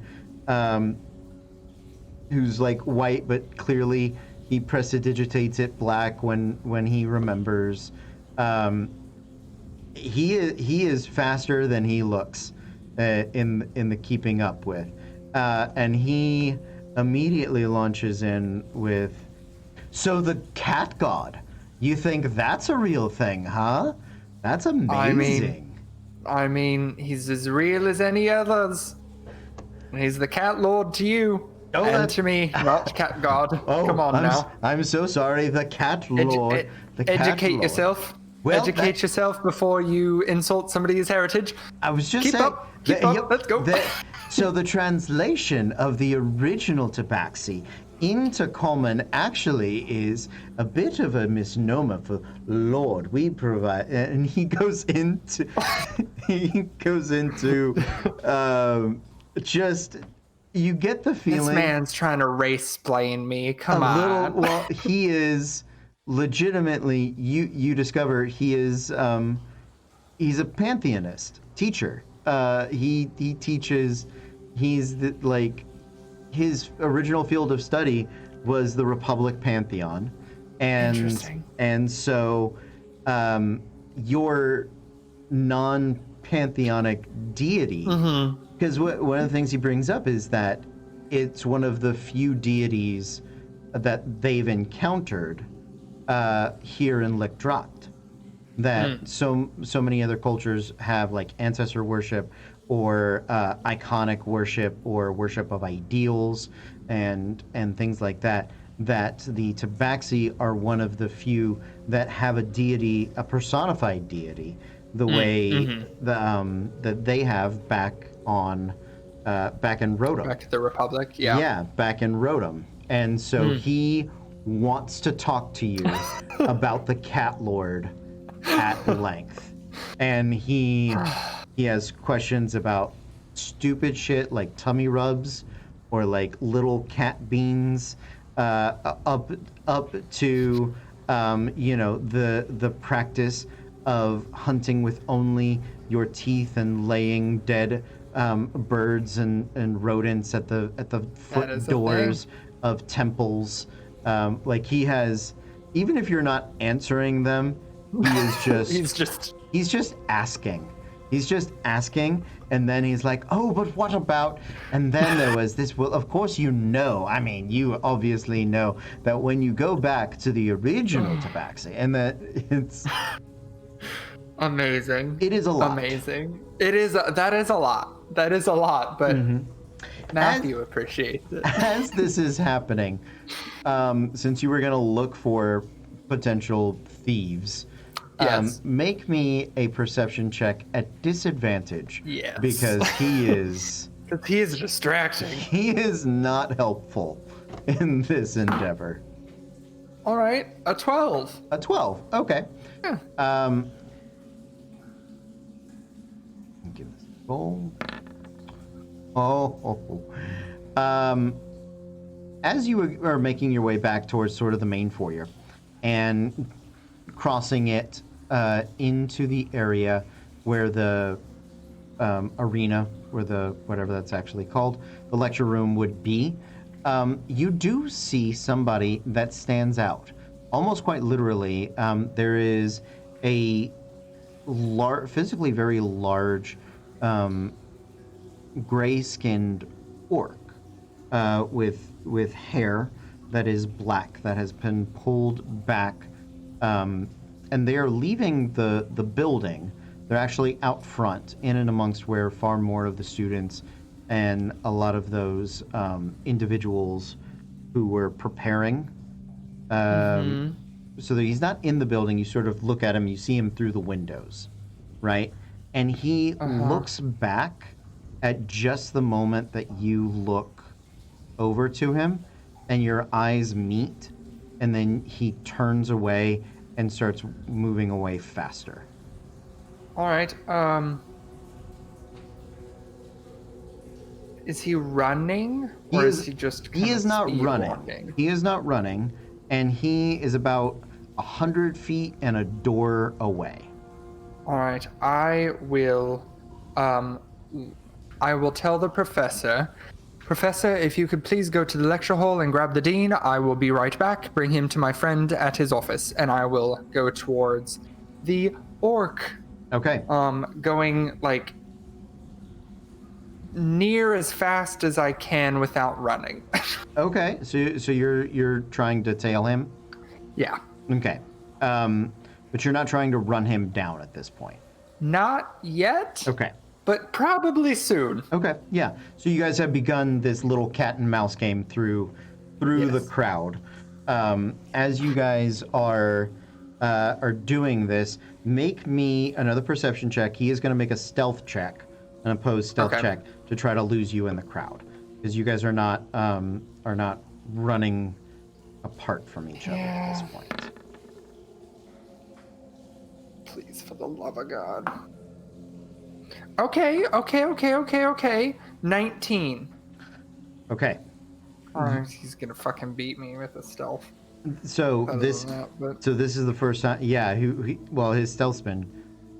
Speaker 1: who's like white, but clearly he prestidigitates it black when he remembers. He is faster than he looks in the keeping up with, and he immediately launches in with, "So the cat god, you think that's a real thing, huh? That's amazing."
Speaker 3: I mean, he's as real as any others. He's the cat lord to you. And to me, not cat god.
Speaker 1: Oh,
Speaker 3: come on now.
Speaker 1: I'm so sorry. The cat lord.
Speaker 3: Educate yourself.
Speaker 1: Well,
Speaker 3: educate yourself before you insult somebody's heritage.
Speaker 1: I was just
Speaker 3: Keep
Speaker 1: saying.
Speaker 3: up. Keep up. Let's go.
Speaker 1: So the translation of the original tabaxi into common actually is a bit of a misnomer for Lord. We provide, and he goes into just. You get the feeling
Speaker 3: this man's trying to race-splain me. Come on.
Speaker 1: Well, he is legitimately. You discover he is. He's a pantheonist teacher. He teaches. He's his original field of study was the Republic Pantheon, and so your non-pantheonic deity.
Speaker 3: Mm-hmm.
Speaker 1: Because one of the things he brings up is that it's one of the few deities that they've encountered here in Lickdracht. That so many other cultures have like ancestor worship or iconic worship or worship of ideals and things like that. That the Tabaxi are one of the few that have a deity, a personified deity, the way that they have back in Rotom.
Speaker 3: Back to the Republic, yeah.
Speaker 1: Yeah, back in Rotom. And so he wants to talk to you about the Cat Lord at length. And he has questions about stupid shit like tummy rubs or like little cat beans, up to the practice of hunting with only your teeth and laying dead birds and rodents at the foot doors of temples. Like he has, even if you're not answering them, he is just he's just asking. He's just asking, and then he's like, oh, but what about, and then there was this, well, of course you obviously know that when you go back to the original Tabaxi, and that it's...
Speaker 3: Amazing.
Speaker 1: It is a lot.
Speaker 3: Amazing. That is a lot. That is a lot, but Matthew appreciates it.
Speaker 1: As this is happening, since you were going to look for potential thieves,
Speaker 3: yes.
Speaker 1: Make me a perception check at disadvantage.
Speaker 3: Yes.
Speaker 1: Because he is...
Speaker 3: He is distracting.
Speaker 1: He is not helpful in this endeavor.
Speaker 3: All right, a 12.
Speaker 1: A 12, okay.
Speaker 3: Yeah.
Speaker 1: Give this a roll. As you are making your way back towards sort of the main foyer and crossing it into the area where the arena, where the whatever that's actually called, the lecture room would be, you do see somebody that stands out. Almost quite literally, there is a physically very large, gray-skinned orc with hair that is black, that has been pulled back, and they are leaving the building. They're actually out front, in and amongst where far more of the students and a lot of those individuals who were preparing. So that he's not in the building. You sort of look at him, you see him through the windows, right? And he looks back at just the moment that you look over to him, and your eyes meet, and then he turns away and starts moving away faster.
Speaker 3: All right. Is he running, or is he just?
Speaker 1: He is not running.
Speaker 3: Walking?
Speaker 1: He is not running, and he is about 100 feet and a door away.
Speaker 3: All right. I will tell the professor. Professor, if you could please go to the lecture hall and grab the dean, I will be right back. Bring him to my friend at his office, and I will go towards the orc.
Speaker 1: Okay.
Speaker 3: Going like near as fast as I can without running.
Speaker 1: Okay. So you're trying to tail him?
Speaker 3: Yeah.
Speaker 1: Okay. But you're not trying to run him down at this point.
Speaker 3: Not yet.
Speaker 1: Okay.
Speaker 3: But probably soon.
Speaker 1: Okay, yeah. So you guys have begun this little cat and mouse game through the crowd. As you guys are doing this, make me another perception check. He is going to make a stealth check, an opposed stealth check, to try to lose you in the crowd, because you guys are not running apart from each other at this point.
Speaker 3: Please, for the love of God. Okay. 19.
Speaker 1: Okay.
Speaker 3: He's gonna fucking beat me with a stealth.
Speaker 1: So this is the first time. Yeah. His stealth's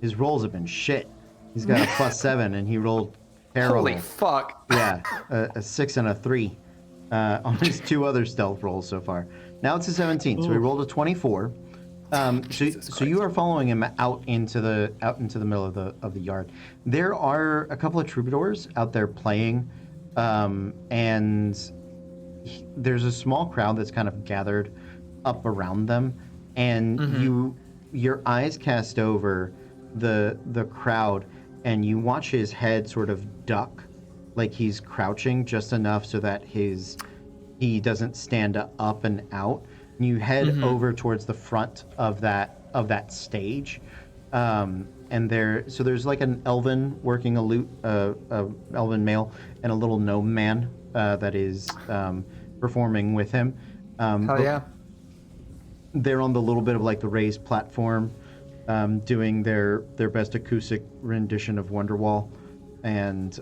Speaker 1: his rolls have been shit. He's got a +7 and he rolled terrible.
Speaker 3: Holy fuck.
Speaker 1: Yeah, a 6 and a 3 on his 2 other stealth rolls so far. Now it's a 17. So he rolled a 24. So you are following him out into the middle of the yard. There are a couple of troubadours out there playing, and there's a small crowd that's kind of gathered up around them, and your eyes cast over the crowd, and you watch his head sort of duck, like he's crouching just enough so that he doesn't stand up and out. You head over towards the front of that stage, and there's like an elven working a lute, elven male, and a little gnome man that is performing with him.
Speaker 3: Hell yeah!
Speaker 1: They're on the little bit of like the raised platform, doing their best acoustic rendition of Wonderwall. and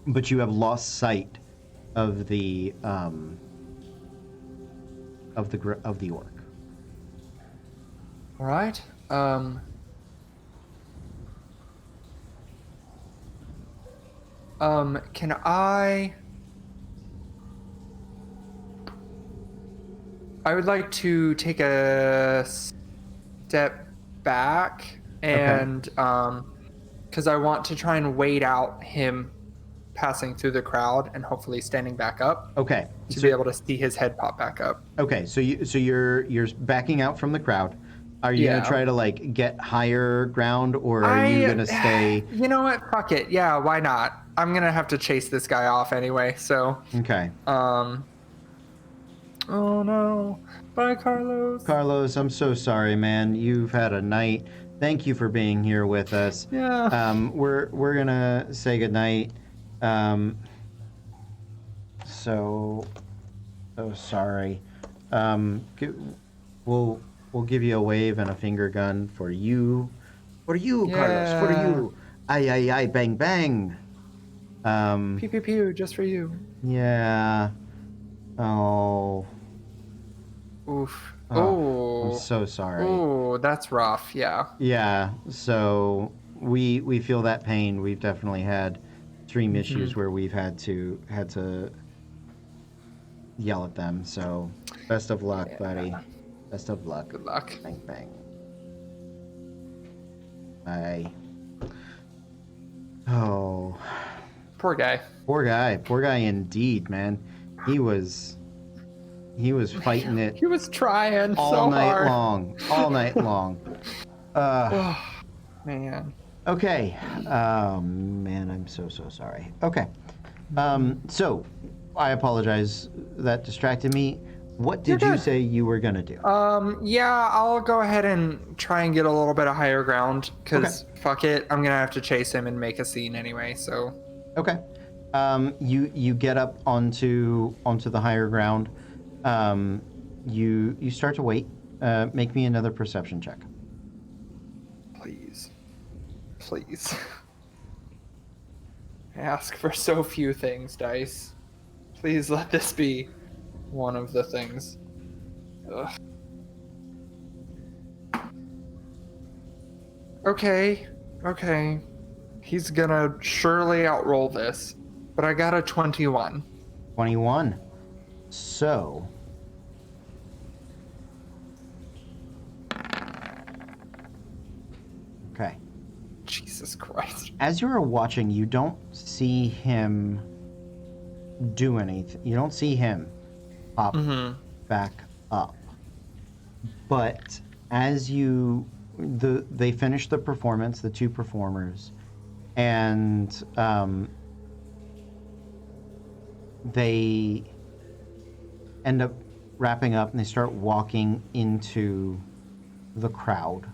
Speaker 1: but you have lost sight of the orc.
Speaker 3: All right. Can I would like to take a step back and because I want to try and wait out him passing through the crowd and hopefully standing back up
Speaker 1: Okay.
Speaker 3: to be able to see his head pop back up.
Speaker 1: Okay, so you're backing out from the crowd. Are you
Speaker 3: Yeah.
Speaker 1: gonna try to like get higher ground, or are you gonna stay?
Speaker 3: You know what? Fuck it. Yeah, why not? I'm gonna have to chase this guy off anyway. So,
Speaker 1: Okay,
Speaker 3: oh no, bye, Carlos.
Speaker 1: Carlos, I'm so sorry, man. You've had a night. Thank you for being here with us.
Speaker 3: Yeah.
Speaker 1: We're gonna say goodnight. So sorry. We'll give you a wave and a finger gun for you. For you, Carlos. For
Speaker 3: Yeah.
Speaker 1: you. Aye, aye, aye, bang, bang.
Speaker 3: Pew pew pew, just for you.
Speaker 1: Yeah. Oh.
Speaker 3: Oof.
Speaker 1: Oh, I'm
Speaker 3: Oh.
Speaker 1: so sorry.
Speaker 3: Oh, that's rough. Yeah.
Speaker 1: Yeah. So we feel that pain. We've definitely had stream issues where we've had to yell at them. So best of luck, buddy. Best of luck.
Speaker 3: Good luck.
Speaker 1: Bang bang. Bye. Oh.
Speaker 3: Poor guy.
Speaker 1: Poor guy indeed, man. He was fighting it
Speaker 3: He was trying
Speaker 1: all
Speaker 3: so
Speaker 1: night
Speaker 3: hard.
Speaker 1: long.
Speaker 3: Oh, man.
Speaker 1: Okay. Man, I'm so sorry. Okay. So I apologize. That distracted me. What did
Speaker 3: You're
Speaker 1: you
Speaker 3: good.
Speaker 1: say you were gonna do?
Speaker 3: Yeah, I'll go ahead and try and get a little bit of higher ground, because fuck it, I'm gonna have to chase him and make a scene anyway, so.
Speaker 1: Okay. You get up onto the higher ground. You start to wait. Make me another perception check.
Speaker 3: Please. Please. I ask for so few things, Dice. Please let this be one of the things. Ugh. Okay. He's gonna surely outroll this, but I got a 21.
Speaker 1: 21. So. Okay.
Speaker 3: Jesus Christ.
Speaker 1: As you are watching, you don't see him do anything. You don't see him pop back up. But as they finish the performance, the two performers, and they end up wrapping up and they start walking into the crowd.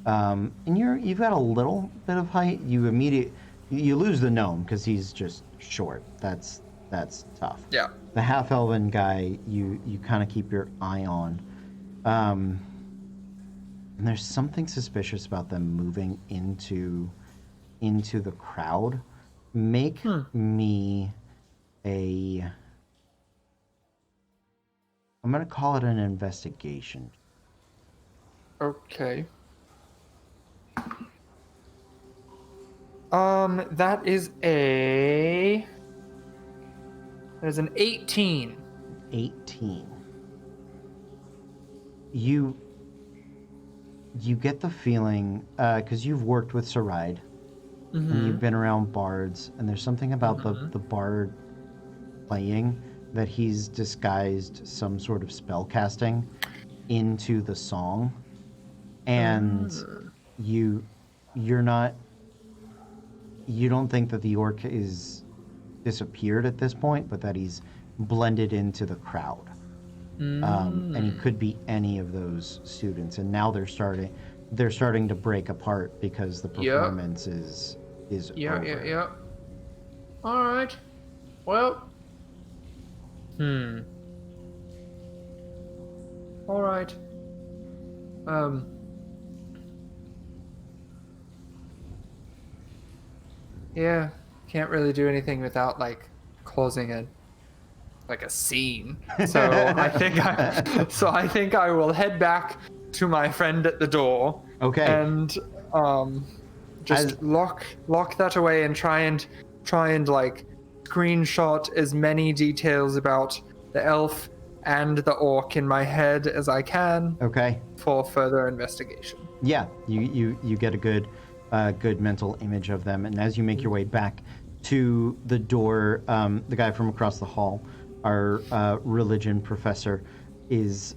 Speaker 1: And you've got a little bit of height. You lose the gnome because he's just short. That's tough.
Speaker 3: Yeah.
Speaker 1: The half-elven guy, you kind of keep your eye on. And there's something suspicious about them moving into the crowd. Make me I'm gonna call it an investigation.
Speaker 3: Okay. That is an 18.
Speaker 1: 18. You get the feeling, because you've worked with Saride, and you've been around bards, and there's something about the bard playing that he's disguised some sort of spell casting into the song, and you don't think that the orc is disappeared at this point, but that he's blended into the crowd. And he could be any of those students, and now they're starting to break apart because the performance is over.
Speaker 3: Yeah. All right. Well. All right. Yeah, can't really do anything without like causing a scene. So I think I will head back to my friend at the door.
Speaker 1: Okay.
Speaker 3: And just lock that away and try and like screenshot as many details about the elf and the orc in my head as I can.
Speaker 1: Okay.
Speaker 3: For further investigation.
Speaker 1: Yeah, you get a good mental image of them, and as you make your way back to the door, the guy from across the hall, our religion professor, is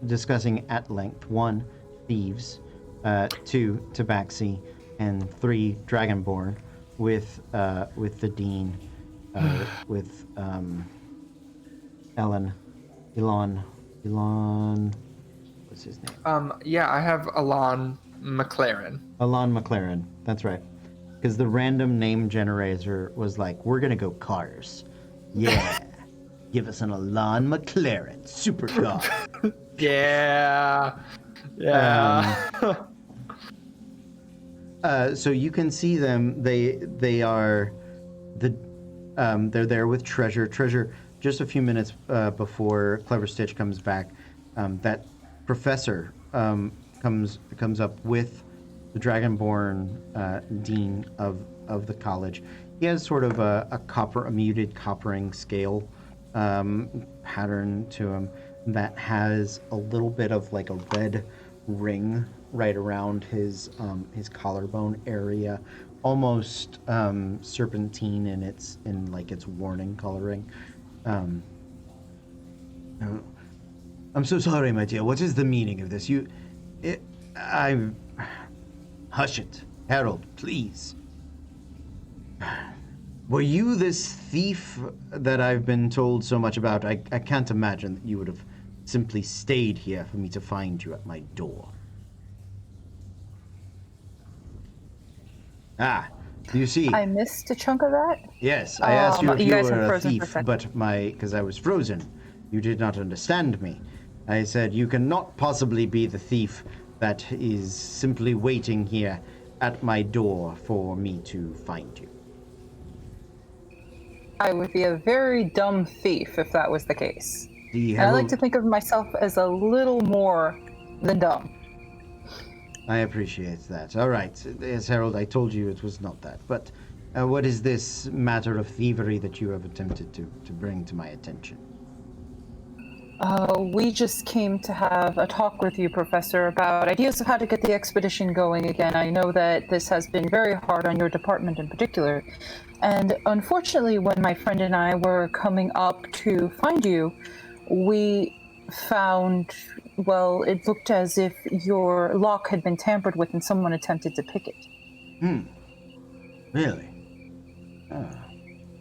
Speaker 1: discussing at length 1, thieves, 2, tabaxi, and 3, dragonborn, with the dean, with Elon, what's his name?
Speaker 3: Yeah, I have Alon McLaren.
Speaker 1: Alon McLaren, that's right. Because the random name generator was like, we're gonna go cars. Yeah. Give us an Alon McLaren supercar.
Speaker 3: Yeah.
Speaker 1: So you can see them. They are they're there with Treasure. Treasure, just a few minutes before Clever Stitch comes back, that professor comes up with the Dragonborn dean of the college. He has sort of a muted coppering scale pattern to him that has a little bit of like a red ring right around his collarbone area, almost serpentine in its warning coloring. I'm so sorry, my dear. What is the meaning of this? Hush it, Harold, please. Were you this thief that I've been told so much about? I can't imagine that you would have simply stayed here for me to find you at my door. Ah, you see.
Speaker 5: I missed a chunk of that.
Speaker 1: Yes, I asked you if you
Speaker 5: guys
Speaker 1: were
Speaker 5: have
Speaker 1: a
Speaker 5: frozen for a
Speaker 1: thief,
Speaker 5: second.
Speaker 1: but because I was frozen, you did not understand me. I said you cannot possibly be the thief that is simply waiting here at my door for me to find you.
Speaker 5: I would be a very dumb thief if that was the case.
Speaker 1: The
Speaker 5: And I like
Speaker 1: Herald-
Speaker 5: to think of myself as a little more than dumb.
Speaker 1: I appreciate that. All right. Yes, Harold, I told you it was not that. But what is this matter of thievery that you have attempted to bring to my attention?
Speaker 5: We just came to have a talk with you, Professor, about ideas of how to get the expedition going again. I know that this has been very hard on your department in particular. And unfortunately, when my friend and I were coming up to find you, we found, well, it looked as if your lock had been tampered with and someone attempted to pick it.
Speaker 1: Really?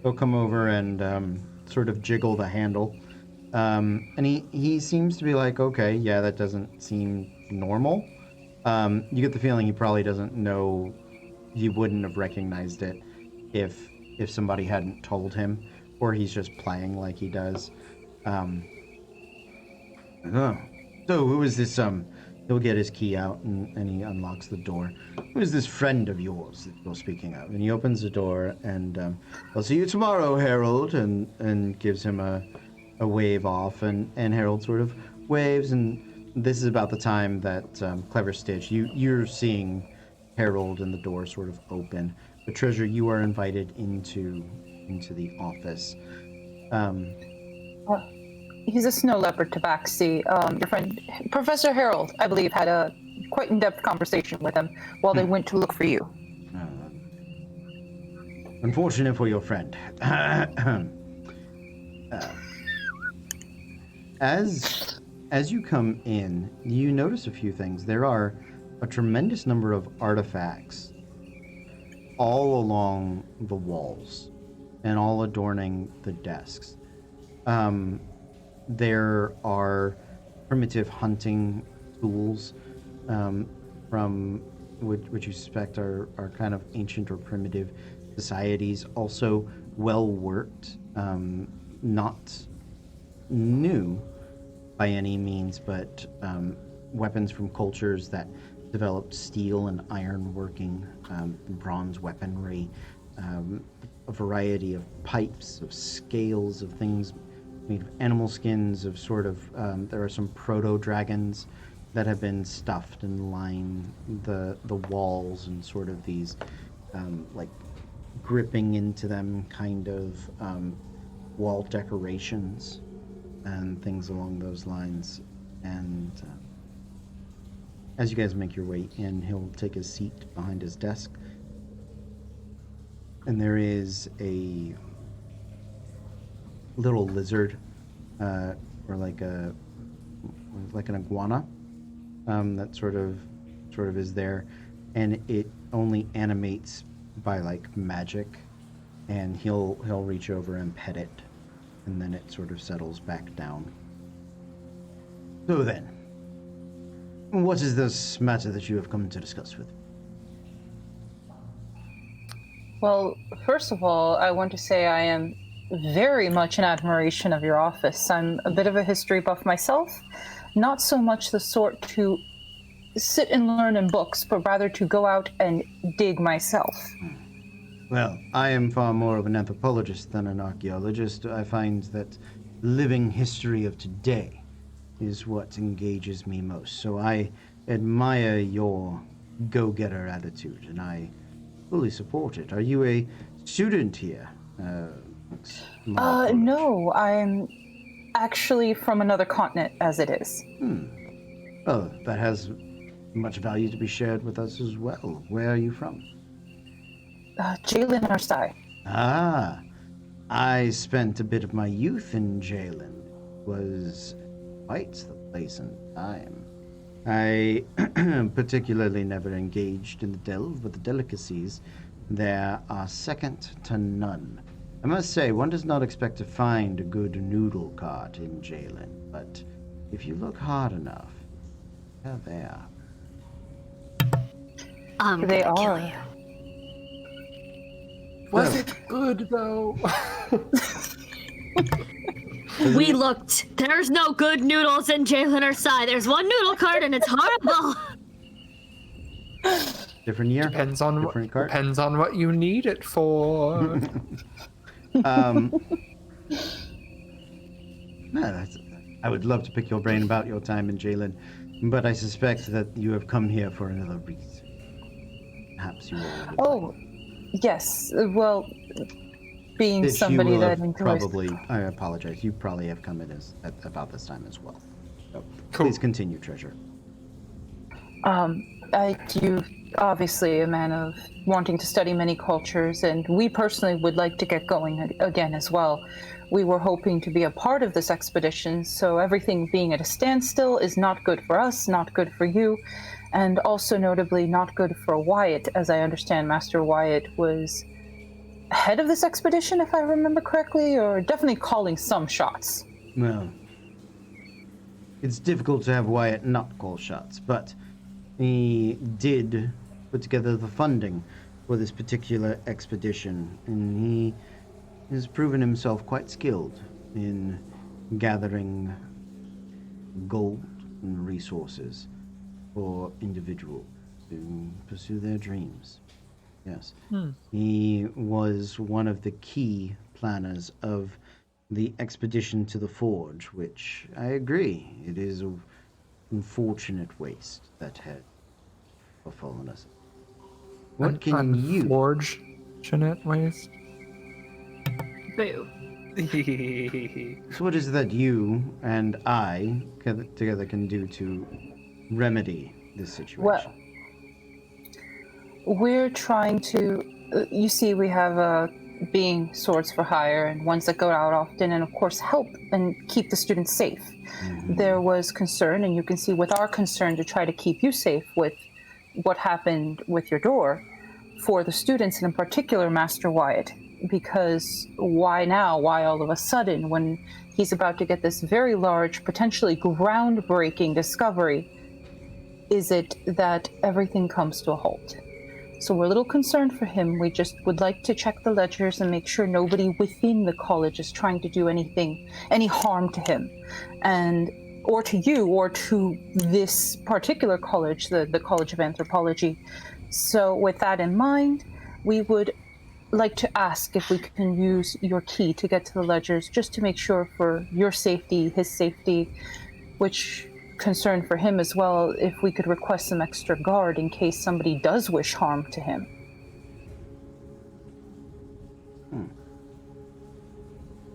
Speaker 1: He'll come over and sort of jiggle the handle. And he seems to be like, okay, yeah, that doesn't seem normal. You get the feeling he probably doesn't know, he wouldn't have recognized it if somebody hadn't told him, or he's just playing like he does. So who is this, he'll get his key out and he unlocks the door. Who is this friend of yours that you're speaking of? And he opens the door and, I'll see you tomorrow, Harold, and gives him a wave off, and Harold sort of waves, and this is about the time that Clever Stitch, you're seeing Harold and the door sort of open. But Treasure, you are invited into the office.
Speaker 5: He's a snow leopard tabaxi. Your friend, Professor Harold, I believe, had a quite in-depth conversation with him while they went to look for you.
Speaker 1: Unfortunate for your friend. As you come in, you notice a few things. There are a tremendous number of artifacts all along the walls and all adorning the desks. There are primitive hunting tools from which you suspect are kind of ancient or primitive societies. Also well worked, not new by any means, but weapons from cultures that developed steel and iron working, bronze weaponry, a variety of pipes, of scales, of things made of animal skins, of sort of, there are some proto-dragons that have been stuffed and line the walls, and sort of these, like, gripping into them kind of wall decorations and things along those lines. And as you guys make your way in, he'll take his seat behind his desk. And there is a little lizard, or like an iguana, that sort of is there, and it only animates by like magic, and he'll reach over and pet it, and then it sort of settles back down. So then, what is this matter that you have come to discuss with?
Speaker 5: Well, first of all, I want to say I am very much in admiration of your office. I'm a bit of a history buff myself, not so much the sort to sit and learn in books, but rather to go out and dig myself.
Speaker 1: Well, I am far more of an anthropologist than an archaeologist. I find that living history of today is what engages me most. So I admire your go-getter attitude, and I fully support it. Are you a student here?
Speaker 5: No, I'm actually from another continent, as it is.
Speaker 1: Oh, that has much value to be shared with us as well. Where are you from?
Speaker 5: Jalen Arsai.
Speaker 1: Ah, I spent a bit of my youth in Jalen. Was quite the place and time. I particularly never engaged in the delve, but the delicacies there are second to none. I must say, one does not expect to find a good noodle cart in Jalen, but if you look hard enough, they're there.
Speaker 5: They are.
Speaker 3: Was it good though?
Speaker 4: We looked. There's no good noodles in Jalen or Sai. There's one noodle cart and it's horrible.
Speaker 1: Different year?
Speaker 3: Depends on
Speaker 1: Different cart?
Speaker 3: depends on what you need it for.
Speaker 1: No, I would love to pick your brain about your time in Jalen, but I suspect that you have come here for another reason. Perhaps you already.
Speaker 5: Oh, yes. Well, being
Speaker 1: This
Speaker 5: somebody
Speaker 1: you will
Speaker 5: that
Speaker 1: have
Speaker 5: enjoys.
Speaker 1: probably, I apologize, you probably have come in at about this time as well. So
Speaker 3: Cool.
Speaker 1: please continue, Treasure.
Speaker 5: You obviously a man of wanting to study many cultures, and we personally would like to get going again as well. We were hoping to be a part of this expedition, so everything being at a standstill is not good for us, not good for you, and also notably not good for Wyatt. As I understand, Master Wyatt was head of this expedition, if I remember correctly, or definitely calling some shots.
Speaker 1: Well, it's difficult to have Wyatt not call shots, but he did put together the funding for this particular expedition, and he has proven himself quite skilled in gathering gold and resources for individuals to pursue their dreams. Yes. He was one of the key planners of the expedition to the Forge, which I agree, it is an unfortunate waste that had befallen us. What can you...
Speaker 3: Unfortunate waste?
Speaker 4: Boo.
Speaker 1: So what is it that you and I together can do to remedy this situation?
Speaker 5: Well, we're trying to. You see, we have being swords for hire and ones that go out often, and of course help and keep the students safe. There was concern, and you can see with our concern to try to keep you safe with what happened with your door for the students, and in particular Master Wyatt. Because why now? Why all of a sudden when he's about to get this very large, potentially groundbreaking discovery? Is it that everything comes to a halt? So we're a little concerned for him. We just would like to check the ledgers and make sure nobody within the college is trying to do any harm to him. And or to you, or to this particular college, the College of Anthropology. So, with that in mind, we would like to ask if we can use your key to get to the ledgers, just to make sure for your safety, his safety, which concern for him as well, if we could request some extra guard in case somebody does wish harm to him.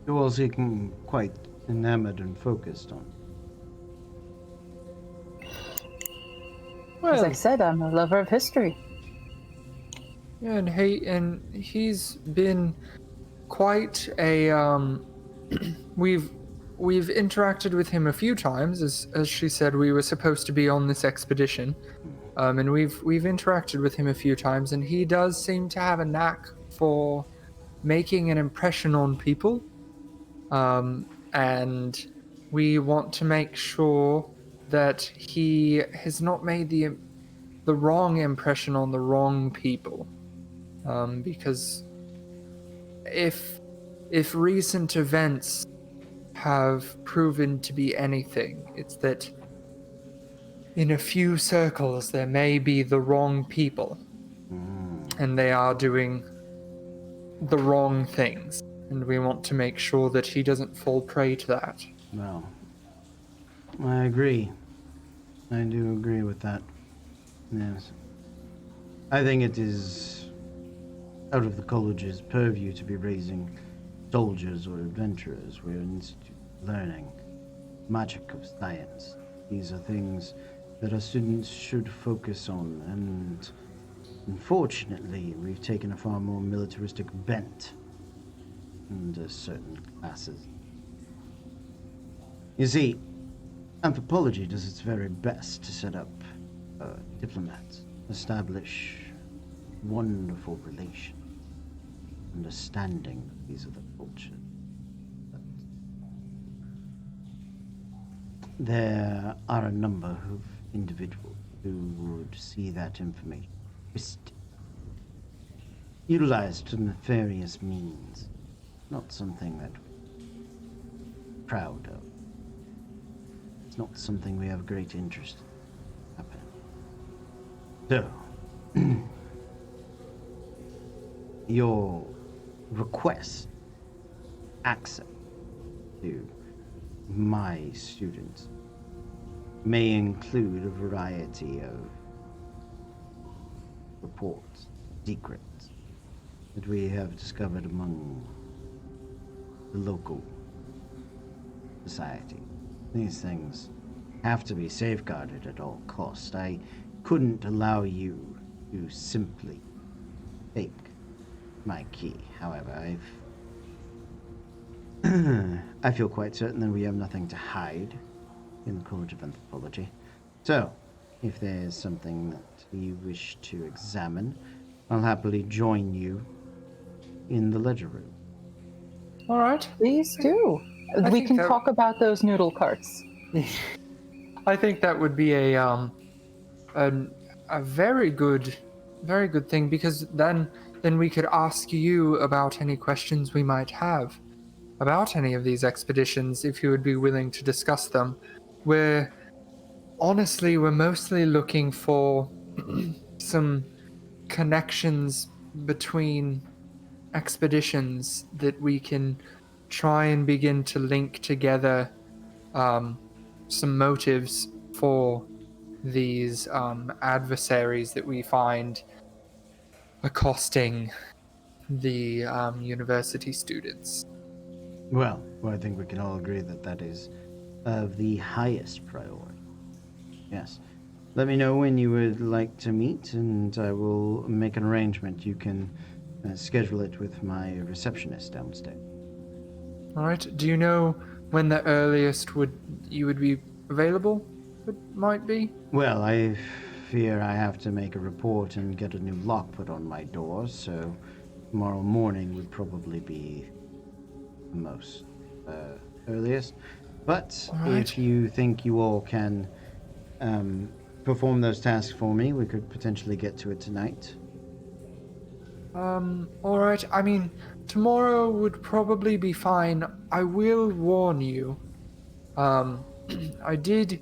Speaker 1: You all seem quite enamored and focused on.
Speaker 5: As I said, I'm a lover of history.
Speaker 3: Yeah, and he's been quite a we've interacted with him a few times. As she said, we were supposed to be on this expedition, and we've interacted with him a few times, and he does seem to have a knack for making an impression on people, and we want to make sure that he has not made the wrong impression on the wrong people, because if recent events have proven to be anything, it's that in a few circles there may be the wrong people, and they are doing the wrong things, and we want to make sure that he doesn't fall prey to that.
Speaker 1: Well, I agree. I do agree with that. Yes. I think it is out of the college's purview to be raising soldiers or adventurers. We're an institute of learning, magic of science. These are things that our students should focus on, and unfortunately, we've taken a far more militaristic bent into certain classes. You see, anthropology does its very best to set up diplomats, establish wonderful relations, understanding of these other cultures. But there are a number of individuals who would see that information twisted, utilized to nefarious means, not something that we're proud of. It's not something we have great interest in. So, your request access to my students may include a variety of reports, secrets that we have discovered among the local society. These things have to be safeguarded at all costs. I couldn't allow you to simply take my key. However, I feel quite certain that we have nothing to hide in the College of Anthropology. So, if there's something that you wish to examine, I'll happily join you in the ledger room.
Speaker 3: All right.
Speaker 5: Please do. We can talk about those noodle carts.
Speaker 3: I think that would be a very good thing, because then we could ask you about any questions we might have about any of these expeditions, if you would be willing to discuss them. We're mostly looking for some connections between expeditions that we can try and begin to link together some motives for these adversaries that we find accosting the university students.
Speaker 1: Well, I think we can all agree that that is of the highest priority. Yes. Let me know when you would like to meet, and I will make an arrangement. You can schedule it with my receptionist downstairs.
Speaker 3: All right. Do you know when the earliest you would be available? It might be.
Speaker 1: Well, I fear I have to make a report and get a new lock put on my door, so tomorrow morning would probably be the most earliest. But if you think you all can perform those tasks for me, we could potentially get to it tonight.
Speaker 3: All right. I mean, tomorrow would probably be fine. I will warn you, I did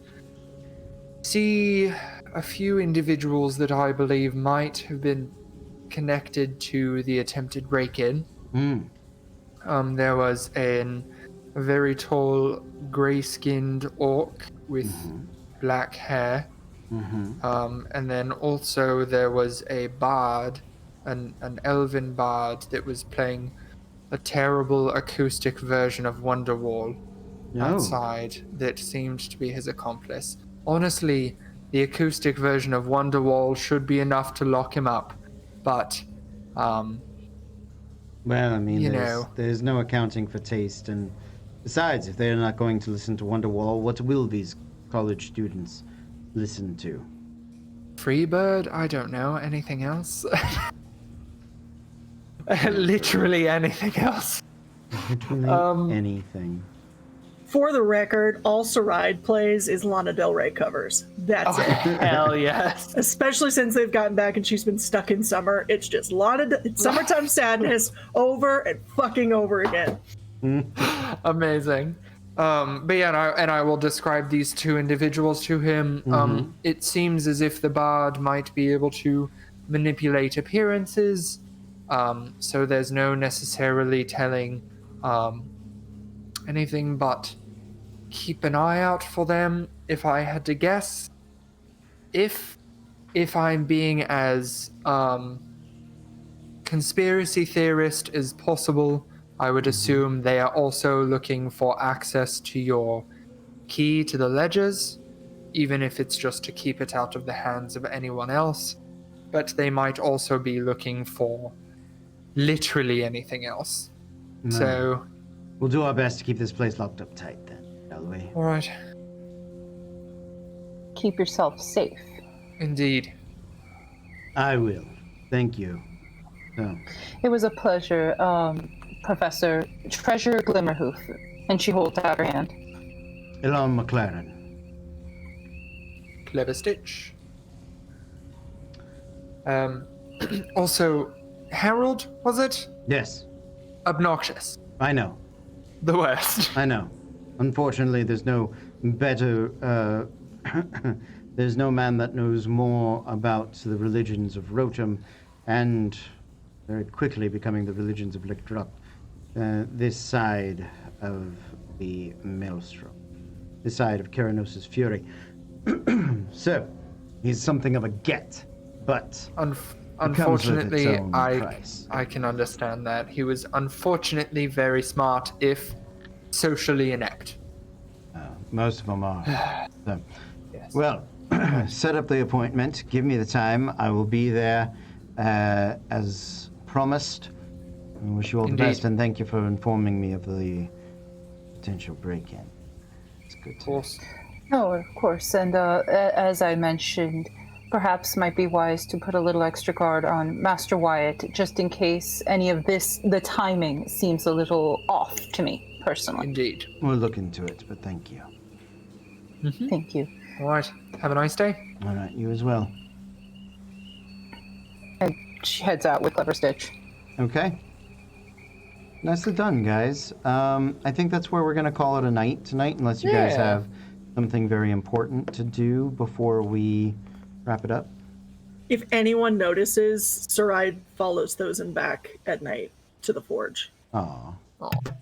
Speaker 3: see a few individuals that I believe might have been connected to the attempted break-in. There was a very tall, gray-skinned orc with black hair. And then also there was a bard, an elven bard that was playing a terrible acoustic version of Wonderwall outside that seemed to be his accomplice. Honestly, the acoustic version of Wonderwall should be enough to lock him up, but
Speaker 1: Well, I mean,
Speaker 3: You
Speaker 1: there's no accounting for taste, and besides, if they're not going to listen to Wonderwall, what will these college students listen to?
Speaker 3: Freebird? I don't know. Anything else? Literally anything else.
Speaker 1: Literally anything.
Speaker 6: For the record, all Saride plays is Lana Del Rey covers. That's it.
Speaker 3: Hell yes.
Speaker 6: Especially since they've gotten back and she's been stuck in summer. It's just it's Summertime Sadness over and fucking over again.
Speaker 3: Amazing. But yeah, and I will describe these two individuals to him. It seems as if the bard might be able to manipulate appearances, so there's no necessarily telling anything, but keep an eye out for them. If I had to guess, if I'm being as conspiracy theorist as possible, I would assume they are also looking for access to your key to the ledgers, even if it's just to keep it out of the hands of anyone else. But they might also be looking for literally anything else.
Speaker 1: No.
Speaker 3: So,
Speaker 1: We'll do our best to keep this place locked up tight then, shall we?
Speaker 3: all right.
Speaker 5: Keep yourself safe.
Speaker 3: Indeed.
Speaker 1: I will. Thank you. So,
Speaker 5: It was a pleasure, Professor Treasure Glimmerhoof. And she holds out her hand.
Speaker 1: Elon McLaren.
Speaker 3: Clever Stitch. Also, Harold, was it?
Speaker 1: Yes,
Speaker 3: Obnoxious.
Speaker 1: I know.
Speaker 3: The worst.
Speaker 1: I know. Unfortunately, there's no better. There's no man that knows more about the religions of Rotem, and very quickly becoming the religions of Lichdrup, this side of the Maelstrom, this side of Keranos' fury. So, he's something of a get, but
Speaker 3: Unfortunately,
Speaker 1: its own price.
Speaker 3: I can understand that. He was unfortunately very smart, if socially inept.
Speaker 1: most of them are. So,
Speaker 3: Yes.
Speaker 1: well, set up the appointment. Give me the time. I will be there as promised. I wish you all
Speaker 3: Indeed.
Speaker 1: the best, and thank you for informing me of the potential break-in. It's good
Speaker 3: Of
Speaker 1: to
Speaker 3: course.
Speaker 5: No, of course. And as I mentioned, perhaps might be wise to put a little extra guard on Master Wyatt, just in case any of this, the timing seems a little off to me, personally.
Speaker 3: Indeed.
Speaker 1: We'll look into it, but thank you.
Speaker 5: Thank you.
Speaker 3: All right. Have a nice day.
Speaker 1: All right, you as well.
Speaker 5: And she heads out with Clever Stitch.
Speaker 1: Okay. Nicely done, guys. I think that's where we're going to call it a night tonight, unless you guys
Speaker 3: Yeah.
Speaker 1: have something very important to do before we wrap it up.
Speaker 6: If anyone notices, Sarai follows Thozen back at night to the forge.
Speaker 1: Aw.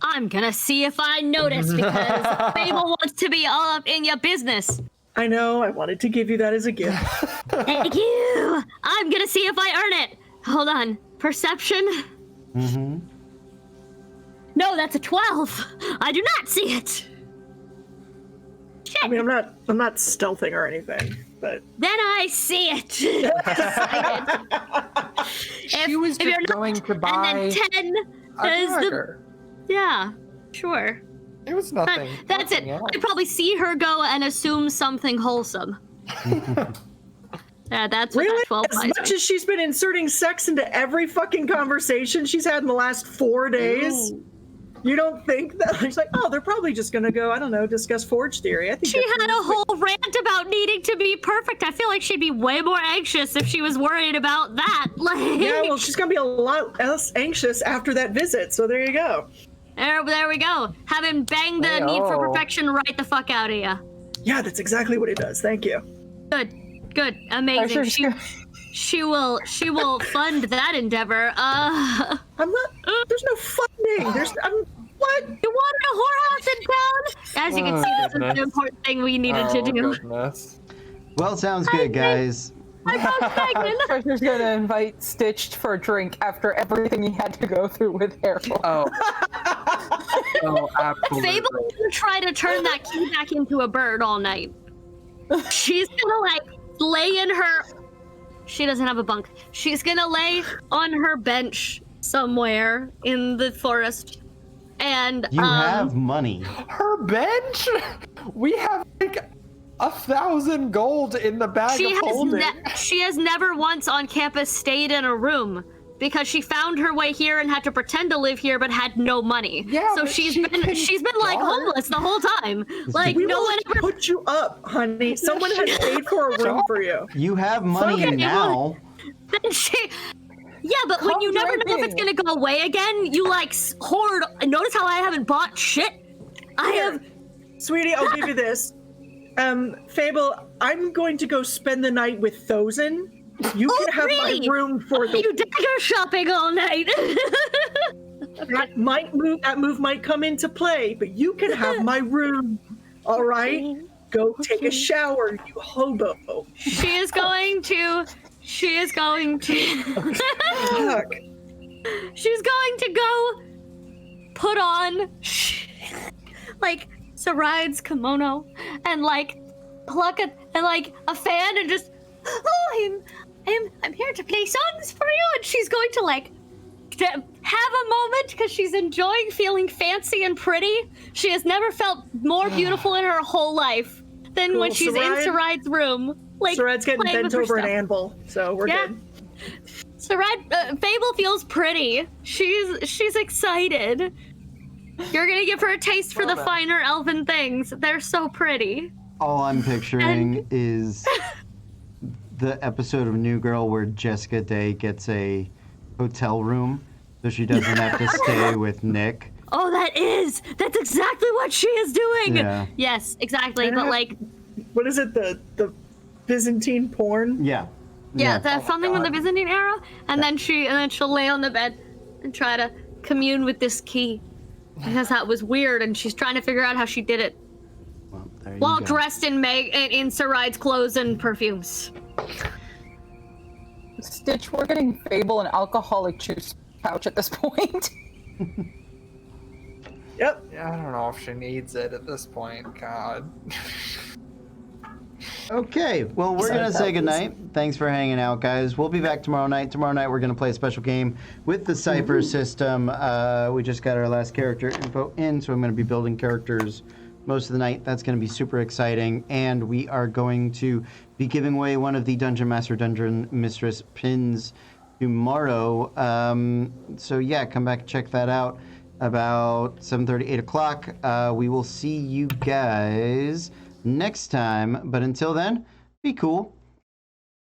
Speaker 4: I'm gonna see if I notice because Fable wants to be all up in your business.
Speaker 6: I know, I wanted to give you that as a gift.
Speaker 4: Thank you. I'm gonna see if I earn it. Hold on. Perception?
Speaker 1: Mm-hmm.
Speaker 4: No, that's a 12. I do not see it.
Speaker 6: I mean, I'm not stealthing or anything, but
Speaker 4: Then I see it.
Speaker 3: She was
Speaker 4: if you're
Speaker 3: just
Speaker 4: not-
Speaker 3: going to
Speaker 4: And
Speaker 3: buy
Speaker 4: then 10
Speaker 3: a
Speaker 4: is the.
Speaker 3: dagger.
Speaker 4: Yeah, sure.
Speaker 3: It was
Speaker 4: But
Speaker 3: nothing.
Speaker 4: that's it.
Speaker 3: nothing else.
Speaker 4: I probably see her go and assume something wholesome. Yeah, that's what
Speaker 6: really,
Speaker 4: that 12
Speaker 6: as
Speaker 4: buys
Speaker 6: much
Speaker 4: me.
Speaker 6: as she's been inserting sex into every fucking conversation she's had in the last 4 days, you don't think that she's like, oh, they're probably just gonna go, I don't know, discuss forge theory. I think
Speaker 4: She
Speaker 6: that's
Speaker 4: had a whole rant about needing to be perfect. I feel like she'd be way more anxious if she was worried about that. Like,
Speaker 6: Yeah, well, she's gonna be a lot less anxious after that visit. So there you go.
Speaker 4: there we go. Having banged the need for
Speaker 3: Hey-oh.
Speaker 4: perfection right the fuck out of you.
Speaker 6: Yeah, that's exactly what it does. Thank you.
Speaker 4: Good, amazing. She will fund that endeavor.
Speaker 6: I'm not. There's no funding. What?
Speaker 4: You want a whorehouse in town? As you can see, this is the important thing we needed to do.
Speaker 9: Goodness.
Speaker 1: Well, sounds good, guys.
Speaker 4: I'm not pregnant.
Speaker 5: Treasure's gonna invite Stitched for a drink after everything he had to go through with Harold.
Speaker 3: Oh. Oh, absolutely.
Speaker 4: Fable can try to turn that key back into a bird all night. She's gonna like lay in her. She doesn't have a bunk. She's gonna lay on her bench somewhere in the forest, and
Speaker 1: You have money.
Speaker 9: Her bench? We have like 1,000 gold in the bag of holding.
Speaker 4: She has never once on campus stayed in a room because she found her way here and had to pretend to live here but had no money.
Speaker 9: Yeah,
Speaker 4: so
Speaker 9: but
Speaker 4: she's been like homeless the whole time. Like
Speaker 6: We
Speaker 4: no
Speaker 6: will
Speaker 4: one ever.
Speaker 6: put you up, honey. Someone has paid for a room for you.
Speaker 1: You have money
Speaker 4: Okay,
Speaker 1: now.
Speaker 4: Then she. Yeah, but when
Speaker 5: Come
Speaker 4: you never know if it's gonna go away again, you like hoard. Notice how I haven't bought shit. I have.
Speaker 6: Sweetie, I'll give you this. Fable, I'm going to go spend the night with Thozen. You
Speaker 4: Oh,
Speaker 6: can have
Speaker 4: really?
Speaker 6: my room for the.
Speaker 4: You dagger shopping all night.
Speaker 6: That move might come into play, but you can have my room. All right? Go take a shower, you hobo.
Speaker 4: She is going to.
Speaker 6: Fuck.
Speaker 4: She's going to go put on like Sarai's kimono and like pluck a fan and just I'm here to play songs for you, and she's going to like to have a moment because she's enjoying feeling fancy and pretty. She has never felt more beautiful in her whole life than
Speaker 6: Cool.
Speaker 4: when she's in Sarai's room. Like
Speaker 6: Sarad's getting
Speaker 4: playing
Speaker 6: bent
Speaker 4: with her
Speaker 6: over an
Speaker 4: stuff.
Speaker 6: anvil, so we're
Speaker 4: Yeah.
Speaker 6: good.
Speaker 4: Sarai, Fable feels pretty. She's excited. You're gonna give her a taste for the finer elven things. They're so pretty.
Speaker 1: All I'm picturing is the episode of New Girl where Jessica Day gets a hotel room so she doesn't have to stay with Nick.
Speaker 4: Oh, that's exactly what she is doing.
Speaker 1: Yeah.
Speaker 4: Yes, exactly. But like,
Speaker 6: What is it? The Byzantine porn?
Speaker 1: Yeah.
Speaker 4: yeah, that's something from the Byzantine era. And then she'll lay on the bed and try to commune with this key because that was weird, and she's trying to figure out how she did it
Speaker 1: Well, there you
Speaker 4: while
Speaker 1: go.
Speaker 4: dressed in Sarai's clothes and perfumes.
Speaker 5: Stitch, we're getting Fable an alcoholic juice pouch at this point.
Speaker 6: Yep.
Speaker 3: Yeah, I don't know if she needs it at this point. God.
Speaker 1: Okay, well, we're going to say goodnight. Thanks for hanging out, guys. We'll be back tomorrow night. Tomorrow night, we're going to play a special game with the Cypher system. We just got our last character info in, so I'm going to be building characters most of the night. That's going to be super exciting. And we are going to be giving away one of the Dungeon Master, Dungeon Mistress pins tomorrow. So, yeah, come back and check that out about 7:30, 8 o'clock. We will see you guys next time, but until then, be cool,